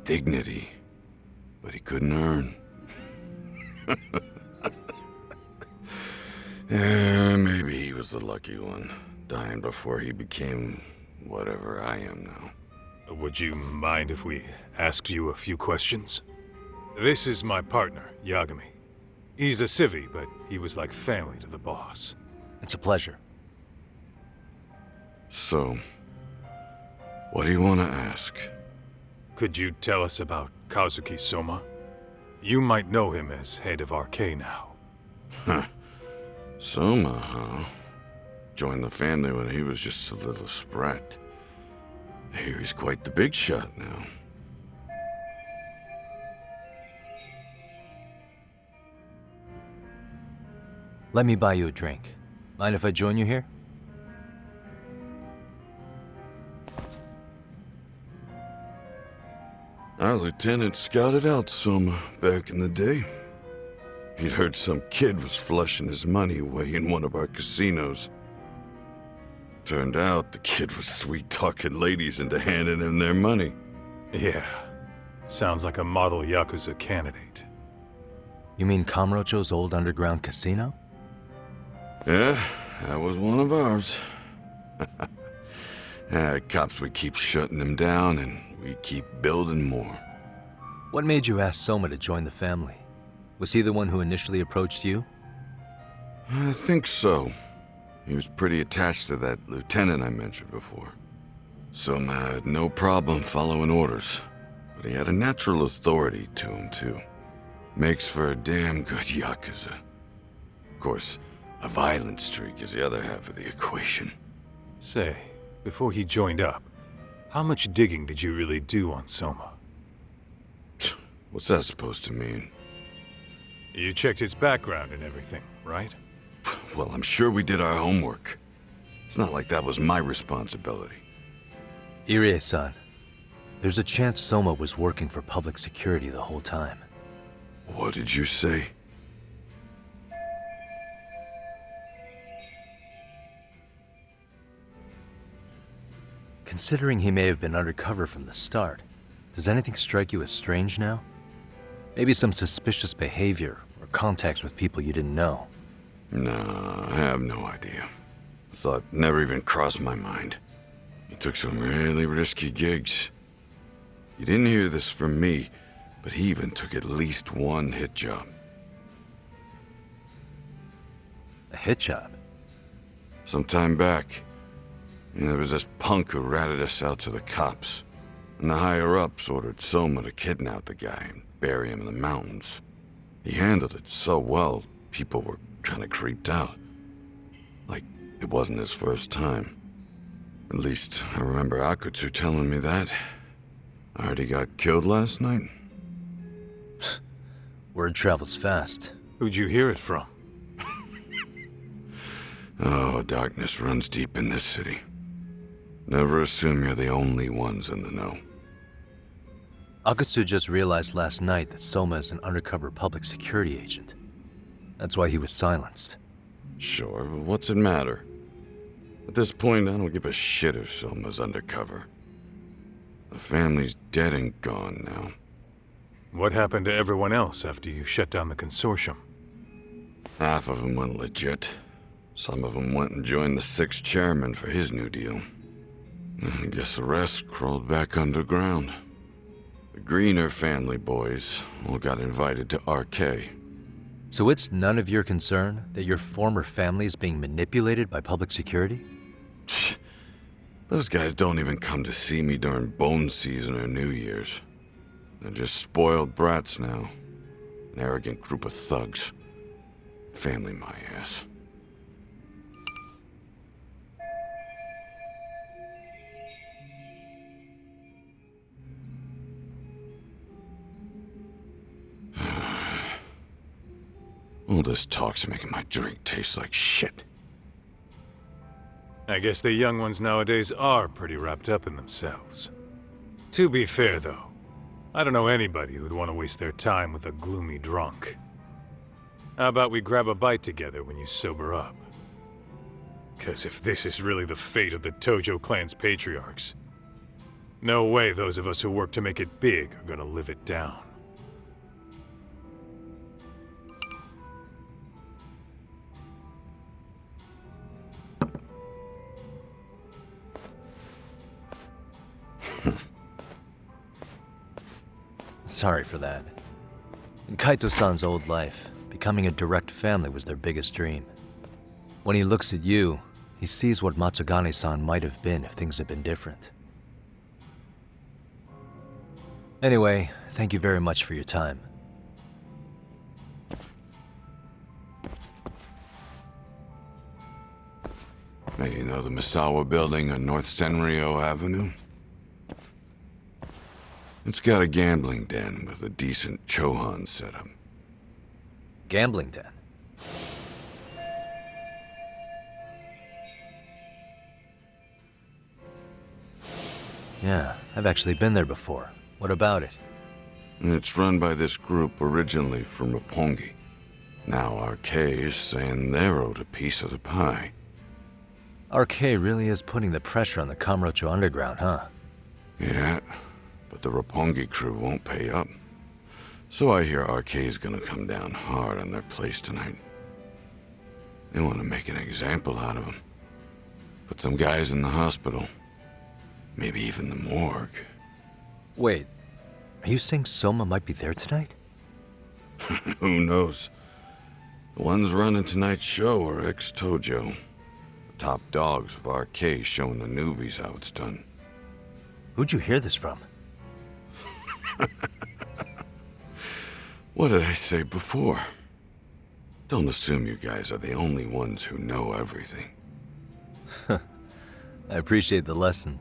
S14: dignity, but he couldn't earn. Yeah, maybe he was the lucky one, dying before he became whatever I am now.
S10: Would you mind if we asked you a few questions? This is my partner, Yagami. He's a civvy, but he was like family to the boss.
S3: It's a pleasure.
S14: So, what do you want to ask?
S10: Could you tell us about Kazuki Soma? You might know him as head of RK now.
S14: Huh. Soma, huh? Joined the family when he was just a little sprat. I hear he's quite the big shot now.
S3: Let me buy you a drink. Mind if I join you here?
S14: Our lieutenant scouted out Soma back in the day. He'd heard some kid was flushing his money away in one of our casinos. Turned out the kid was sweet-talking ladies into handing him their money.
S10: Yeah. Sounds like a model Yakuza candidate.
S3: You mean Kamurocho's old underground casino?
S14: Yeah, that was one of ours. Cops would keep shutting him down, and we'd keep building more.
S3: What made you ask Soma to join the family? Was he the one who initially approached you?
S14: I think so. He was pretty attached to that lieutenant I mentioned before. Soma had no problem following orders, but he had a natural authority to him, too. Makes for a damn good Yakuza. Of course, a violent streak is the other half of the equation.
S10: Say, before he joined up, how much digging did you really do on Soma?
S14: What's that supposed to mean?
S10: You checked his background and everything, right?
S14: Well, I'm sure we did our homework. It's not like that was my responsibility.
S3: Irie-san, there's a chance Soma was working for public security the whole time.
S14: What did you say?
S3: Considering he may have been undercover from the start, does anything strike you as strange now? Maybe some suspicious behavior or contacts with people you didn't know?
S14: No, I have no idea. Thought never even crossed my mind. He took some really risky gigs. You didn't hear this from me, but he even took at least one hit job.
S3: A hit job?
S14: Some time back, there was this punk who ratted us out to the cops. And the higher-ups ordered Soma to kidnap the guy and bury him in the mountains. He handled it so well, people were kind of creeped out. Like it wasn't his first time. At least, I remember Akutsu telling me that. I heard he got killed last night.
S3: Word travels fast.
S10: Who'd you hear it from?
S14: Oh, darkness runs deep in this city. Never assume you're the only ones in the know.
S3: Akutsu just realized last night that Soma is an undercover public security agent. That's why he was silenced.
S14: Sure, but what's it matter? At this point, I don't give a shit if Soma's undercover. The family's dead and gone now.
S10: What happened to everyone else after you shut down the consortium?
S14: Half of them went legit. Some of them went and joined the 6th chairman for his new deal. I guess the rest crawled back underground. The Greener family boys all got invited to RK.
S3: So it's none of your concern that your former family is being manipulated by public security?
S14: Those guys don't even come to see me during bone season or New Year's. They're just spoiled brats now. An arrogant group of thugs. Family my ass. All this talk's making my drink taste like shit.
S10: I guess the young ones nowadays are pretty wrapped up in themselves. To be fair, though, I don't know anybody who'd want to waste their time with a gloomy drunk. How about we grab a bite together when you sober up? 'Cause if this is really the fate of the Tojo clan's patriarchs, no way those of us who work to make it big are gonna live it down.
S3: Sorry for that. In Kaito-san's old life, becoming a direct family was their biggest dream. When he looks at you, he sees what Matsugane-san might have been if things had been different. Anyway, thank you very much for your time.
S14: Hey, you know the Misawa building on North Senryo Avenue? It's got a gambling den with a decent Chohan setup.
S3: Gambling den? Yeah, I've actually been there before. What about it?
S14: It's run by this group originally from Roppongi. Now RK is saying they're owed a piece of the pie.
S3: RK really is putting the pressure on the Kamurocho Underground, huh?
S14: Yeah, but the Roppongi crew won't pay up. So I hear RK is gonna come down hard on their place tonight. They want to make an example out of them. Put some guys in the hospital. Maybe even the morgue.
S3: Wait, are you saying Soma might be there tonight?
S14: Who knows? The ones running tonight's show are ex-Tojo. The top dogs of RK showing the newbies how it's done.
S3: Who'd you hear this from?
S14: What did I say before? Don't assume you guys are the only ones who know everything.
S3: I appreciate the lesson.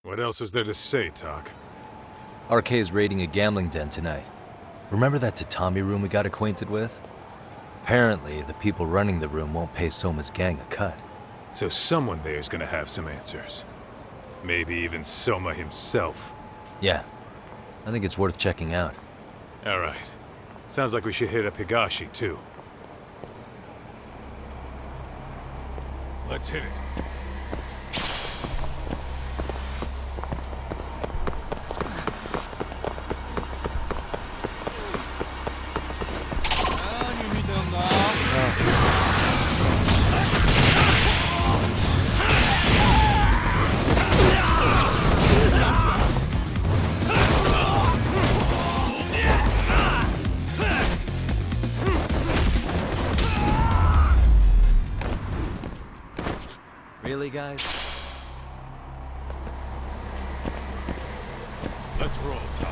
S10: What else is there to say, Tak?
S3: RK is raiding a gambling den tonight. Remember that tatami room we got acquainted with? Apparently, the people running the room won't pay Soma's gang a cut.
S10: So someone there is gonna have some answers. Maybe even Soma himself.
S3: Yeah, I think it's worth checking out.
S10: Alright. Sounds like we should hit up Higashi, too. Let's hit it.
S3: Really, guys?
S10: Let's roll, Tak.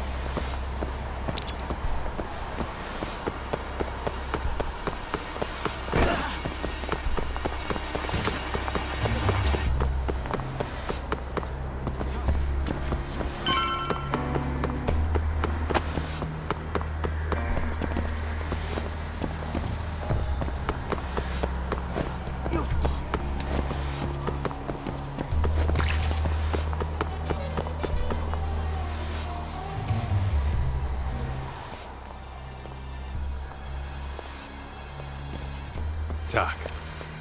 S10: Tak,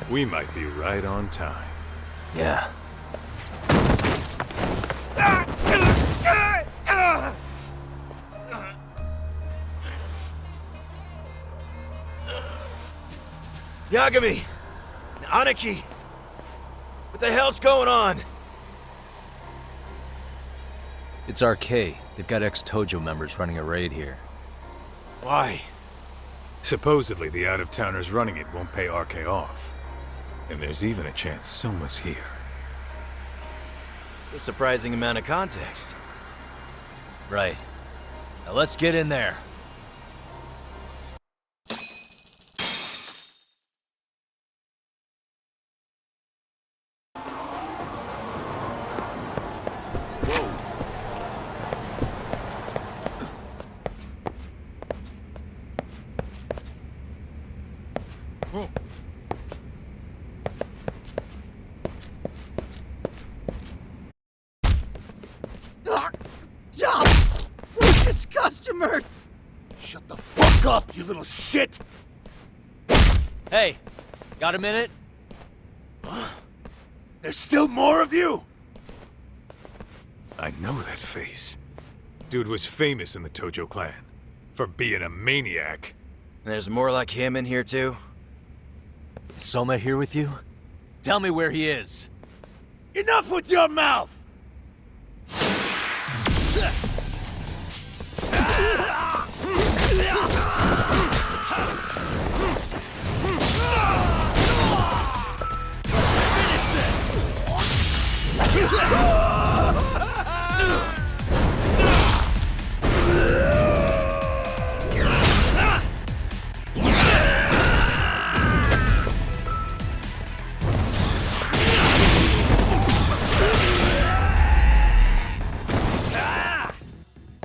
S10: we might be right on time.
S3: Yeah.
S13: Yagami! Aniki! What the hell's going on?
S3: It's RK. They've got ex-Tojo members running a raid here.
S13: Why?
S10: Supposedly the out-of-towners running it won't pay RK off. And there's even a chance Soma's here.
S13: It's a surprising amount of context.
S3: Right. Now let's get in there.
S2: Stop! We're just customers! Shut the fuck up, you little shit!
S3: Hey, got a minute?
S2: There's still more of you?
S10: I know that face. Dude was famous in the Tojo clan for being a maniac.
S13: There's more like him in here too?
S3: Is Soma here with you? Tell me where he is.
S2: Enough with your mouth!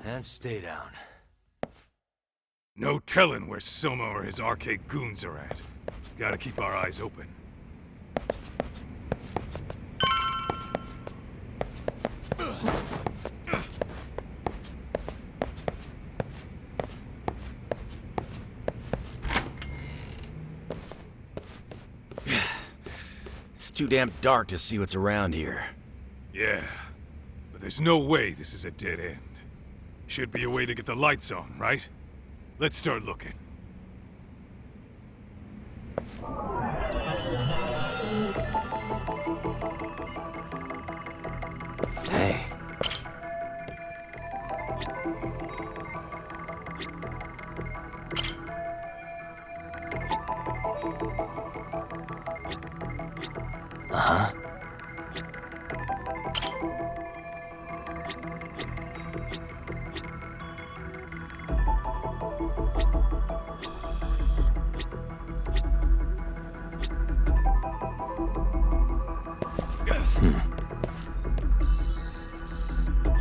S3: And stay down.
S10: No telling where Soma or his RK goons are at. Gotta keep our eyes open.
S13: It's too damn dark to see what's around here.
S10: Yeah, but there's no way this is a dead end. Should be a way to get the lights on, right? Let's start looking.
S3: Hey. Uh-huh.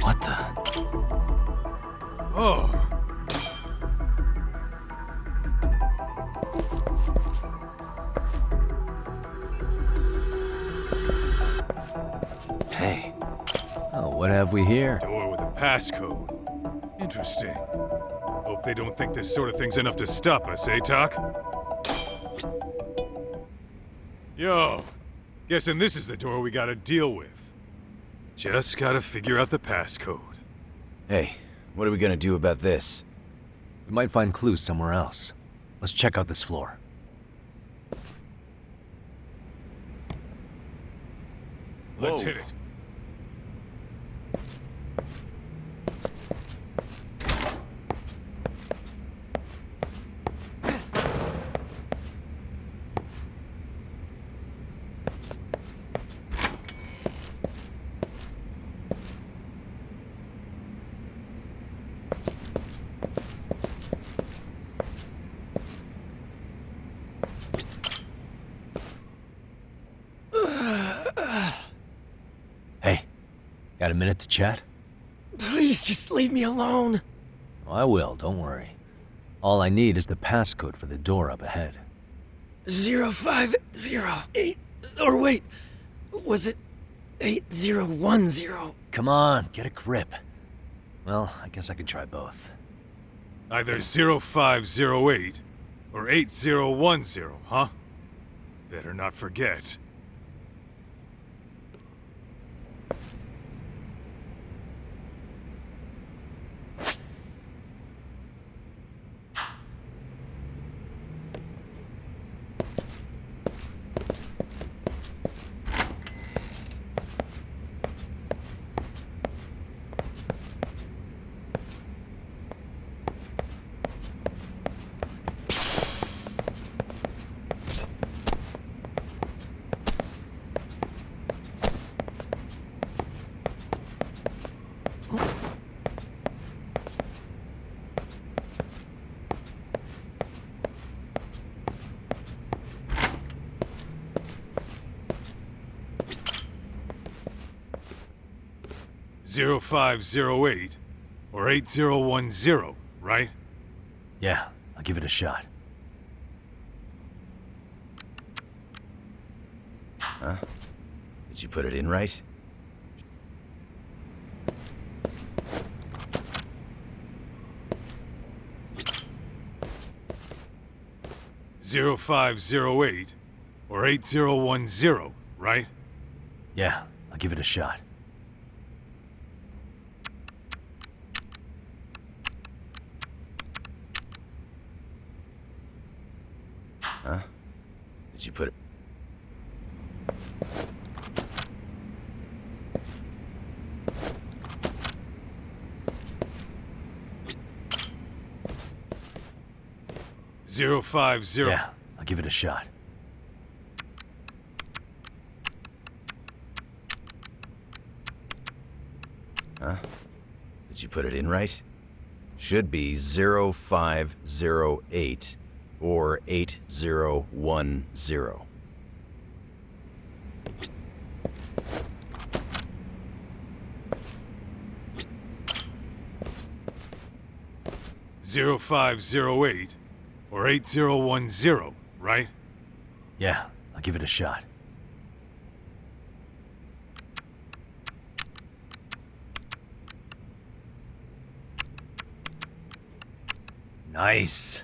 S3: What the?
S10: Oh.
S3: Hey. Oh, what have we here?
S10: Door with a passcode. Interesting. Hope they don't think this sort of thing's enough to stop us, eh, Tak? Yo, guessing this is the door we gotta deal with. Just gotta figure out the passcode.
S13: Hey, what are we gonna do about this?
S3: We might find clues somewhere else. Let's check out this floor.
S10: Let's hit it.
S3: Hey, got a minute to chat?
S2: Please just leave me alone.
S3: Oh, I will, don't worry. All I need is the passcode for the door up ahead.
S2: 0508. Or wait, was it 8010?
S3: Come on, get a grip. Well, I guess I can try both.
S10: Either 0508 or 8010, huh? Better not forget. (0508) or 8010, right?
S3: Yeah, I'll give it a shot.
S13: Huh? Did you put it in right?
S10: (0508) or 8010, right?
S3: Yeah, I'll give it a shot.
S13: Huh? Did you put it...
S10: (050)
S3: Yeah, I'll give it a shot.
S13: Huh? Did you put it in right? Should be 0508 or 8010.
S10: 0508 or 8010, right?
S3: Yeah, I'll give it a shot. Nice.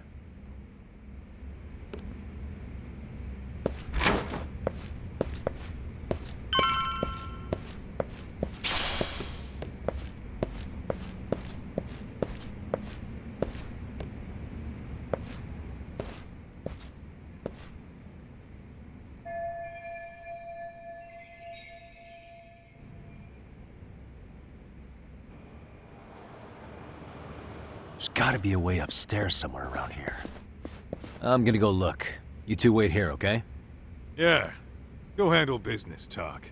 S3: There's gotta be a way upstairs somewhere around here. I'm gonna go look. You two wait here, okay?
S10: Yeah. Go handle business talk.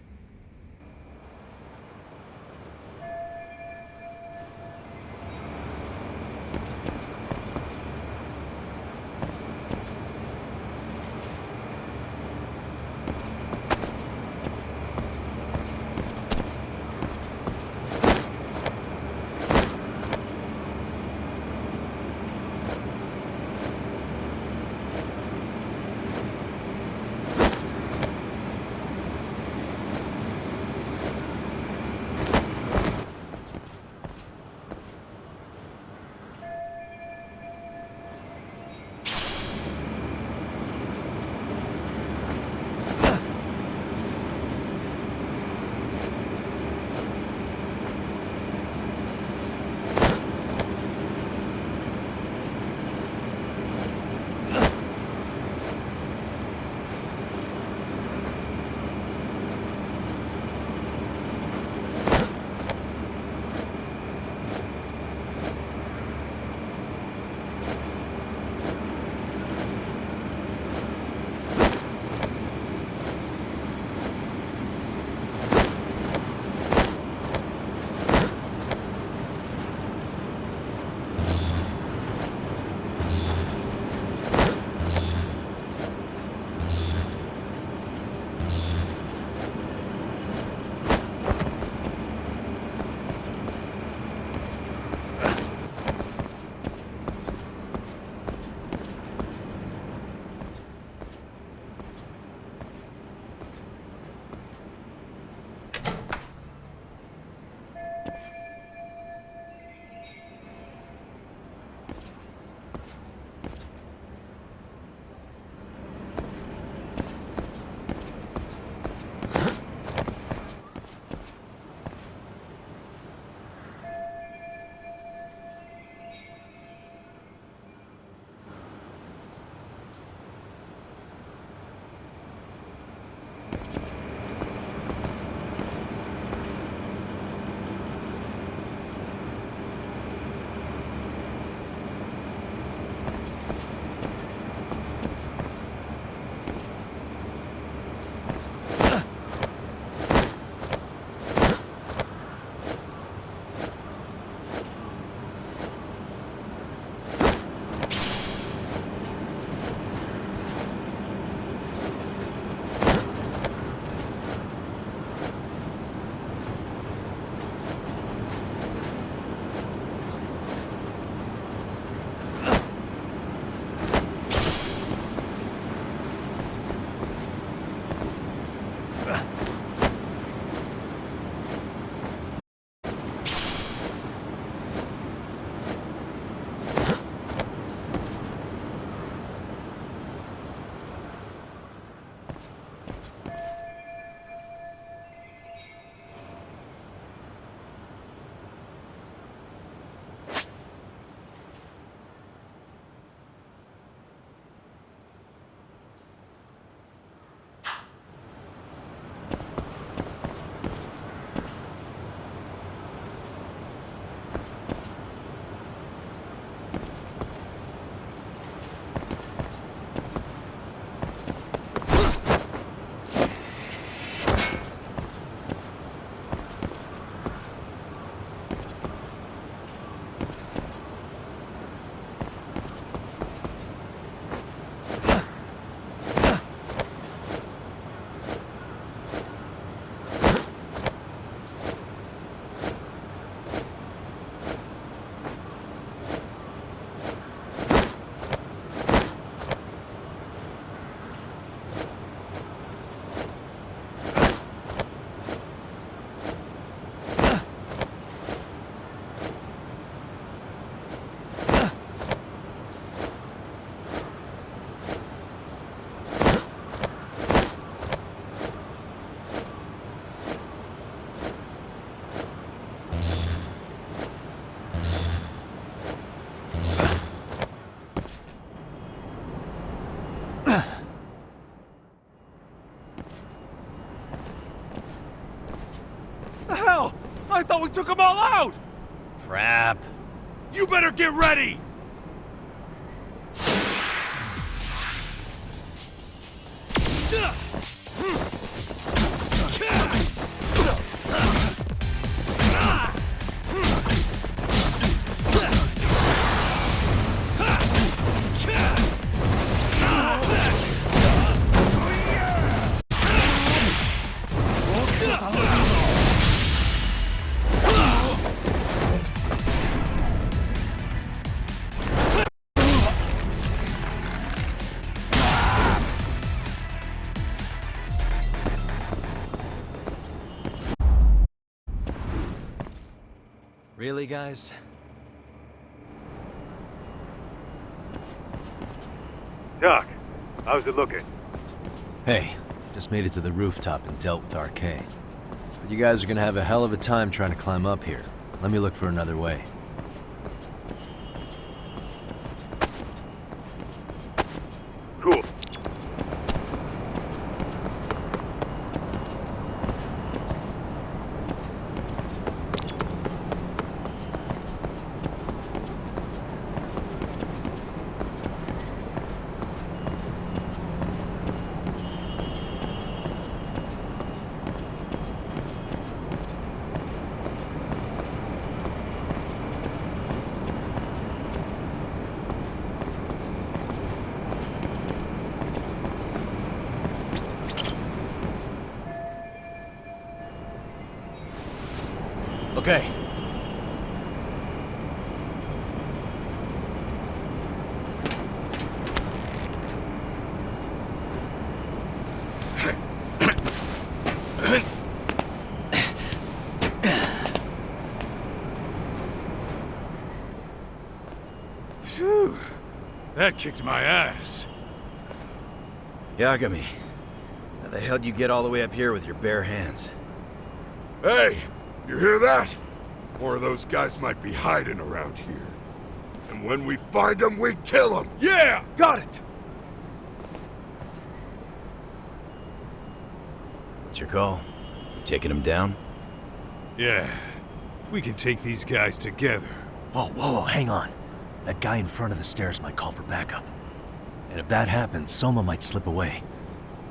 S24: The hell? I thought we took them all out!
S7: Crap.
S24: You better get ready!
S3: Really, guys?
S6: Doc, how's it looking?
S3: Hey, just made it to the rooftop and dealt with RK. But you guys are gonna have a hell of a time trying to climb up here. Let me look for another way.
S6: Cool.
S3: Okay.
S10: Phew. That kicked my ass.
S13: Yagami, how the hell do you get all the way up here with your bare hands?
S14: Hey, you hear that? More of those guys might be hiding around here. And when we find them, we kill them!
S10: Yeah!
S14: Got it!
S13: What's your call? You taking him down?
S10: Yeah. We can take these guys together.
S3: Whoa, hang on. That guy in front of the stairs might call for backup. And if that happens, Soma might slip away.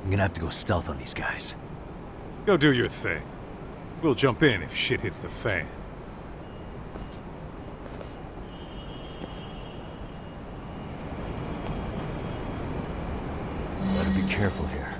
S3: I'm gonna have to go stealth on these guys.
S10: Go do your thing. We'll jump in if shit hits the fan.
S3: Better be careful here.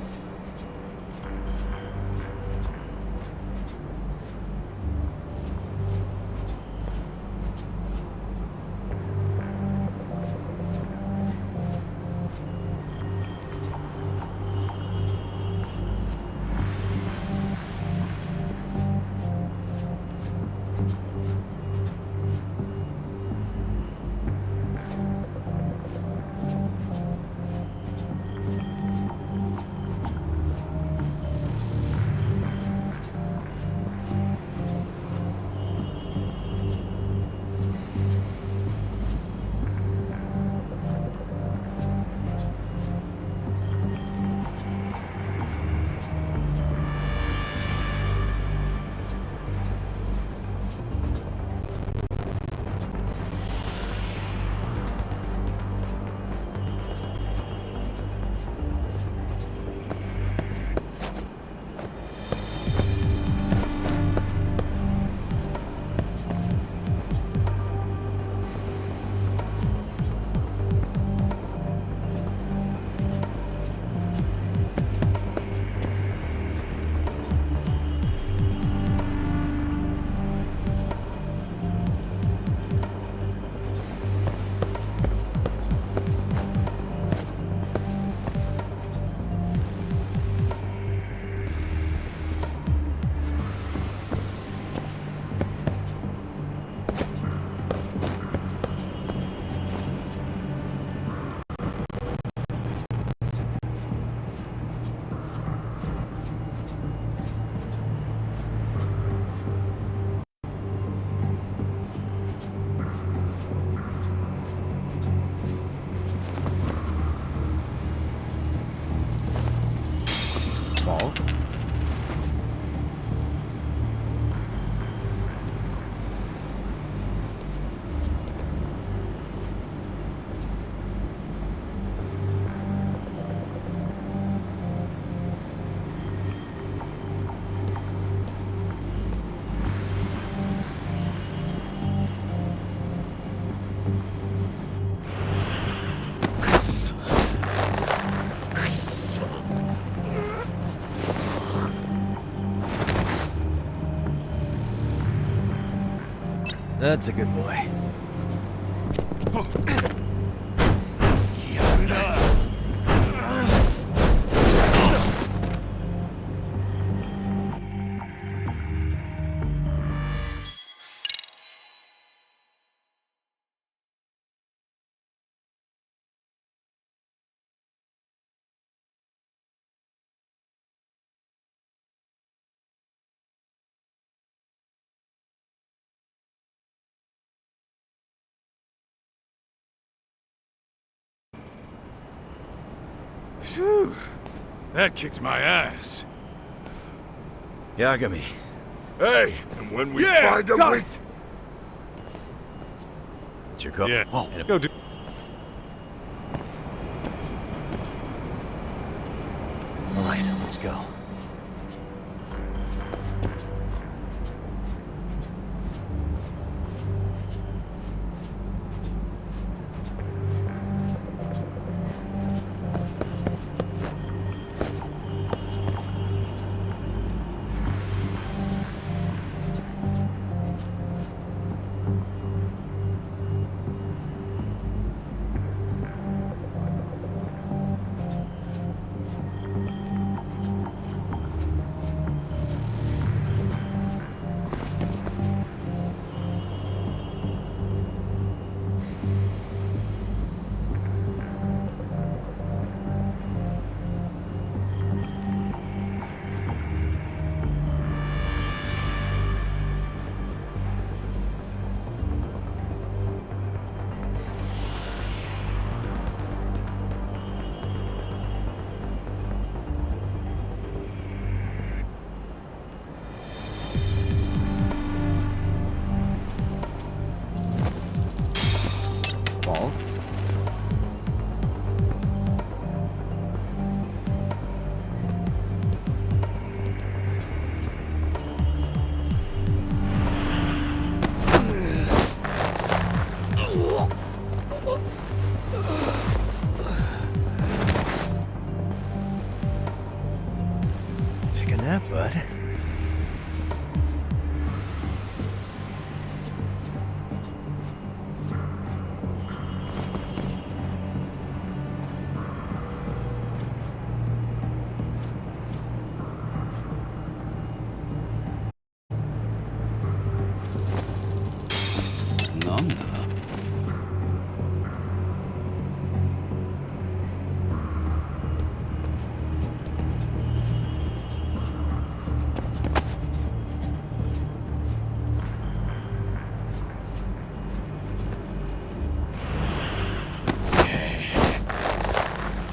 S3: Fall? That's a good boy.
S10: Phew! That kicked my ass.
S13: Yagami.
S14: Hey, and when we
S10: Yeah,
S14: find him,
S10: got
S14: we...
S10: it.
S13: It's your cup?
S10: Yeah.
S13: Oh,
S10: Go do.
S3: All right, let's go. Fall? Take a nap, bud.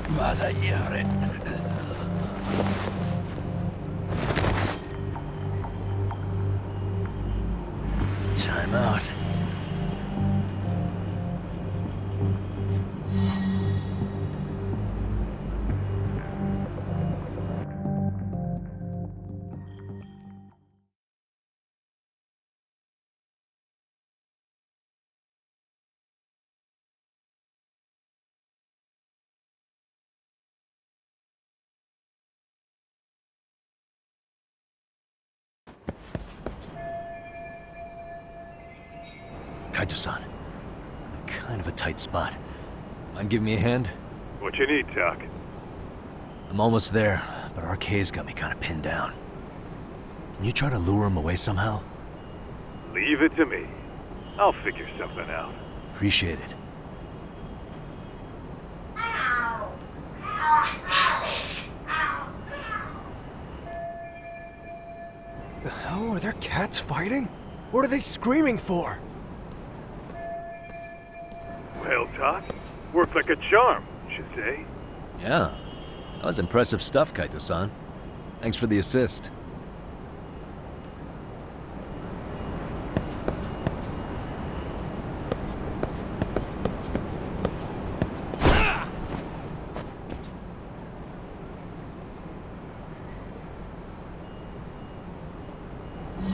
S5: Mother Yare.
S3: Time out. Kaito-san, kind of a tight spot. Mind giving me a hand?
S10: What you need, Doc?
S3: I'm almost there, but RK's got me kind of pinned down. Can you try to lure him away somehow?
S10: Leave it to me. I'll figure something out.
S3: Appreciate it.
S11: The hell? Are there cats fighting? What are they screaming for?
S10: Well, Doc, worked like a charm, wouldn't you say?
S3: Yeah, that was impressive stuff, Kaito-san. Thanks for the assist.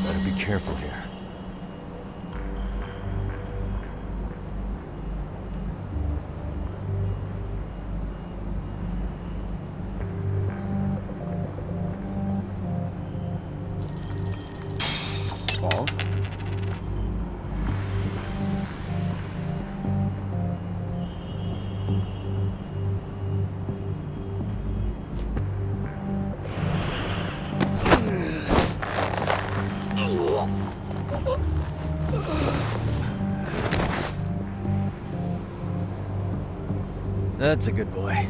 S3: Better be careful here. Paul? That's a good boy.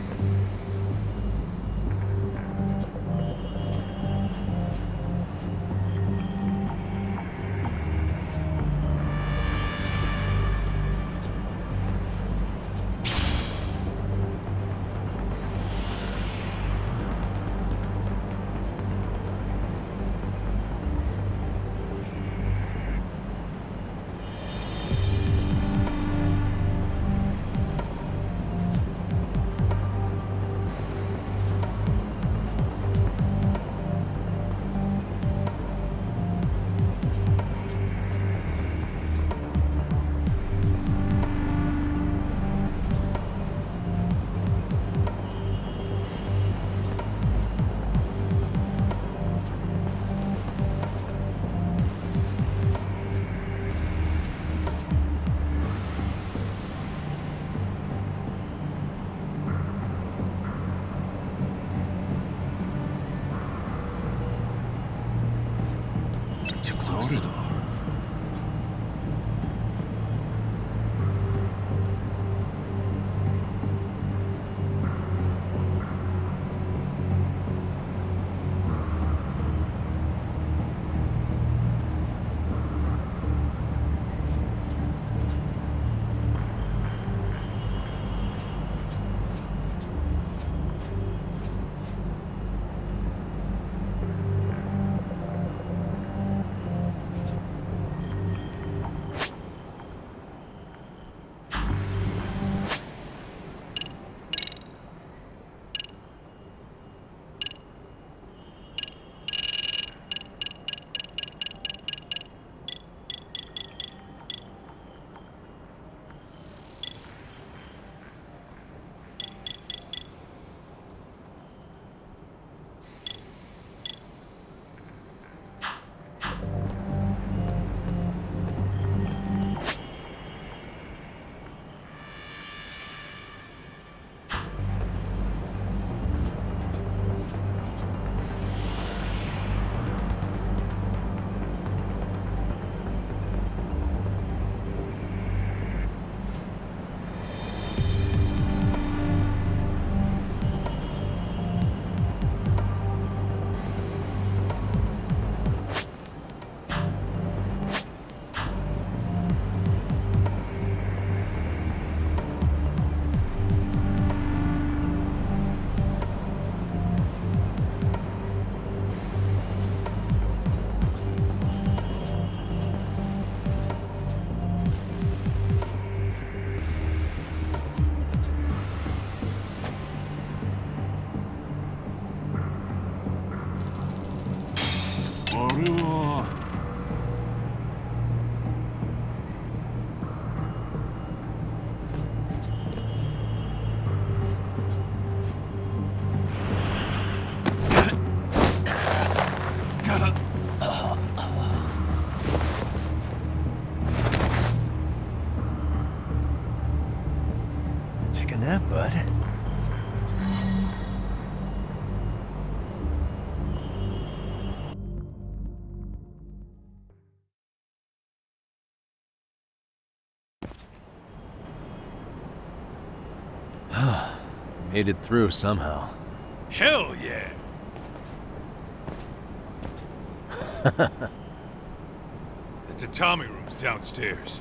S12: Too close.
S3: Take a nap, bud. Made it through somehow.
S10: Hell yeah! The tatami room's downstairs.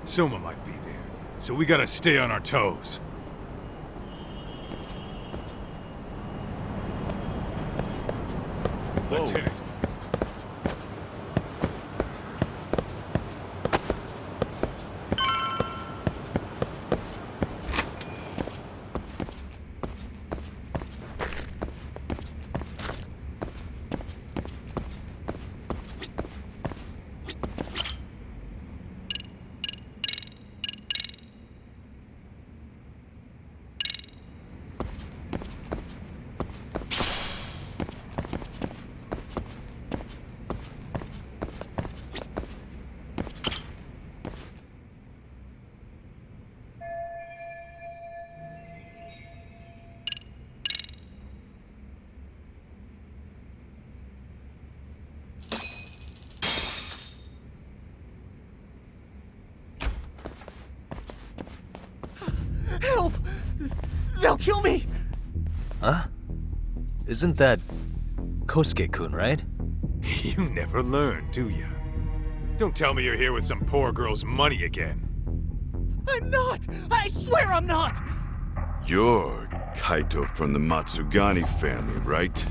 S10: Soma might be there, so we gotta stay on our toes. Let's hit it.
S2: Help! They'll kill me!
S3: Huh? Isn't that Kosuke-kun, right?
S10: You never learn, do you? Don't tell me you're here with some poor girl's money again.
S2: I'm not! I swear I'm not!
S14: You're Kaito from the Matsugani family, right?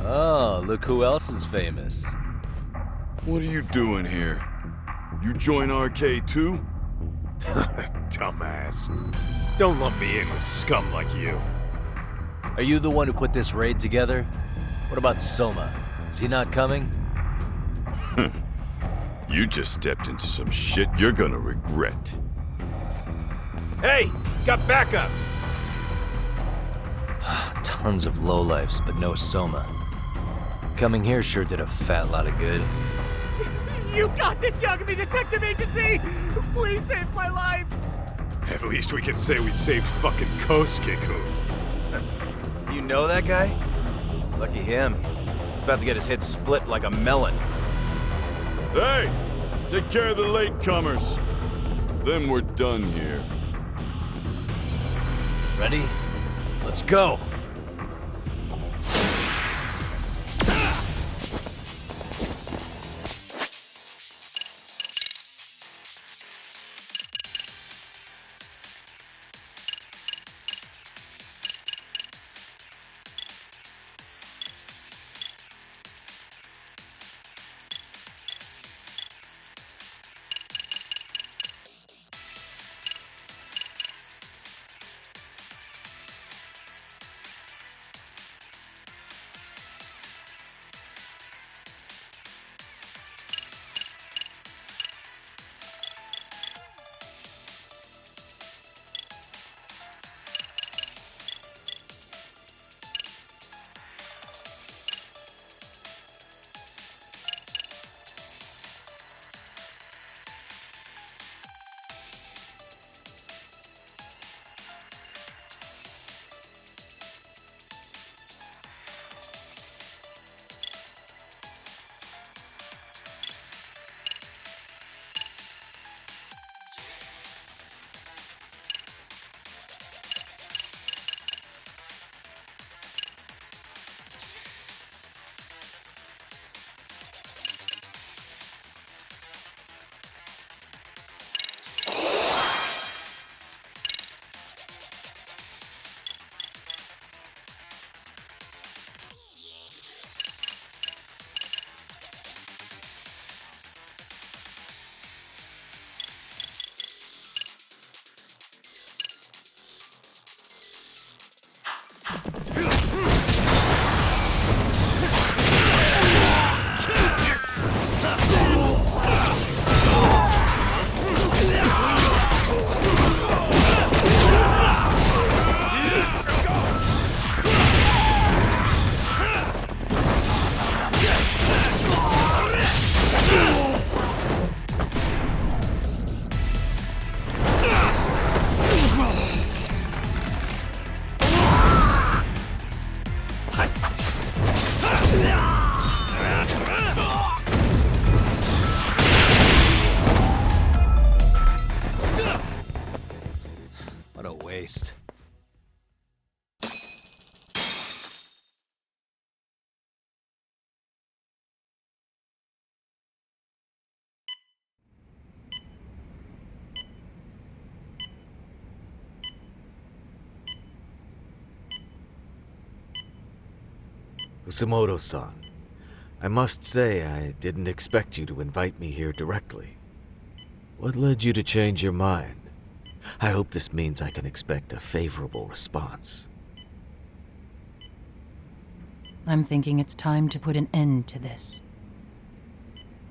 S3: Oh, look who else is famous.
S14: What are you doing here? You join RK too?
S10: Dumbass. Don't lump me in with scum like you.
S3: Are you the one who put this raid together? What about Soma? Is he not coming?
S14: You just stepped into some shit you're gonna regret.
S10: Hey! He's got backup!
S3: Tons of lowlifes, but no Soma. Coming here sure did a fat lot of good.
S2: You got this, Yagami Detective Agency! Please save my life!
S10: At least we can say we saved fucking Kosuke-kun.
S13: You know that guy? Lucky him. He's about to get his head split like a melon.
S14: Hey! Take care of the latecomers. Then we're done here.
S3: Ready? Let's go! What a waste.
S11: Kusumoto-san,
S4: I must say I didn't expect you to invite me here directly. What led you to change your mind? I hope this means I can expect a favorable response.
S16: I'm thinking it's time to put an end to this.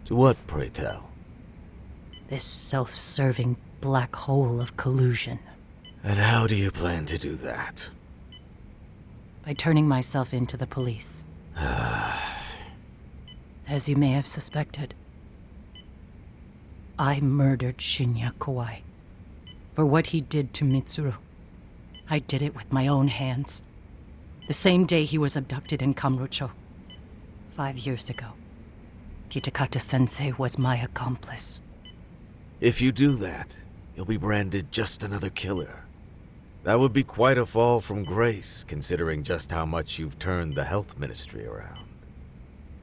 S4: To what, pray tell?
S16: This self-serving black hole of collusion.
S4: And how do you plan to do that?
S16: By turning myself in to the police. As you may have suspected, I murdered Shinya Kawai. For what he did to Mitsuru. I did it with my own hands. The same day he was abducted in Kamurocho. 5 years ago. Kitakata-sensei was my accomplice.
S4: If you do that, you'll be branded just another killer. That would be quite a fall from grace, considering just how much you've turned the health ministry around.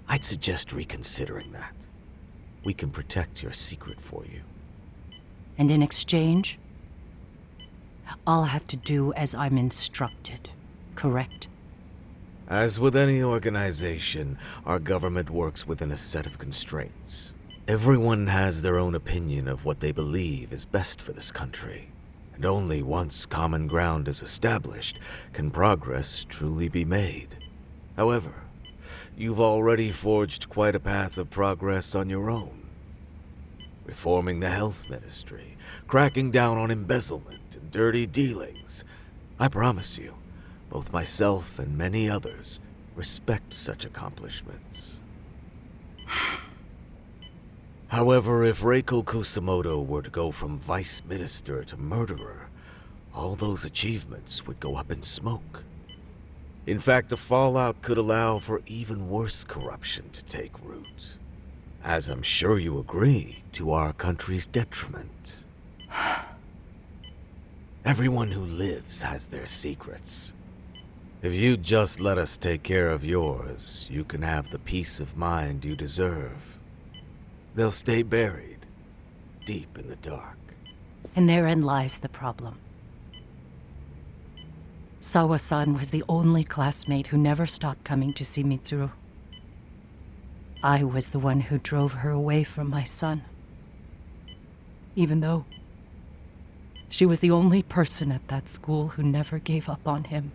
S4: I'd suggest reconsidering that. We can protect your secret for you.
S16: And in exchange, I'll have to do as I'm instructed, correct?
S4: As with any organization, our government works within a set of constraints. Everyone has their own opinion of what they believe is best for this country. And only once common ground is established can progress truly be made. However, you've already forged quite a path of progress on your own. Reforming the health ministry, cracking down on embezzlement and dirty dealings. I promise you, both myself and many others respect such accomplishments. However, if Reiko Kusamoto were to go from vice minister to murderer, all those achievements would go up in smoke. In fact, the fallout could allow for even worse corruption to take root. As I'm sure you agree, to our country's detriment. Everyone who lives has their secrets. If you'd just let us take care of yours, you can have the peace of mind you deserve. They'll stay buried, deep in the dark.
S16: And therein lies the problem. Sawa-san was the only classmate who never stopped coming to see Mitsuru. I was the one who drove her away from my son. Even though she was the only person at that school who never gave up on him.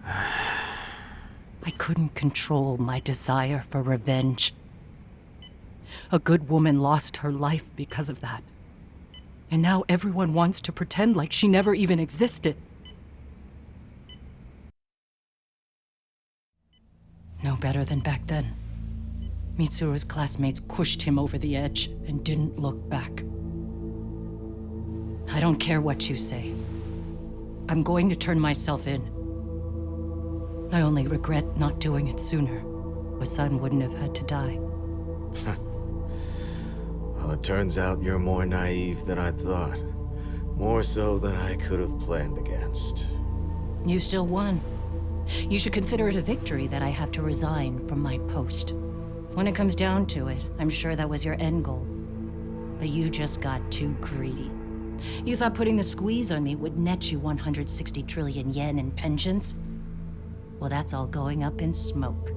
S16: I couldn't control my desire for revenge. A good woman lost her life because of that. And now everyone wants to pretend like she never even existed. No better than back then. Mitsuru's classmates pushed him over the edge and didn't look back. I don't care what you say. I'm going to turn myself in. I only regret not doing it sooner. My son wouldn't have had to die.
S4: Well, it turns out you're more naive than I thought. More so than I could have planned against.
S16: You still won. You should consider it a victory that I have to resign from my post. When it comes down to it, I'm sure that was your end goal. But you just got too greedy. You thought putting the squeeze on me would net you 160 trillion yen in pensions? Well, that's all going up in smoke.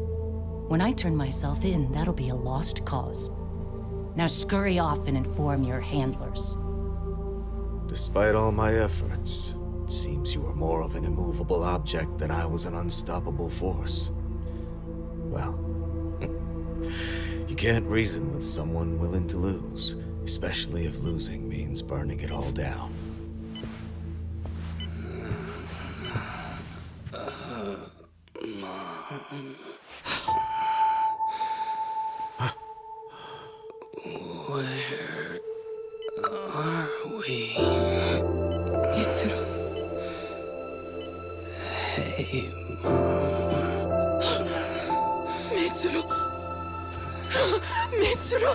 S16: When I turn myself in, that'll be a lost cause. Now scurry off and inform your handlers.
S4: Despite all my efforts, it seems you were more of an immovable object than I was an unstoppable force. Well, you can't reason with someone willing to lose, especially if losing means burning it all down.
S12: Where are we?
S16: Mitsuru.
S12: Hey, Mom.
S16: Mitsuru! Mitsuru!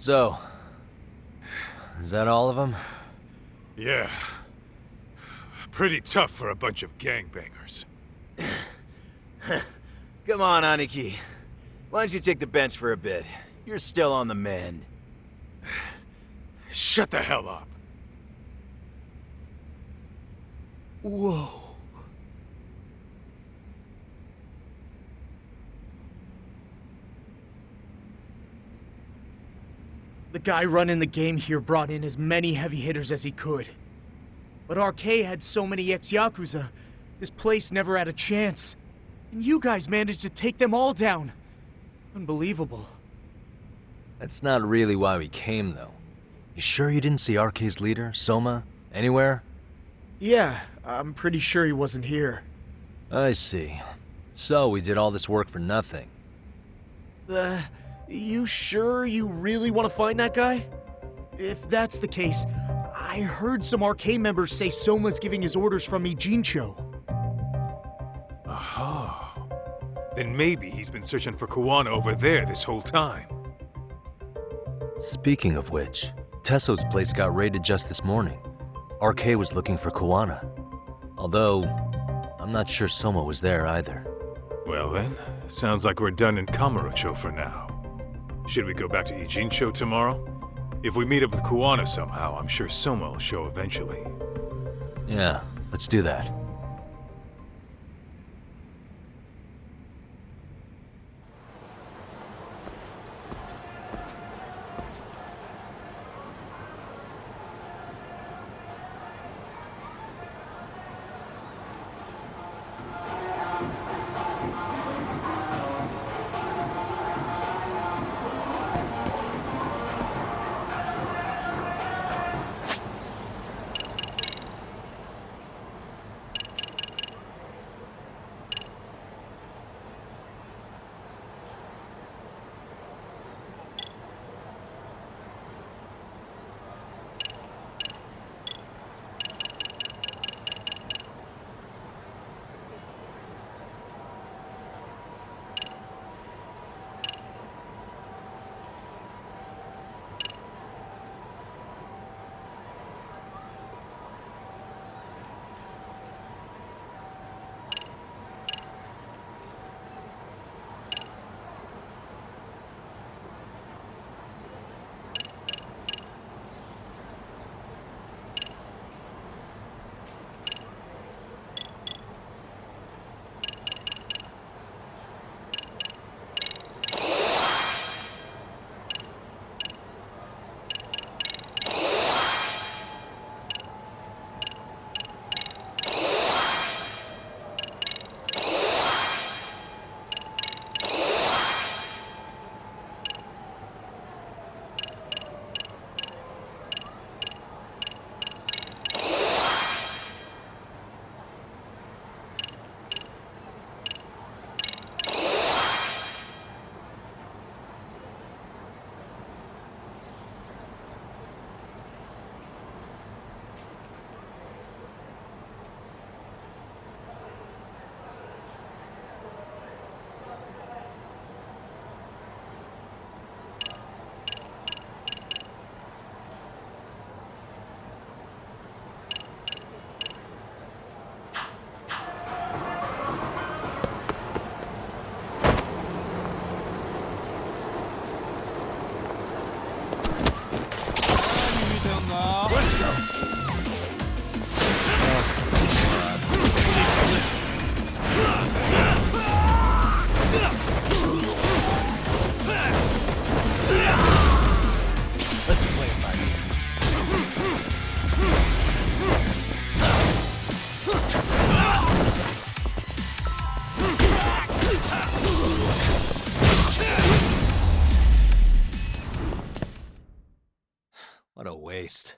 S3: So, is that all of them?
S10: Yeah. Pretty tough for a bunch of gangbangers.
S13: Come on, Aniki. Why don't you take the bench for a bit? You're still on the mend.
S10: Shut the hell up.
S11: Whoa.
S9: The guy running the game here brought in as many heavy hitters as he could. But RK had so many ex-Yakuza, this place never had a chance. And you guys managed to take them all down. Unbelievable.
S3: That's not really why we came, though. You sure you didn't see RK's leader, Soma, anywhere?
S9: Yeah, I'm pretty sure he wasn't here.
S3: I see. So we did all this work for nothing.
S9: You sure you really want to find that guy? If that's the case, I heard some RK members say Soma's giving his orders from Ijincho.
S10: Aha. Then maybe he's been searching for Kuwana over there this whole time.
S3: Speaking of which, Tesso's place got raided just this morning. RK was looking for Kuwana. Although, I'm not sure Soma was there either.
S10: Well then, sounds like we're done in Kamurocho for now. Should we go back to Ijincho tomorrow? If we meet up with Kuwana somehow, I'm sure Soma will show eventually.
S3: Yeah, let's do that. What a waste.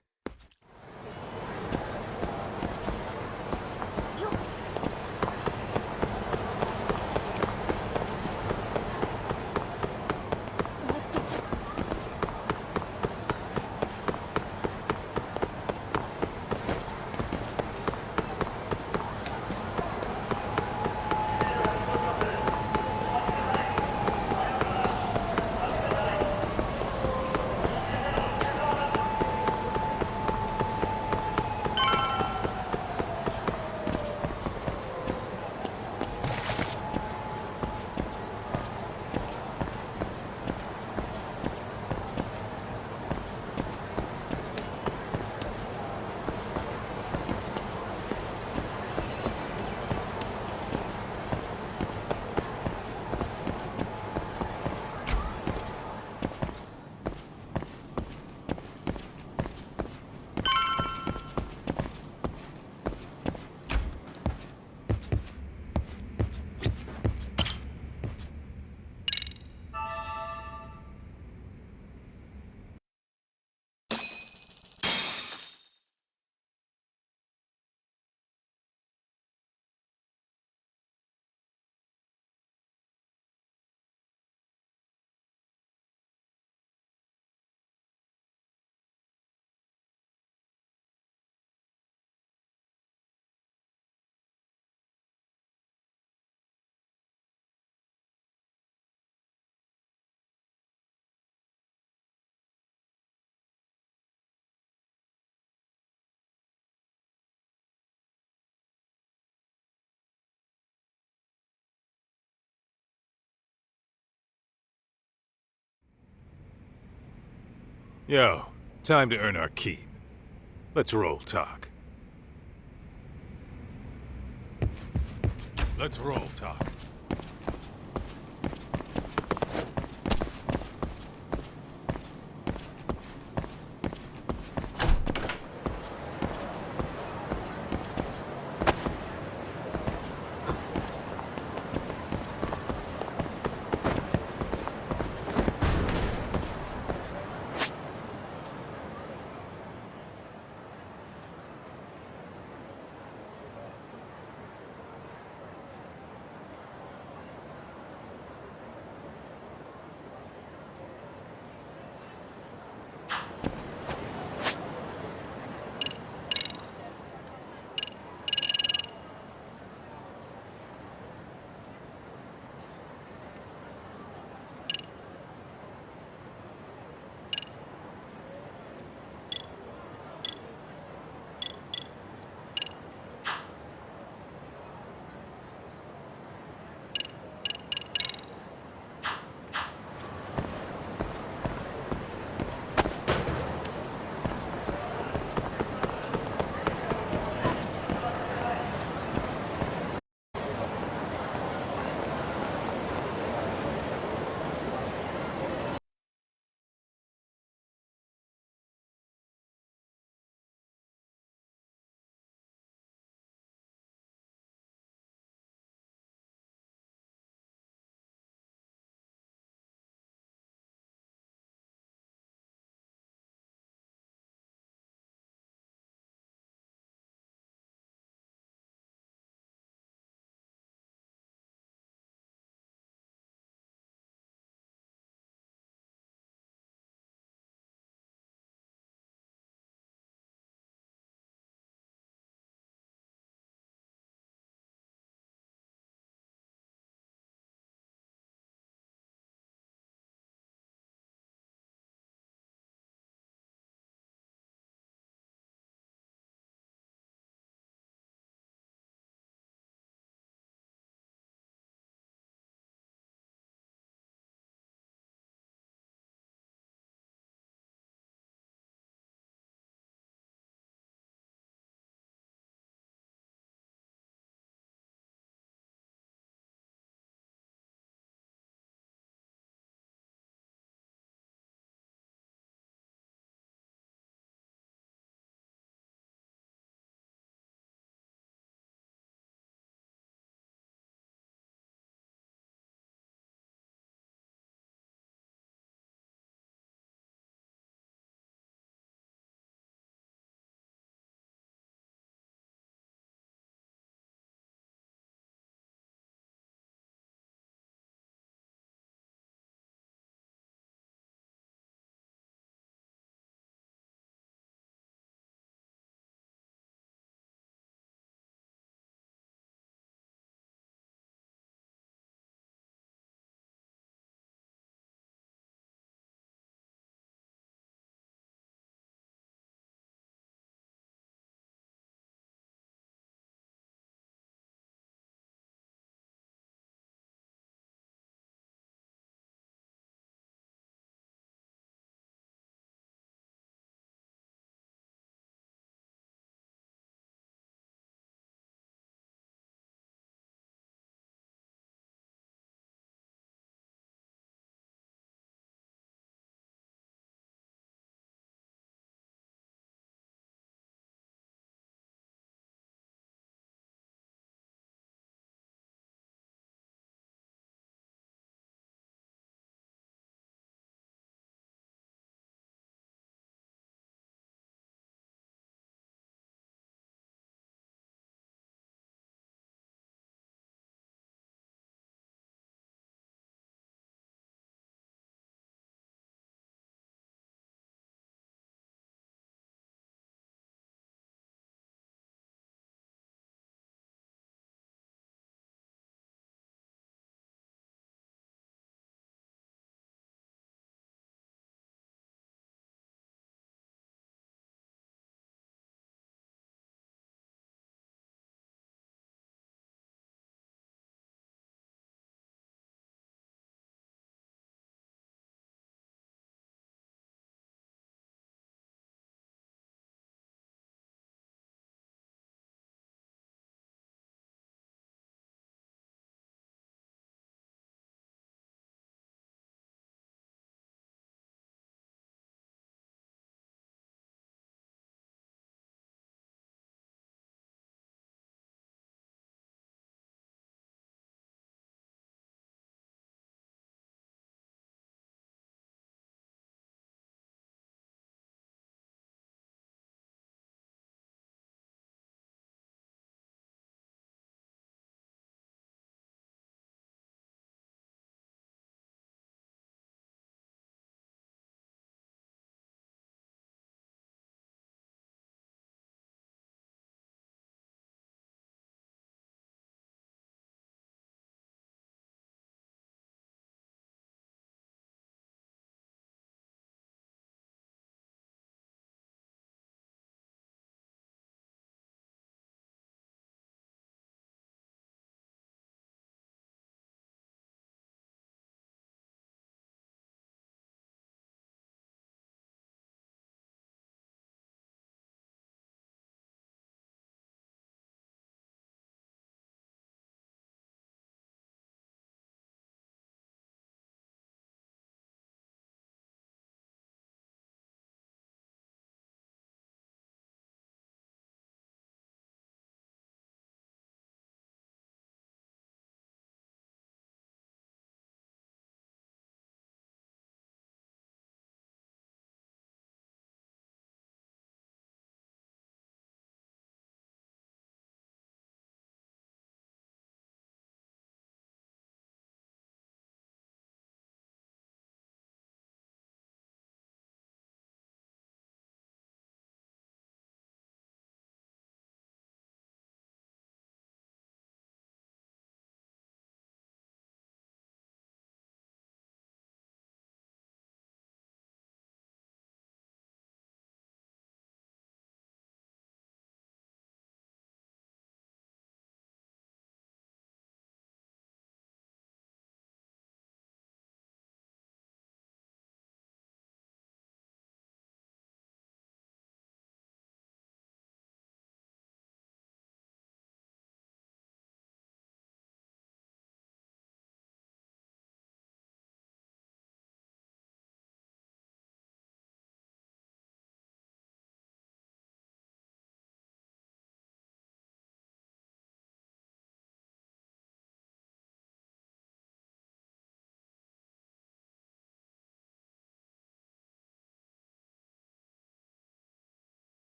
S10: Yo, time to earn our keep. Let's roll talk. Let's roll talk.